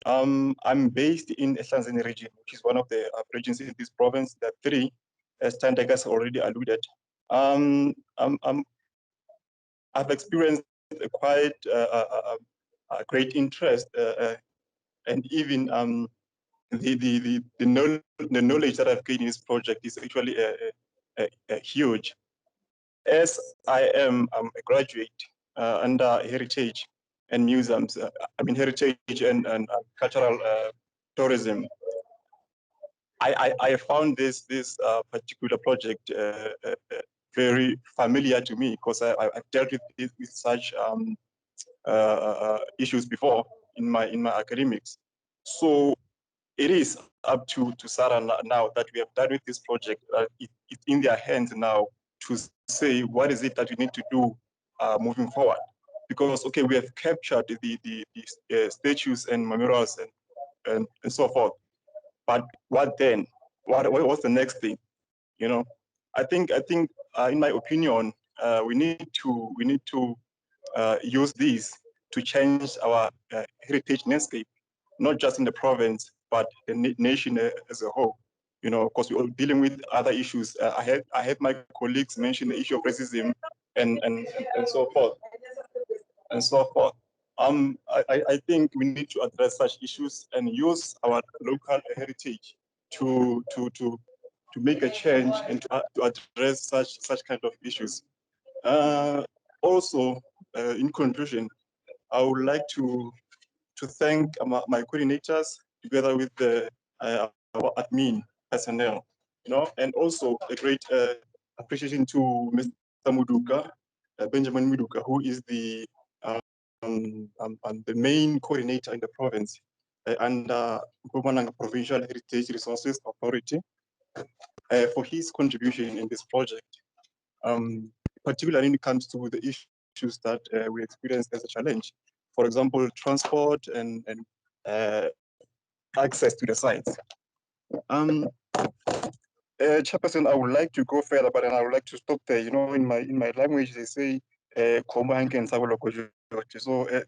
I'm based in Eslanzeni region, which is one of the regions in this province. There are three, as Tandegas already alluded. I've experienced a quite a great interest and even the knowledge that I've gained in this project is actually huge. As I'm a graduate under heritage and museums, heritage and cultural tourism. I found this particular project very familiar to me because I've dealt with such issues before in my academics. So it is up to SAHRA now that we have done with this project. It's in their hands now to say what is it that we need to do moving forward. Because okay, we have captured the statues and memorials and so forth. But what then? What's the next thing? You know, I think in my opinion, we need to use this to change our heritage landscape, not just in the province, but the nation as a whole. You know, because we're dealing with other issues. I had my colleagues mention the issue of racism and so forth and so forth. I think we need to address such issues and use our local heritage to make a change and to address such kind of issues. Also, in conclusion, I would like to thank my coordinators together with our admin personnel, you know, and also a great appreciation to Mr. Muduka, Benjamin Muduka, who is the main coordinator in the province under Mpumalanga Provincial Heritage Resources Authority for his contribution in this project, particularly when it comes to the issues that we experience as a challenge. For example, transport and access to the sites. Chairperson, I would like to go further, but then I would like to stop there. You know, in my language, they say, so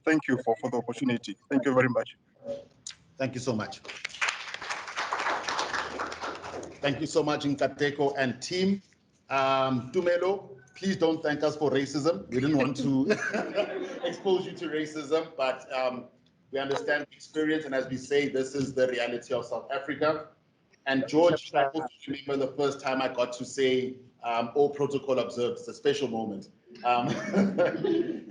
thank you for the opportunity. Thank you very much. Thank you so much. Thank you so much, Nkateko and team. Tumelo, please don't thank us for racism. We didn't want to expose you to racism, but we understand the experience, and as we say, this is the reality of South Africa. And George, I hope you remember the first time I got to say, all protocol observed. It's a special moment.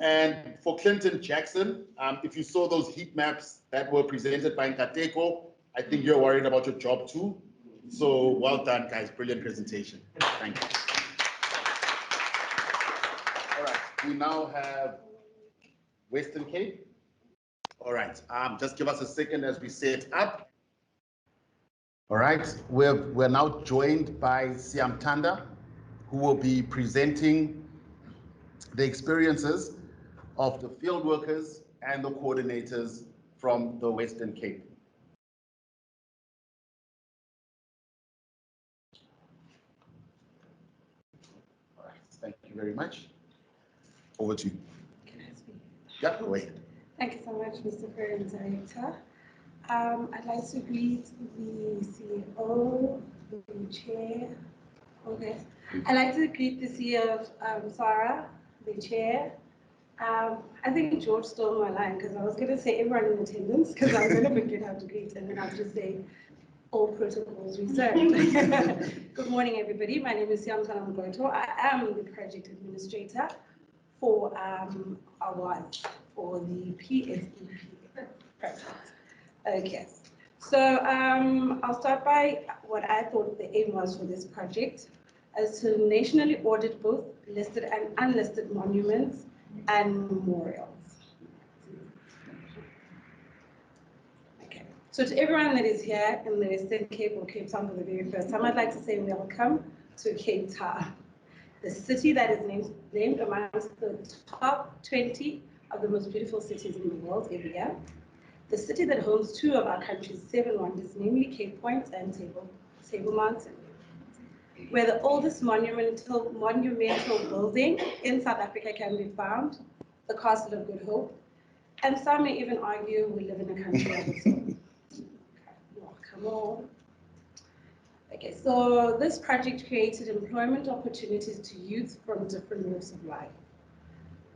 And for Clinton Jackson, if you saw those heat maps that were presented by Nkateko, I think you're worried about your job too. So well done, guys. Brilliant presentation. Thank you. All right, we now have Western Cape. All right, just give us a second as we set up. All right, we're now joined by Siamtanda, who will be presenting the experiences of the field workers and the coordinators from the Western Cape. All right, thank you very much. Over to you. Can I speak? Yeah, go ahead. Thank you so much, Mr. Program Director. I'd like to greet the CEO, the chair. Okay. I'd like to greet the CEO of SAHRA, the chair. I think George stole my line because I was going to say everyone in attendance because I'm going to forget how to greet and then I'll just say all protocols reserved. Good morning, everybody. My name is Siamtanda Mgoto. I am the project administrator for awards for the PESP project. Okay, so I'll start by what I thought the aim was for this project, as to nationally audit both listed and unlisted monuments and memorials. Okay, so to everyone that is here in the Western Cape or Cape Town for the very first time, I'd like to say welcome to Cape Town, the city that is named amongst the top 20 of the most beautiful cities in the world every year. The city that holds two of our country's 7 wonders, namely Cape Point and Table Mountain, where the oldest monumental building in South Africa can be found, the Castle of Good Hope, and some may even argue we live in a country of its own. Come on. Okay, so this project created employment opportunities to youth from different walks of life.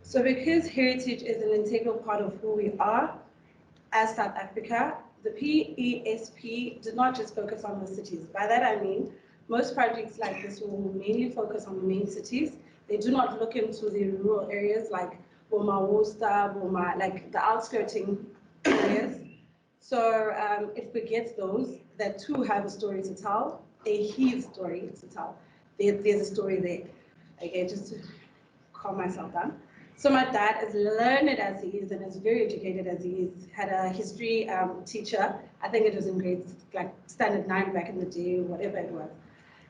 So because heritage is an integral part of who we are as South Africa, the PESP did not just focus on the cities. By that I mean, most projects like this will mainly focus on the main cities. They do not look into the rural areas like Boma Worcester, Boma, like the outskirting areas. So it forgets those that too have a story to tell, a his story to tell. There's a story there. Okay, just to calm myself down. So my dad, as learned as he is and as very educated as he is, had a history teacher. I think it was in grade like standard 9 back in the day, or whatever it was.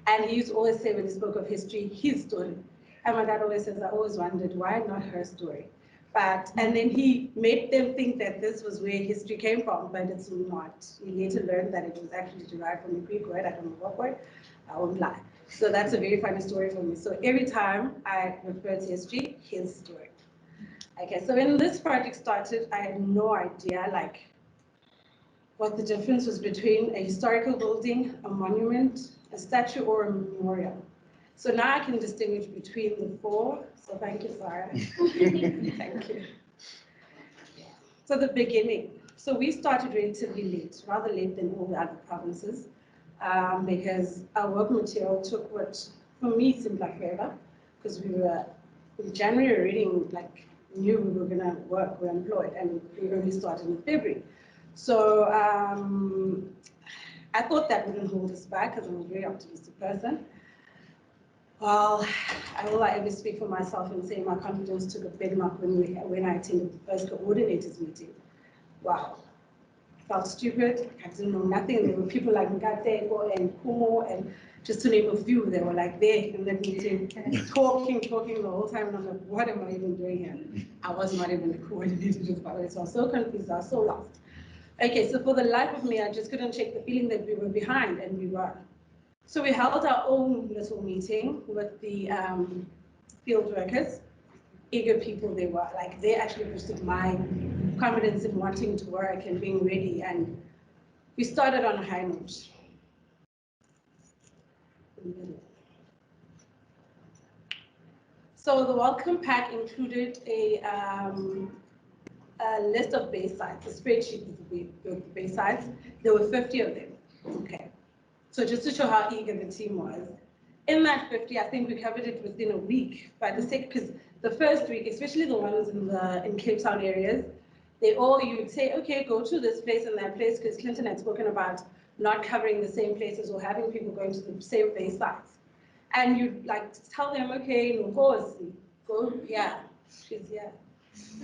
And he used to always say when he spoke of history, his story. And my dad always says, I always wondered why not her story. And then he made them think that this was where history came from, but it's not. He later learned that it was actually derived from a Greek word, I don't know what word, I won't lie. So that's a very funny story for me. So every time I refer to history, his story. Okay, so when this project started, I had no idea like what the difference was between a historical building, a monument, a statue, or a memorial. So now I can distinguish between the four. So thank you, Sarah. Thank you. So the beginning. So we started relatively late, rather late than all the other provinces, because our work material took what, for me, seemed like forever, because we were in January reading, like, knew we were going to work, we were employed, and we only started in February. So I thought that wouldn't hold us back, because I'm a very optimistic person. Well, will I ever speak for myself and say my confidence took a big knock when I attended the first coordinators meeting. Wow, I felt stupid. I didn't know nothing. There were people like Ngate and Kumo, and just to name a few, they were like there in that meeting, talking the whole time. And I'm like, what am I even doing here? I was not even a coordinator, just by the way. So I was so confused. I was so lost. Okay, so for the life of me, I just couldn't shake the feeling that we were behind, and we were. So we held our own little meeting with the field workers, eager people they were. Like, they actually boosted my confidence in wanting to work and being ready. And we started on a high note. So the welcome pack included a list of base sites, a spreadsheet with the base sites. There were 50 of them. Okay. So just to show how eager the team was, in that 50, I think we covered it within a week. By the second, because the first week, especially the ones in Cape Town areas, you would say, okay, go to this place and that place, because Clinton had spoken about not covering the same places or having people going to the same base sites. And you'd like tell them, okay, Ngozi, go here, she's here.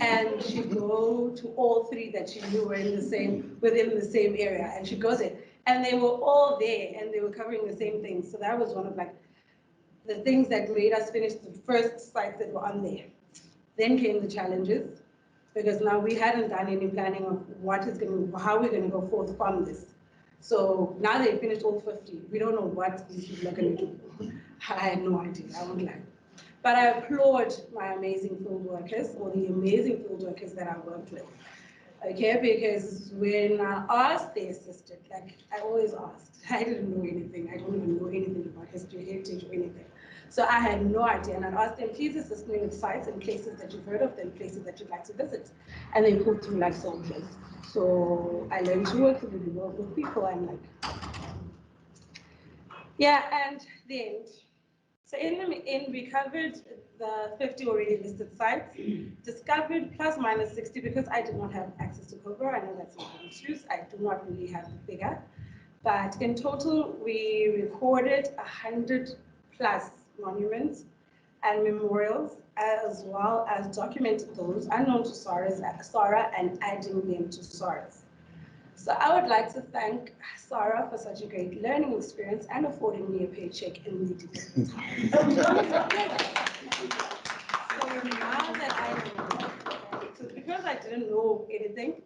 And she'd go to all three that she knew were within the same area, and she goes in. And they were all there, and they were covering the same thing. So that was one of like the things that made us finish the first sites that were on there. Then came the challenges, because now we hadn't done any planning of how we're gonna go forth from this. So now they finished all 50. We don't know what these people are gonna do. I had no idea, I won't lie. But I applaud my amazing field workers, or the amazing field workers that I worked with. Okay, because when I asked the assistant, like I always asked, I didn't know anything. I don't even know anything about history, heritage, or anything. So I had no idea, and I asked them, please assist me with sites and places that you've heard of, and places that you'd like to visit. And they pulled through like soldiers. So I learned to work with people. I'm like, yeah, and then, so in the end, we covered the 50 already listed sites, discovered plus minus 60, because I did not have access to COBRA. I know that's not an excuse. I do not really have the figure. But in total, we recorded 100 plus monuments and memorials, as well as documented those unknown to SAHRA and adding them to SAHRA's. So I would like to thank SAHRA for such a great learning experience and affording me a paycheck in the difficult times. So now that I know, so because I didn't know anything,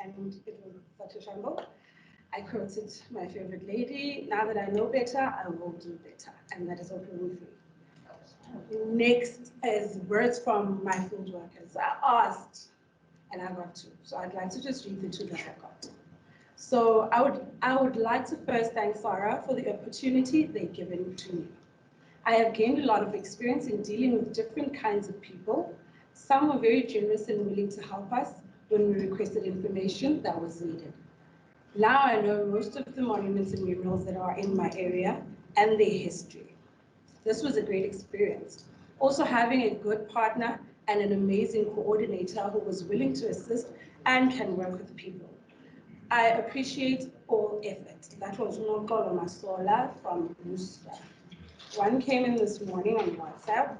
and it was such a shamble, I quoted my favorite lady, now that I know better, I will do better. And that is Oprah Winfrey. Next is words from my field workers. I asked, and I got two. So I'd like to just read the two that I got. So I would like to first thank SAHRA for the opportunity they've given to me. I have gained a lot of experience in dealing with different kinds of people. Some were very generous and willing to help us when we requested information that was needed. Now I know most of the monuments and murals that are in my area and their history. This was a great experience. Also having a good partner and an amazing coordinator who was willing to assist and can work with people. I appreciate all effort. That was Nokolo Masola from Worcester. One came in this morning on WhatsApp.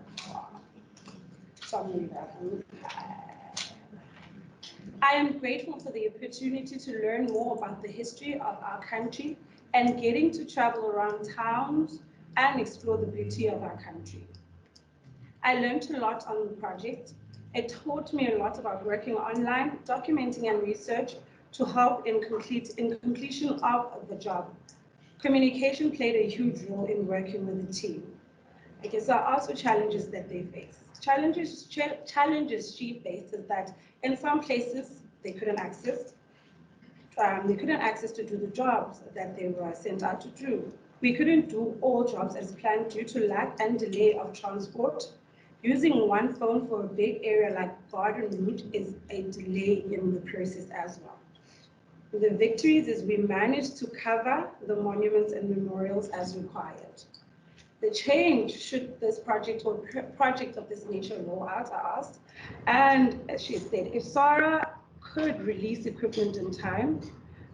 I am grateful for the opportunity to learn more about the history of our country and getting to travel around towns and explore the beauty of our country. I learned a lot on the project. It taught me a lot about working online, documenting and research to help in completion of the job. Communication played a huge role in working with the team. I guess there are also challenges that they face. Challenges she faced is that in some places they couldn't access. They couldn't access to do the jobs that they were sent out to do. We couldn't do all jobs as planned due to lack and delay of transport. Using one phone for a big area like Garden Route is a delay in the process as well. The victories is we managed to cover the monuments and memorials as required. The change should this project or project of this nature roll out, I asked. And as she said, if SAHRA could release equipment in time,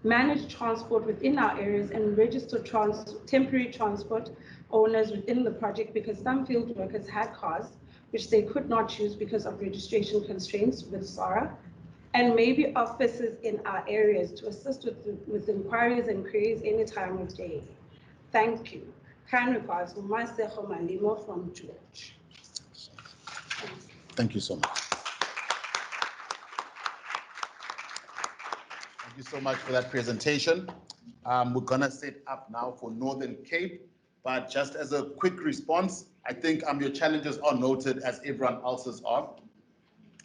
manage transport within our areas and register temporary transport owners within the project, because some field workers had cars which they could not use because of registration constraints with SAHRA, and maybe officers in our areas to assist with inquiries and queries any time of day. Thank you. Kind regards, Umasejo Malimo from George. Thank you so much. Thank you so much for that presentation. We're gonna set up now for Northern Cape, but just as a quick response, I think your challenges are noted as everyone else's are.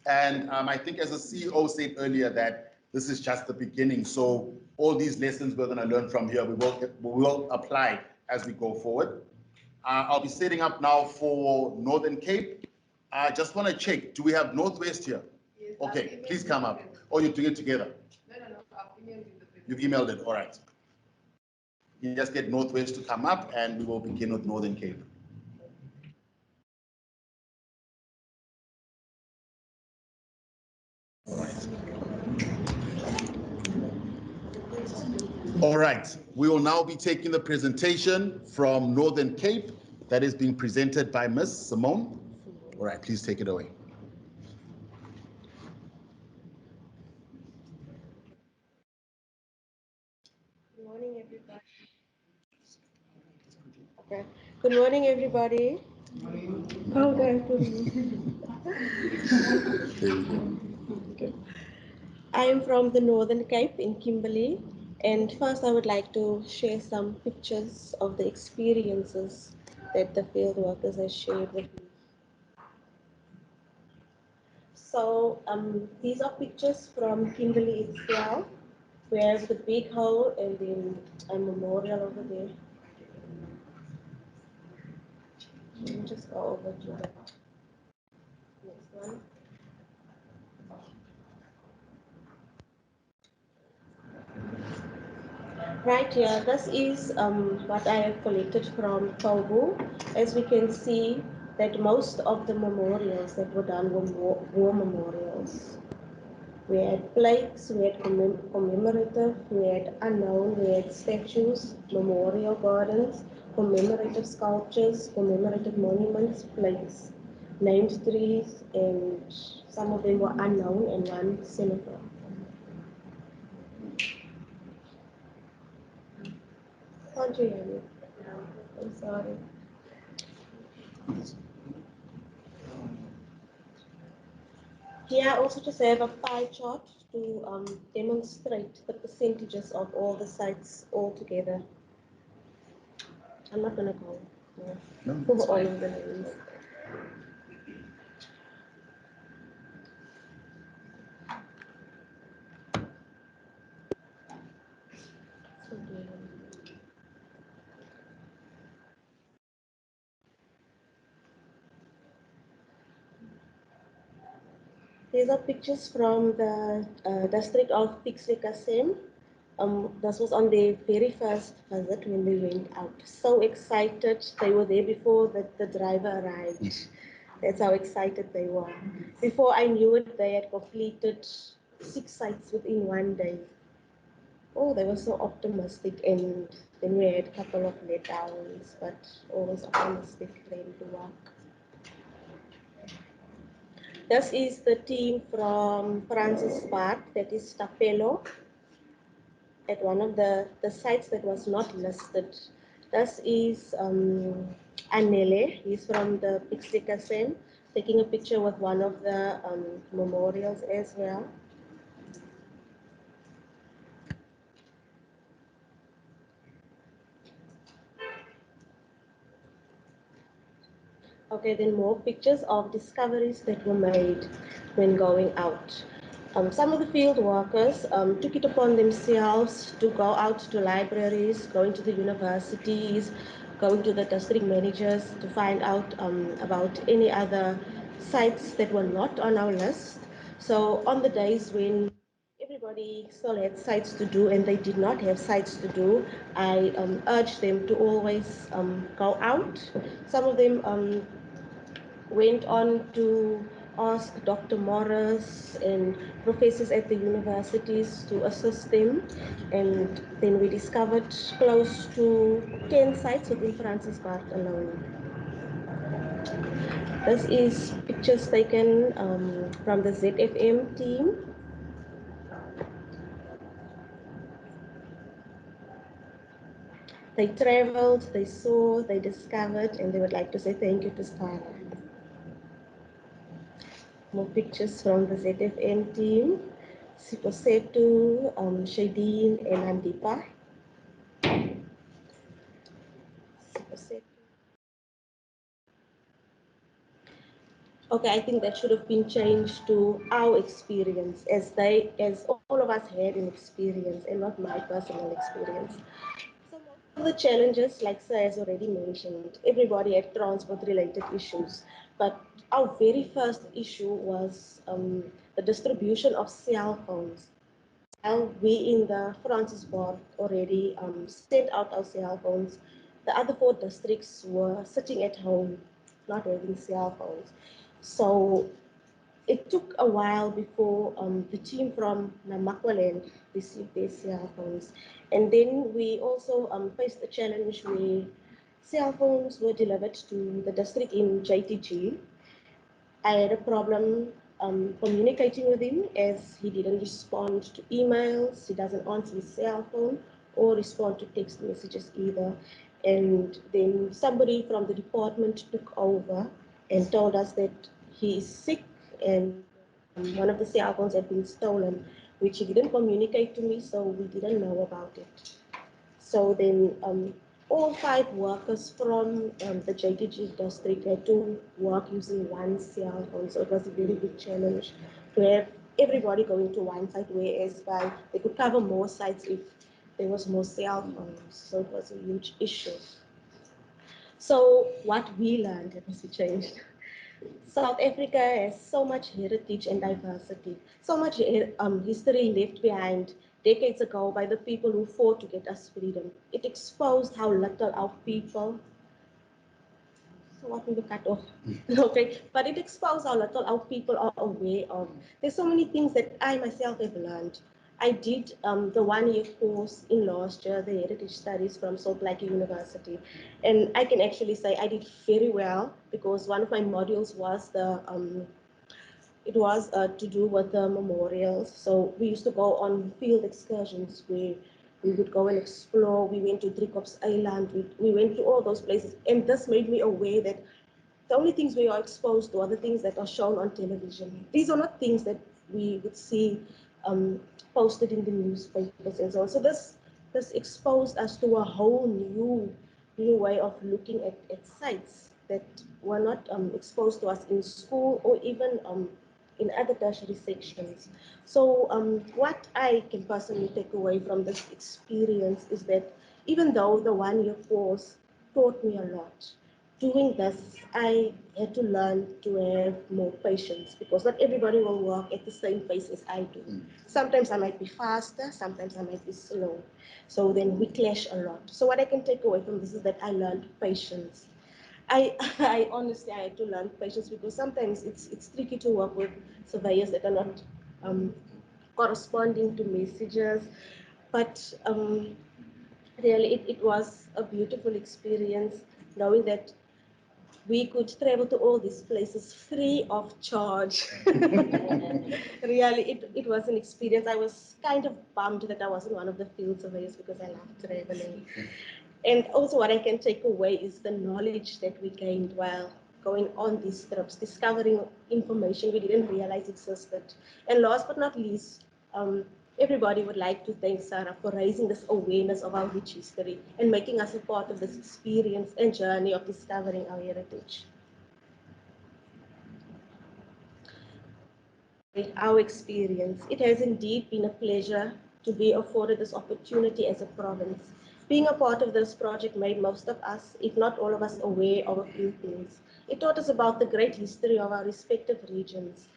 And I think as the CEO said earlier that this is just the beginning. So all these lessons we're gonna learn from here, we will apply as we go forward. I'll be setting up now for Northern Cape. I just want to check, do we have Northwest here? Yes, okay, please come up. Or you're doing it together? No, I've emailed it. You've emailed it, all right. You just get Northwest to come up and we will begin with Northern Cape. All right. All right, we will now be taking the presentation from Northern Cape that is being presented by Ms. Simone. All right, please take it away. Good morning, everybody. Okay. Good morning, everybody. Oh, there we go. Okay. I am from the Northern Cape in Kimberley. And first, I would like to share some pictures of the experiences that the field workers have shared with me. So these are pictures from Kimberley itself. We have the big hole and then a memorial over there. Let me just go over to the next one. Right here, this is what I have collected from Togo. As we can see, that most of the memorials that were done were war memorials. We had plaques, we had commemorative, we had unknown, we had statues, memorial gardens, commemorative sculptures, commemorative monuments, plaques, named trees, and some of them were unknown, and one cemetery. Can't you hear me? I'm sorry. Here I also just have a pie chart to demonstrate the percentages of all the sites all together. I'm not going to go over all of the names. These are pictures from the district of Pixlekasem. This was on their very first visit when they went out. So excited. They were there before the driver arrived. That's how excited they were. Before I knew it, they had completed 6 sites within one day. Oh, they were so optimistic, and then we had a couple of letdowns, but always optimistic, ready to work. This is the team from Francis Park, that is Tapelo, at one of the sites that was not listed. This is Anele, he's from the Pixlekasem, taking a picture with one of the memorials as well. Okay, then more pictures of discoveries that were made when going out. Some of the field workers took it upon themselves to go out to libraries, going to the universities, going to the district managers to find out about any other sites that were not on our list. So on the days when everybody still had sites to do and they did not have sites to do, I urged them to always go out. Some of them went on to ask Dr. Morris and professors at the universities to assist them. And then we discovered close to 10 sites within Francis Park alone. This is pictures taken from the ZFM team. They traveled, they saw, they discovered, and they would like to say thank you to SAHRA. More pictures from the ZFM team. Siposetu, Shadeen, and Andipa. Okay, I think that should have been changed to our experience, as all of us had an experience and not my personal experience. So most of the challenges, like Sir has already mentioned, everybody had transport-related issues, but our very first issue was the distribution of cell phones. While we in the Francis board already sent out our cell phones, the other 4 districts were sitting at home, not having cell phones. So it took a while before the team from Namakwaland received their cell phones. And then we also faced a challenge where cell phones were delivered to the district in JTG. I had a problem communicating with him, as he didn't respond to emails, he doesn't answer his cell phone or respond to text messages either. And then somebody from the department took over and told us that he is sick and one of the cell phones had been stolen, which he didn't communicate to me, so we didn't know about it. So then all 5 workers from the JTG district had to work using one cell phone. So it was a very big challenge to have everybody going to one site, whereas they could cover more sites if there was more cell phones. So it was a huge issue. So what we learned, let me see, changed. South Africa has so much heritage and diversity, so much history left behind decades ago by the people who fought to get us freedom. It exposed how little our people, so what we cut off, okay, but it exposed how little our people are aware of. There's so many things that I myself have learned. I did the 1-year course in last year, the Heritage Studies from Salt Lake University. And I can actually say I did very well because one of my modules was to do with the memorials. So we used to go on field excursions where we would go and explore. We went to Driekops Island. We went to all those places. And this made me aware that the only things we are exposed to are the things that are shown on television. These are not things that we would see posted in the newspapers and so on. So this exposed us to a whole new way of looking at sites that were not exposed to us in school or even in other tertiary sections. So what I can personally take away from this experience is that even though the 1-year course taught me a lot, doing this, I had to learn to have more patience because not everybody will walk at the same pace as I do. Sometimes I might be faster, sometimes I might be slow. So then we clash a lot. So what I can take away from this is that I learned patience. I honestly, I had to learn patience because sometimes it's tricky to work with surveyors that are not corresponding to messages. But really, it was a beautiful experience knowing that we could travel to all these places free of charge. Really, it was an experience. I was kind of bummed that I wasn't one of the field surveyors because I love traveling. And also what I can take away is the knowledge that we gained while going on these trips, discovering information we didn't realize existed. And last but not least, everybody would like to thank SAHRA for raising this awareness of our rich history and making us a part of this experience and journey of discovering our heritage. Our experience, it has indeed been a pleasure to be afforded this opportunity as a province. Being a part of this project made most of us, if not all of us, aware of a few things. It taught us about the great history of our respective regions.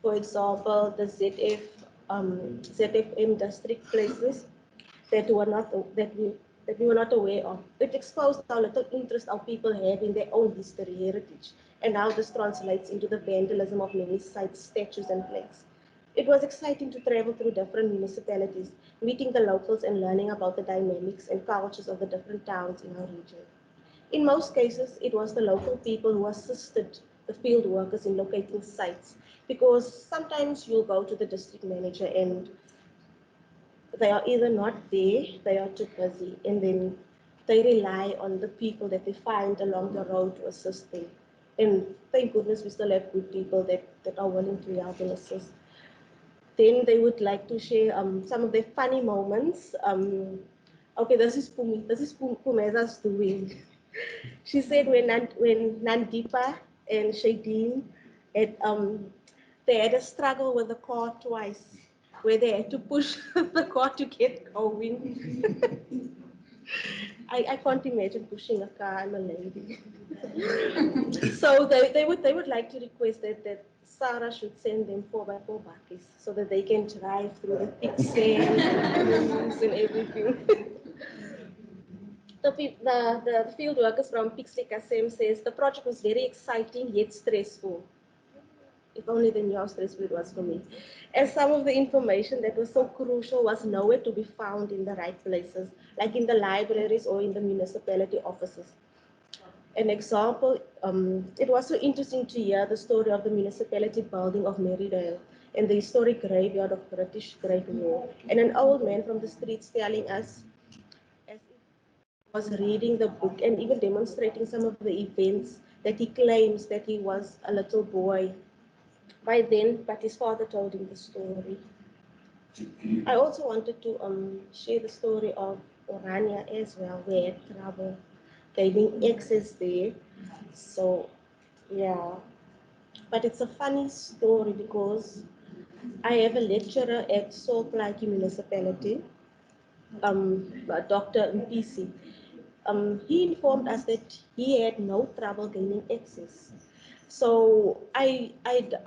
For example, the ZFM district places that we were not aware of. It exposed how little interest our people have in their own history, heritage, and how this translates into the vandalism of many sites, statues, and plaques. It was exciting to travel through different municipalities, meeting the locals and learning about the dynamics and cultures of the different towns in our region. In most cases, it was the local people who assisted the field workers in locating sites, because sometimes you'll go to the district manager and they are either not there, they are too busy, and then they rely on the people that they find along the road to assist them. And thank goodness we still have good people that are willing to help and assist. Then they would like to share some of their funny moments. Okay, this is Pumeza's doing. She said when Nandipa and Shadeen had, they had a struggle with the car twice, where they had to push the car to get going. I can't imagine pushing a car. I'm a lady. So they would like to request that SAHRA should send them 4x4 buckies so that they can drive through the thick sand and everything. The field workers from Pixley Kasem says the project was very exciting yet stressful. If only they knew how stressful it was for me. As some of the information that was so crucial was nowhere to be found in the right places, like in the libraries or in the municipality offices. An example, it was so interesting to hear the story of the municipality building of Marydale and the historic graveyard of British Great War, and an old man from the streets telling us, as he was reading the book and even demonstrating some of the events, that he claims that he was a little boy by then, but his father told him the story. I also wanted to share the story of Orania as well, where had trouble gaining access there. So, yeah. But it's a funny story because I have a lecturer at Salt Lake Municipality, Dr. Mpisi. He informed us that he had no trouble gaining access. So I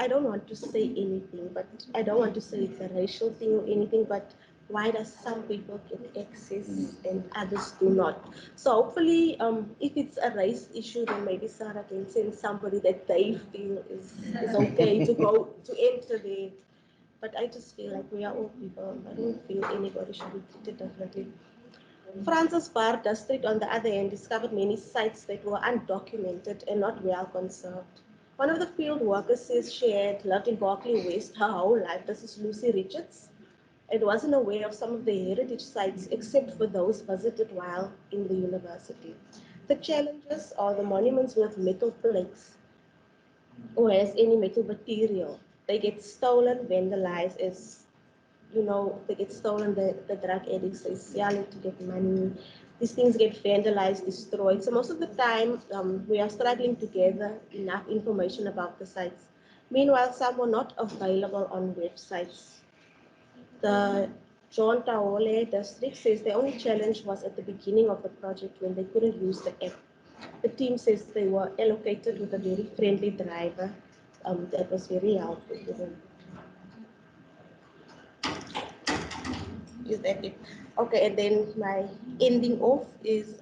don't want to say anything, but I don't want to say it's a racial thing or anything, but why does some people get access and others do not? So hopefully, if it's a race issue, then maybe SAHRA can send somebody that they feel is okay to go to enter there. But I just feel like we are all people. I don't feel anybody should be treated differently. Francis Bar district, on the other hand, discovered many sites that were undocumented and not well conserved. One of the field workers says she had lived in Berkeley West her whole life. This is Lucy Richards, and wasn't aware of some of the heritage sites except for those visited while in the university. The challenges are the monuments with metal plates or has any metal material. They get stolen, vandalized, as they get stolen, the drug addicts, they sell it to get money. These things get vandalized, destroyed. So most of the time, we are struggling to gather enough information about the sites. Meanwhile, some were not available on websites. The John Taole district says the only challenge was at the beginning of the project when they couldn't use the app. The team says they were allocated with a very friendly driver that was very helpful to them. Is that it? Okay, and then my ending off is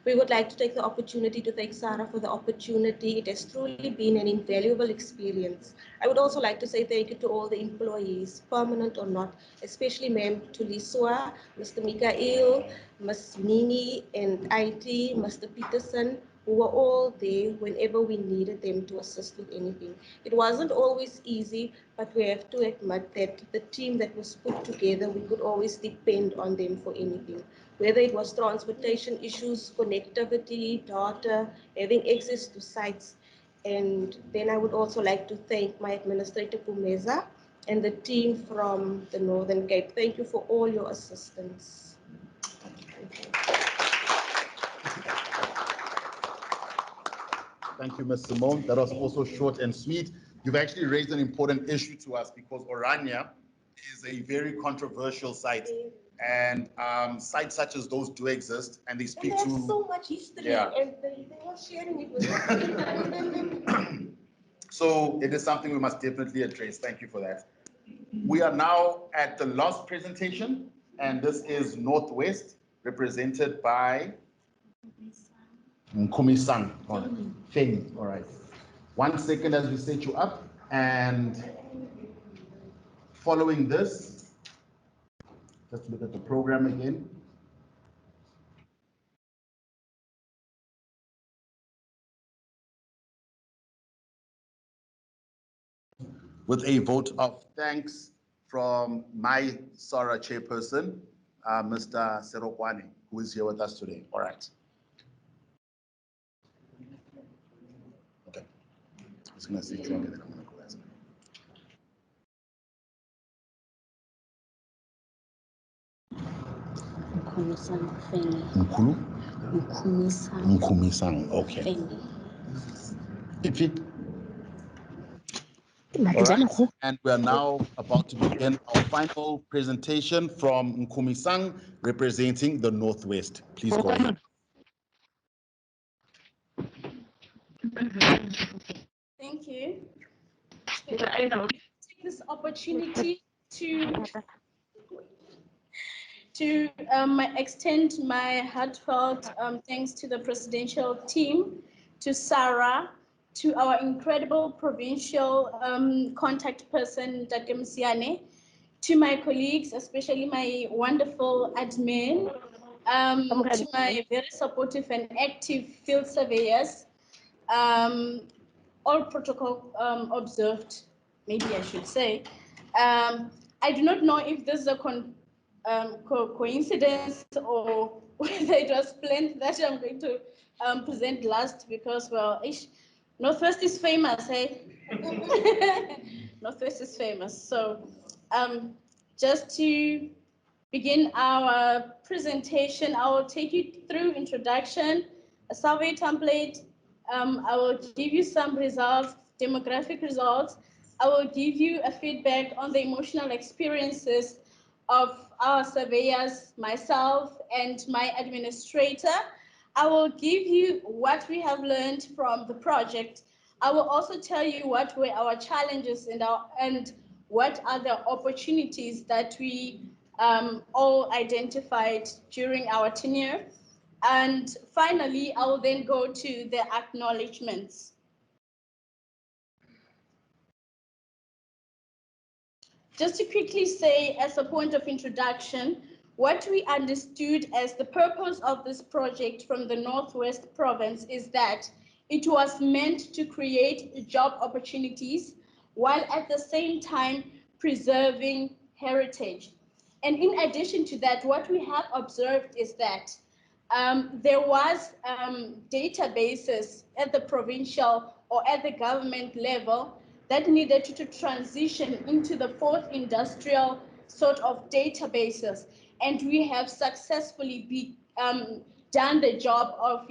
we would like to take the opportunity to thank SAHRA for the opportunity. It has truly been an invaluable experience. I would also like to say thank you to all the employees, permanent or not, especially Ma'am Tuliswa, Mr. Mikael, Ms. Nini, and IT, Mr. Peterson, who were all there whenever we needed them to assist with anything. It wasn't always easy, but we have to admit that the team that was put together, we could always depend on them for anything. Whether it was transportation issues, connectivity, data, having access to sites. And then I would also like to thank my administrator, Pumeza, and the team from the Northern Cape. Thank you for all your assistance. Thank you, Ms. Simone. That was also short and sweet. You've actually raised an important issue to us because Orania is a very controversial site. And sites such as those do exist, and they speak to... There's so much history, and they were sharing it with us. So it is something we must definitely address. Thank you for that. We are now at the last presentation, and this is Northwest, represented by Nkumisang. Femi. All right. 1 second as we set you up, and following this, just look at the program again. With a vote of thanks from my SAHRA chairperson, Mr. Serokwane, who is here with us today. All right. Okay. I was going to say John, and then I'm going to go as well. Nkumisang, okay. If it, all right, and we are now about to begin our final presentation from Nkumisang, representing the Northwest. Please go ahead. Thank you. I take this opportunity to extend my heartfelt thanks to the presidential team, to SAHRA, to our incredible provincial contact person, Dr. Msiane, to my colleagues, especially my wonderful admin, to my very supportive and active field surveyors, all protocol observed, maybe I should say. I do not know if this is a coincidence or whether it was planned that I'm going to present last because, well, Northwest is famous, hey? Northwest is famous. So just to begin our presentation, I will take you through introduction, a survey template. I will give you some results, demographic results. I will give you a feedback on the emotional experiences of our surveyors, myself, and my administrator. I will give you what we have learned from the project. I will also tell you what were our challenges and what are the opportunities that we all identified during our tenure. And finally, I will then go to the acknowledgements. Just to quickly say, as a point of introduction, what we understood as the purpose of this project from the Northwest Province is that it was meant to create job opportunities while at the same time preserving heritage. And in addition to that, what we have observed is that there was databases at the provincial or at the government level that needed to transition into the fourth industrial sort of databases. And we have successfully done the job of,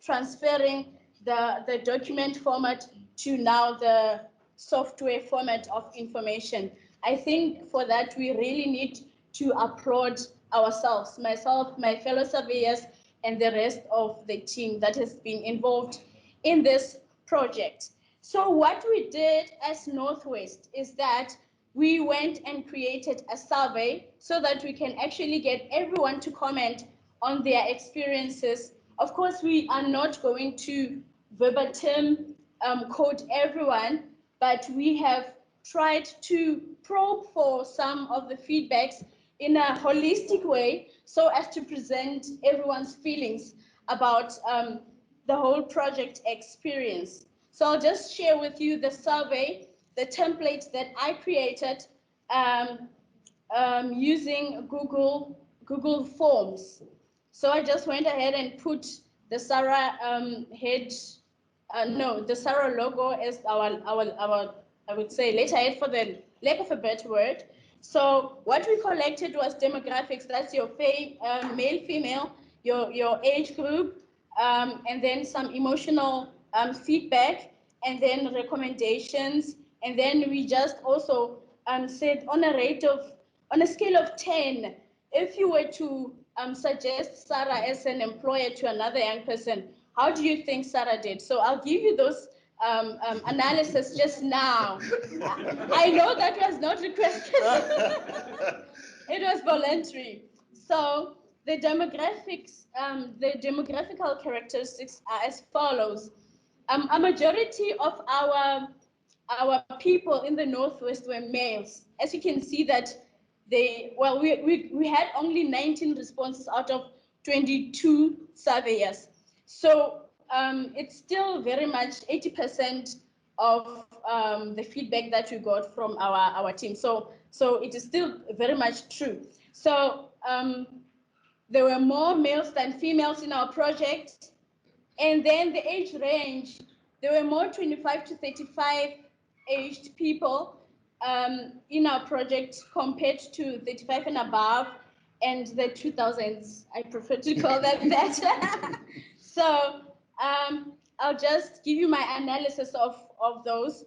transferring the document format to now the software format of information. I think for that, we really need to applaud ourselves, myself, my fellow surveyors, and the rest of the team that has been involved in this project. So what we did as Northwest is that we went and created a survey so that we can actually get everyone to comment on their experiences. Of course, we are not going to verbatim quote everyone, but we have tried to probe for some of the feedbacks in a holistic way so as to present everyone's feelings about the whole project experience. So I'll just share with you the survey, the template that I created using Google Forms. So I just went ahead and put the SAHRA the SAHRA logo as our I would say letterhead, for the lack of a better word. So what we collected was demographics. That's your male, female, your age group, and then some emotional feedback, and then recommendations, and then we just also said on a scale of 10, if you were to suggest SAHRA as an employer to another young person, how do you think SAHRA did? So I'll give you those analysis just now. I know that was not requested. It was voluntary. So the demographics, the demographical characteristics are as follows. A majority of our people in the Northwest were males. As you can see that we had only 19 responses out of 22 surveyors. So it's still very much 80% of the feedback that we got from our team. So it is still very much true. So there were more males than females in our project. And then the age range, there were more 25 to 35 aged people in our project compared to 35 and above, and the 2000s, I prefer to call them that. So I'll just give you my analysis of those.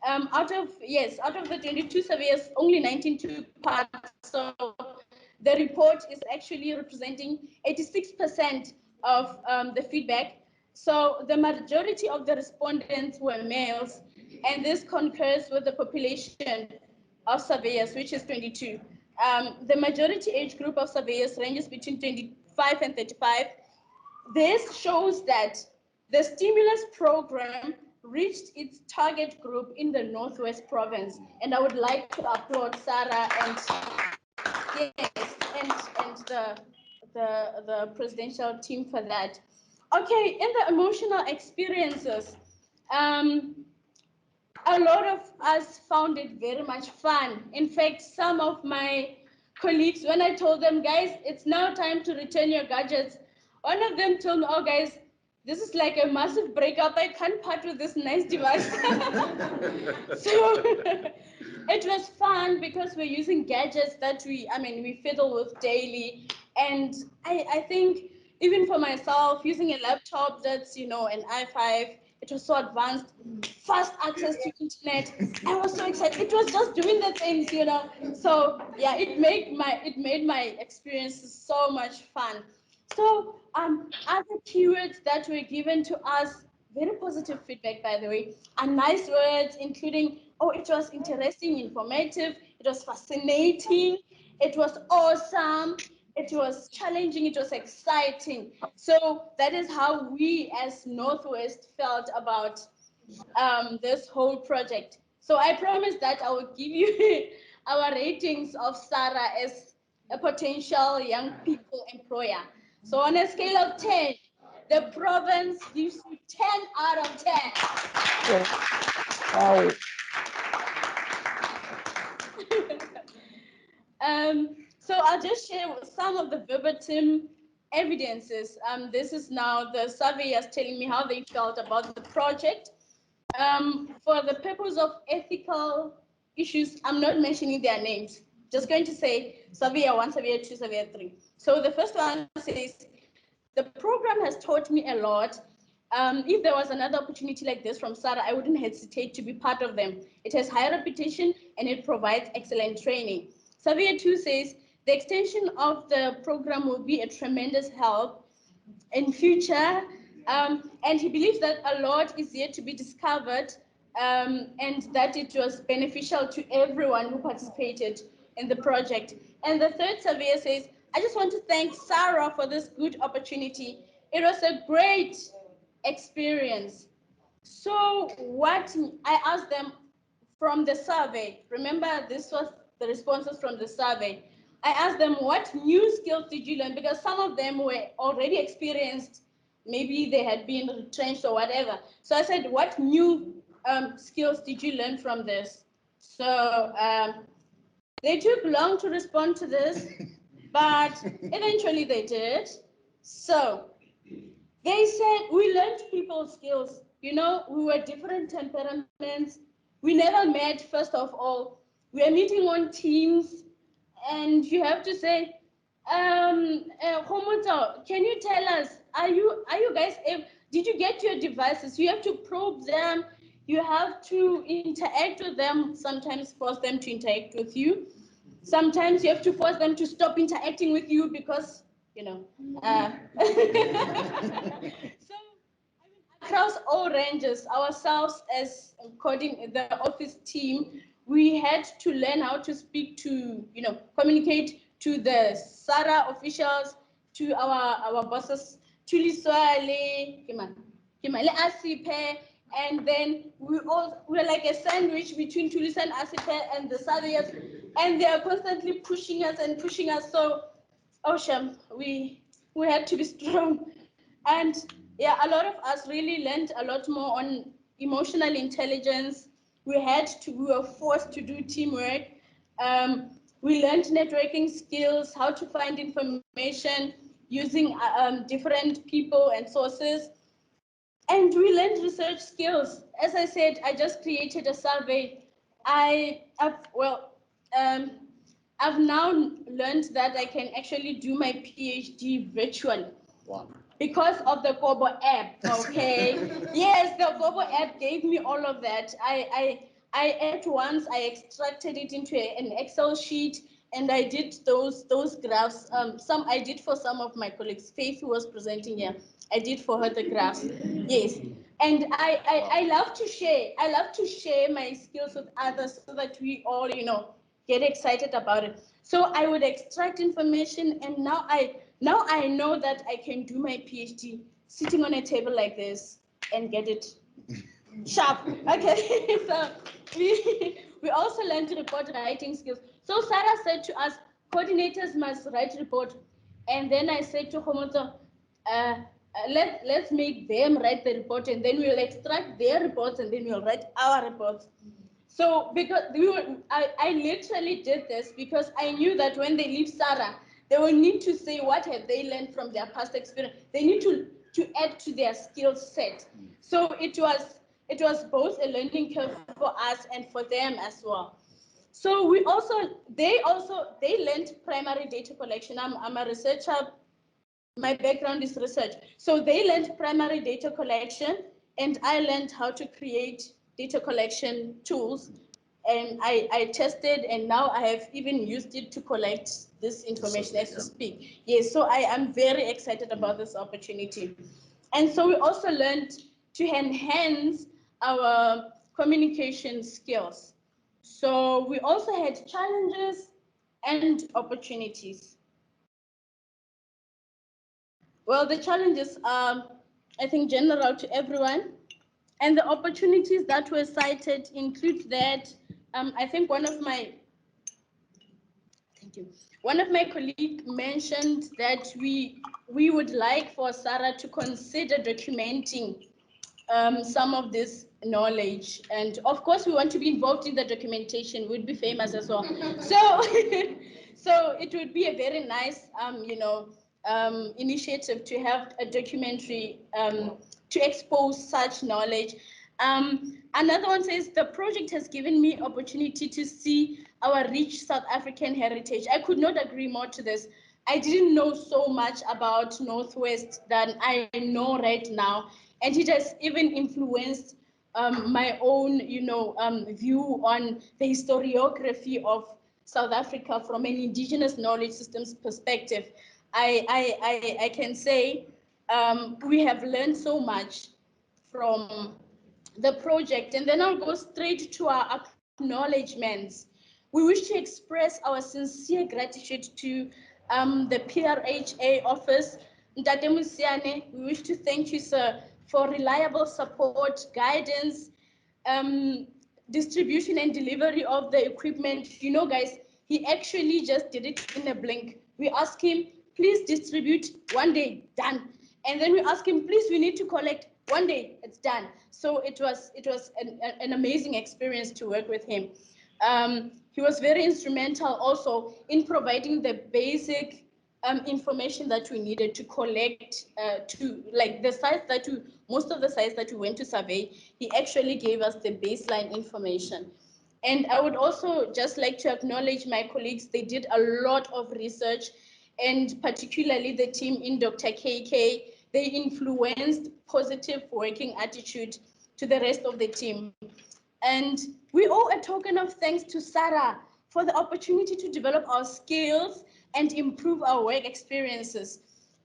Out of the 22 surveys, only 19 took part. So the report is actually representing 86% of the feedback. So the majority of the respondents were males, and this concurs with the population of surveyors, which is 22. The majority age group of surveyors ranges between 25 and 35. This shows that the stimulus program reached its target group in the Northwest Province, and I would like to applaud SAHRA and the presidential team for that. Okay, in the emotional experiences, a lot of us found it very much fun. In fact, some of my colleagues, when I told them, guys, it's now time to return your gadgets, one of them told me, oh, guys, this is like a massive breakup. I can't part with this nice device. So it was fun because we're using gadgets that we fiddle with daily. And I think even for myself, using a laptop that's, an i5, it was so advanced, fast access to internet. I was so excited. It was just doing the things, So yeah, it made my experiences so much fun. So other keywords that were given to us, very positive feedback, by the way, are nice words, including, oh, it was interesting, informative, it was fascinating, it was awesome, it was challenging, it was exciting. So that is how we as Northwest felt about this whole project. So I promise that I will give you our ratings of SAHRA as a potential young people employer. So on a scale of 10, the province gives you 10 out of 10. Wow. So I'll just share some of the verbatim evidences. This is now the surveyors telling me how they felt about the project. For the purpose of ethical issues, I'm not mentioning their names. Just going to say surveyor 1, surveyor 2, surveyor 3. So the first one says, the program has taught me a lot. If there was another opportunity like this from SAHRA, I wouldn't hesitate to be part of them. It has high reputation and it provides excellent training. Surveyor 2 says, the extension of the program will be a tremendous help in future. And he believes that a lot is yet to be discovered, and that it was beneficial to everyone who participated in the project. And the third surveyor says, I just want to thank SAHRA for this good opportunity. It was a great experience. So what I asked them from the survey, remember this was the responses from the survey. I asked them, what new skills did you learn? Because some of them were already experienced, maybe they had been retrenched or whatever. So I said, what new skills did you learn from this? So they took long to respond to this, but eventually they did. So they said, we learned people skills. You know, we were different temperaments. We never met, first of all. We are meeting on Teams, and you have to say, Homoto, can you tell us, are you guys able, did you get your devices? You have to probe them. You have to interact with them, sometimes force them to interact with you. Sometimes you have to force them to stop interacting with you because, you know. So, across all ranges, ourselves as the office team, we had to learn how to speak to, communicate to the SAHRA officials, to our bosses, to Liswale, Asipe, and then we're like a sandwich between Tulisa and Asipe and the surveyors, and they are constantly pushing us and pushing us. So, Osham, we had to be strong. And yeah, a lot of us really learned a lot more on emotional intelligence. We were forced to do teamwork. We learned networking skills, how to find information using different people and sources. And we learned research skills. As I said, I just created a survey. I've now learned that I can actually do my PhD virtually. Wow. Because of the Kobo app, okay? Yes, the Kobo app gave me all of that. I at once, I extracted it into an Excel sheet, and I did those graphs. I did for some of my colleagues. Faith, who was presenting here, I did for her the graphs. Yes, and I love to share. I love to share my skills with others so that we all, get excited about it. So I would extract information, and now I know that I can do my PhD sitting on a table like this and get it sharp. Okay, so we also learned report writing skills. So Sarah said to us, coordinators must write report, and then I said to Homoto, let's make them write the report, and then we'll extract their reports, and then we'll write our reports. So because I literally did this because I knew that when they leave SAHRA, they will need to say what have they learned from their past experience. They need to add to their skill set. So it was both a learning curve for us and for them as well. So they learned primary data collection. I'm a researcher. My background is research. So they learned primary data collection, and I learned how to create data collection tools. And I tested, and now I have even used it to collect this information as we speak. Yes, so I am very excited about this opportunity. And so we also learned to enhance our communication skills. So we also had challenges and opportunities. Well, the challenges are, I think, general to everyone. And the opportunities that were cited include that I think one of my colleagues mentioned that we would like for SAHRA to consider documenting some of this knowledge. And of course, we want to be involved in the documentation. We'd be famous as well. So, so it would be a very nice, initiative to have a documentary to expose such knowledge. Another one says, the project has given me opportunity to see our rich South African heritage. I could not agree more to this. I didn't know so much about Northwest than I know right now. And it has even influenced my own, view on the historiography of South Africa from an indigenous knowledge systems perspective. I can say we have learned so much from the project. And then I'll go straight to our acknowledgements. We wish to express our sincere gratitude to the PRHA office. Ntate Musiane, we wish to thank you, sir, for reliable support, guidance, distribution and delivery of the equipment. You know, guys, he actually just did it in a blink. We asked him, please distribute, one day, done. And then we asked him, please, we need to collect, one day, it's done. So it was an amazing experience to work with him. He was very instrumental also in providing the basic information that we needed to collect, to like the sites that most of the sites that we went to survey, he actually gave us the baseline information. And I would also just like to acknowledge my colleagues. They did a lot of research, and particularly the team in Dr. KK, they influenced positive working attitude to the rest of the team. And we owe a token of thanks to SAHRA for the opportunity to develop our skills and improve our work experiences.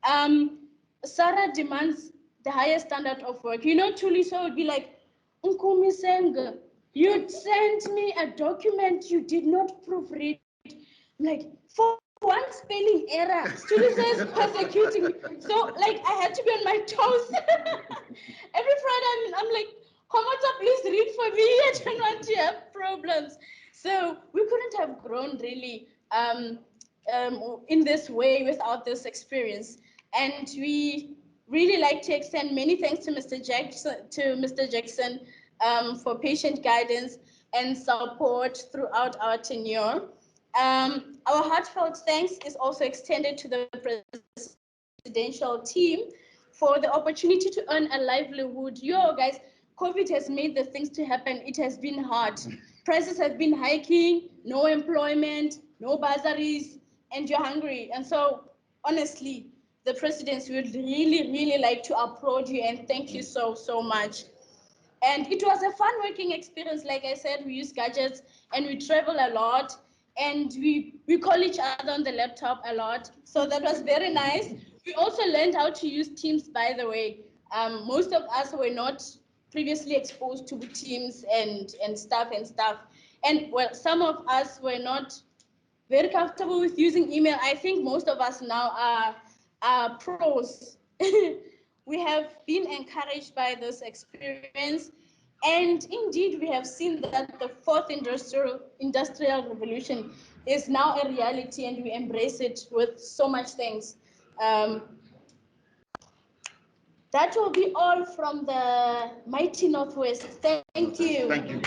SAHRA demands the highest standard of work. You know, Tuliso would be like, Nkumi Senga, you sent me a document you did not proofread. I'm like, for one spelling error, Tuliso is persecuting me. So, like, I had to be on my toes. Every Friday, I'm like, Komata, please read for me. I don't want to have problems. So we couldn't have grown really in this way without this experience. And we really like to extend many thanks to Mr. Jackson for patient guidance and support throughout our tenure. Our heartfelt thanks is also extended to the presidential team for the opportunity to earn a livelihood. Yo, guys, COVID has made the things to happen. It has been hard. Prices have been hiking, no employment, no bursaries, and you're hungry. And so, honestly, the presidency would really, really like to applaud you and thank you so, so much. And it was a fun working experience. Like I said, we use gadgets and we travel a lot, and we call each other on the laptop a lot. So that was very nice. We also learned how to use Teams, by the way. Most of us were not previously exposed to Teams and stuff. And well, some of us were not very comfortable with using email. I think most of us now are pros. We have been encouraged by this experience. And indeed, we have seen that the fourth industrial revolution is now a reality, and we embrace it with so much thanks. That will be all from the mighty Northwest. Thank you. Thank you.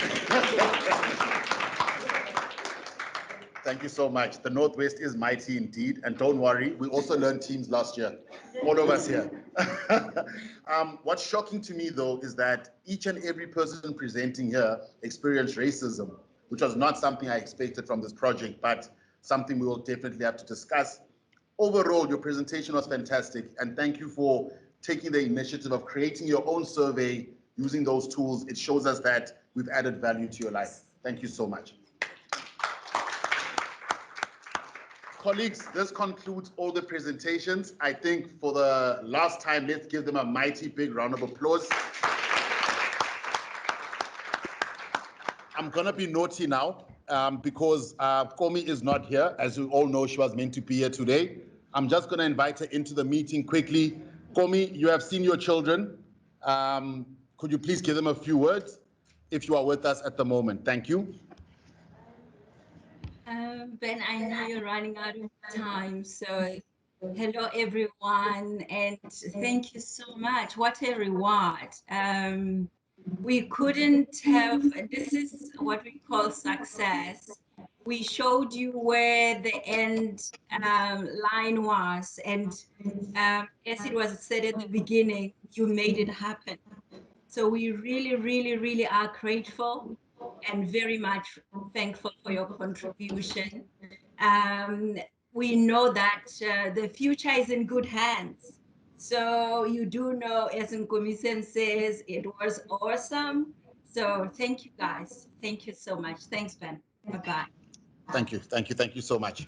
Thank you so much. The Northwest is mighty indeed. And don't worry, we also learned Teams last year, all of us here. What's shocking to me, though, is that each and every person presenting here experienced racism, which was not something I expected from this project, but something we will definitely have to discuss. Overall, your presentation was fantastic, and thank you for taking the initiative of creating your own survey using those tools. It shows us that we've added value to your life. Thank you so much. Colleagues, this concludes all the presentations. I think for the last time, let's give them a mighty big round of applause. I'm gonna be naughty now because Komi is not here. As you all know, she was meant to be here today. I'm just gonna invite her into the meeting quickly. Komi, you have seen your children. Could you please give them a few words if you are with us at the moment? Thank you. Ben, I know you're running out of time, so hello everyone, and thank you so much. What a reward. We couldn't have, this is what we call success. We showed you where the end line was, and as it was said at the beginning, you made it happen. So we really, really, really are grateful and very much thankful for your contribution. We know that the future is in good hands. So you do know, as Nkomisen says, it was awesome. So thank you guys. Thank you so much. Thanks, Ben. Bye-bye. Thank you. Thank you. Thank you so much.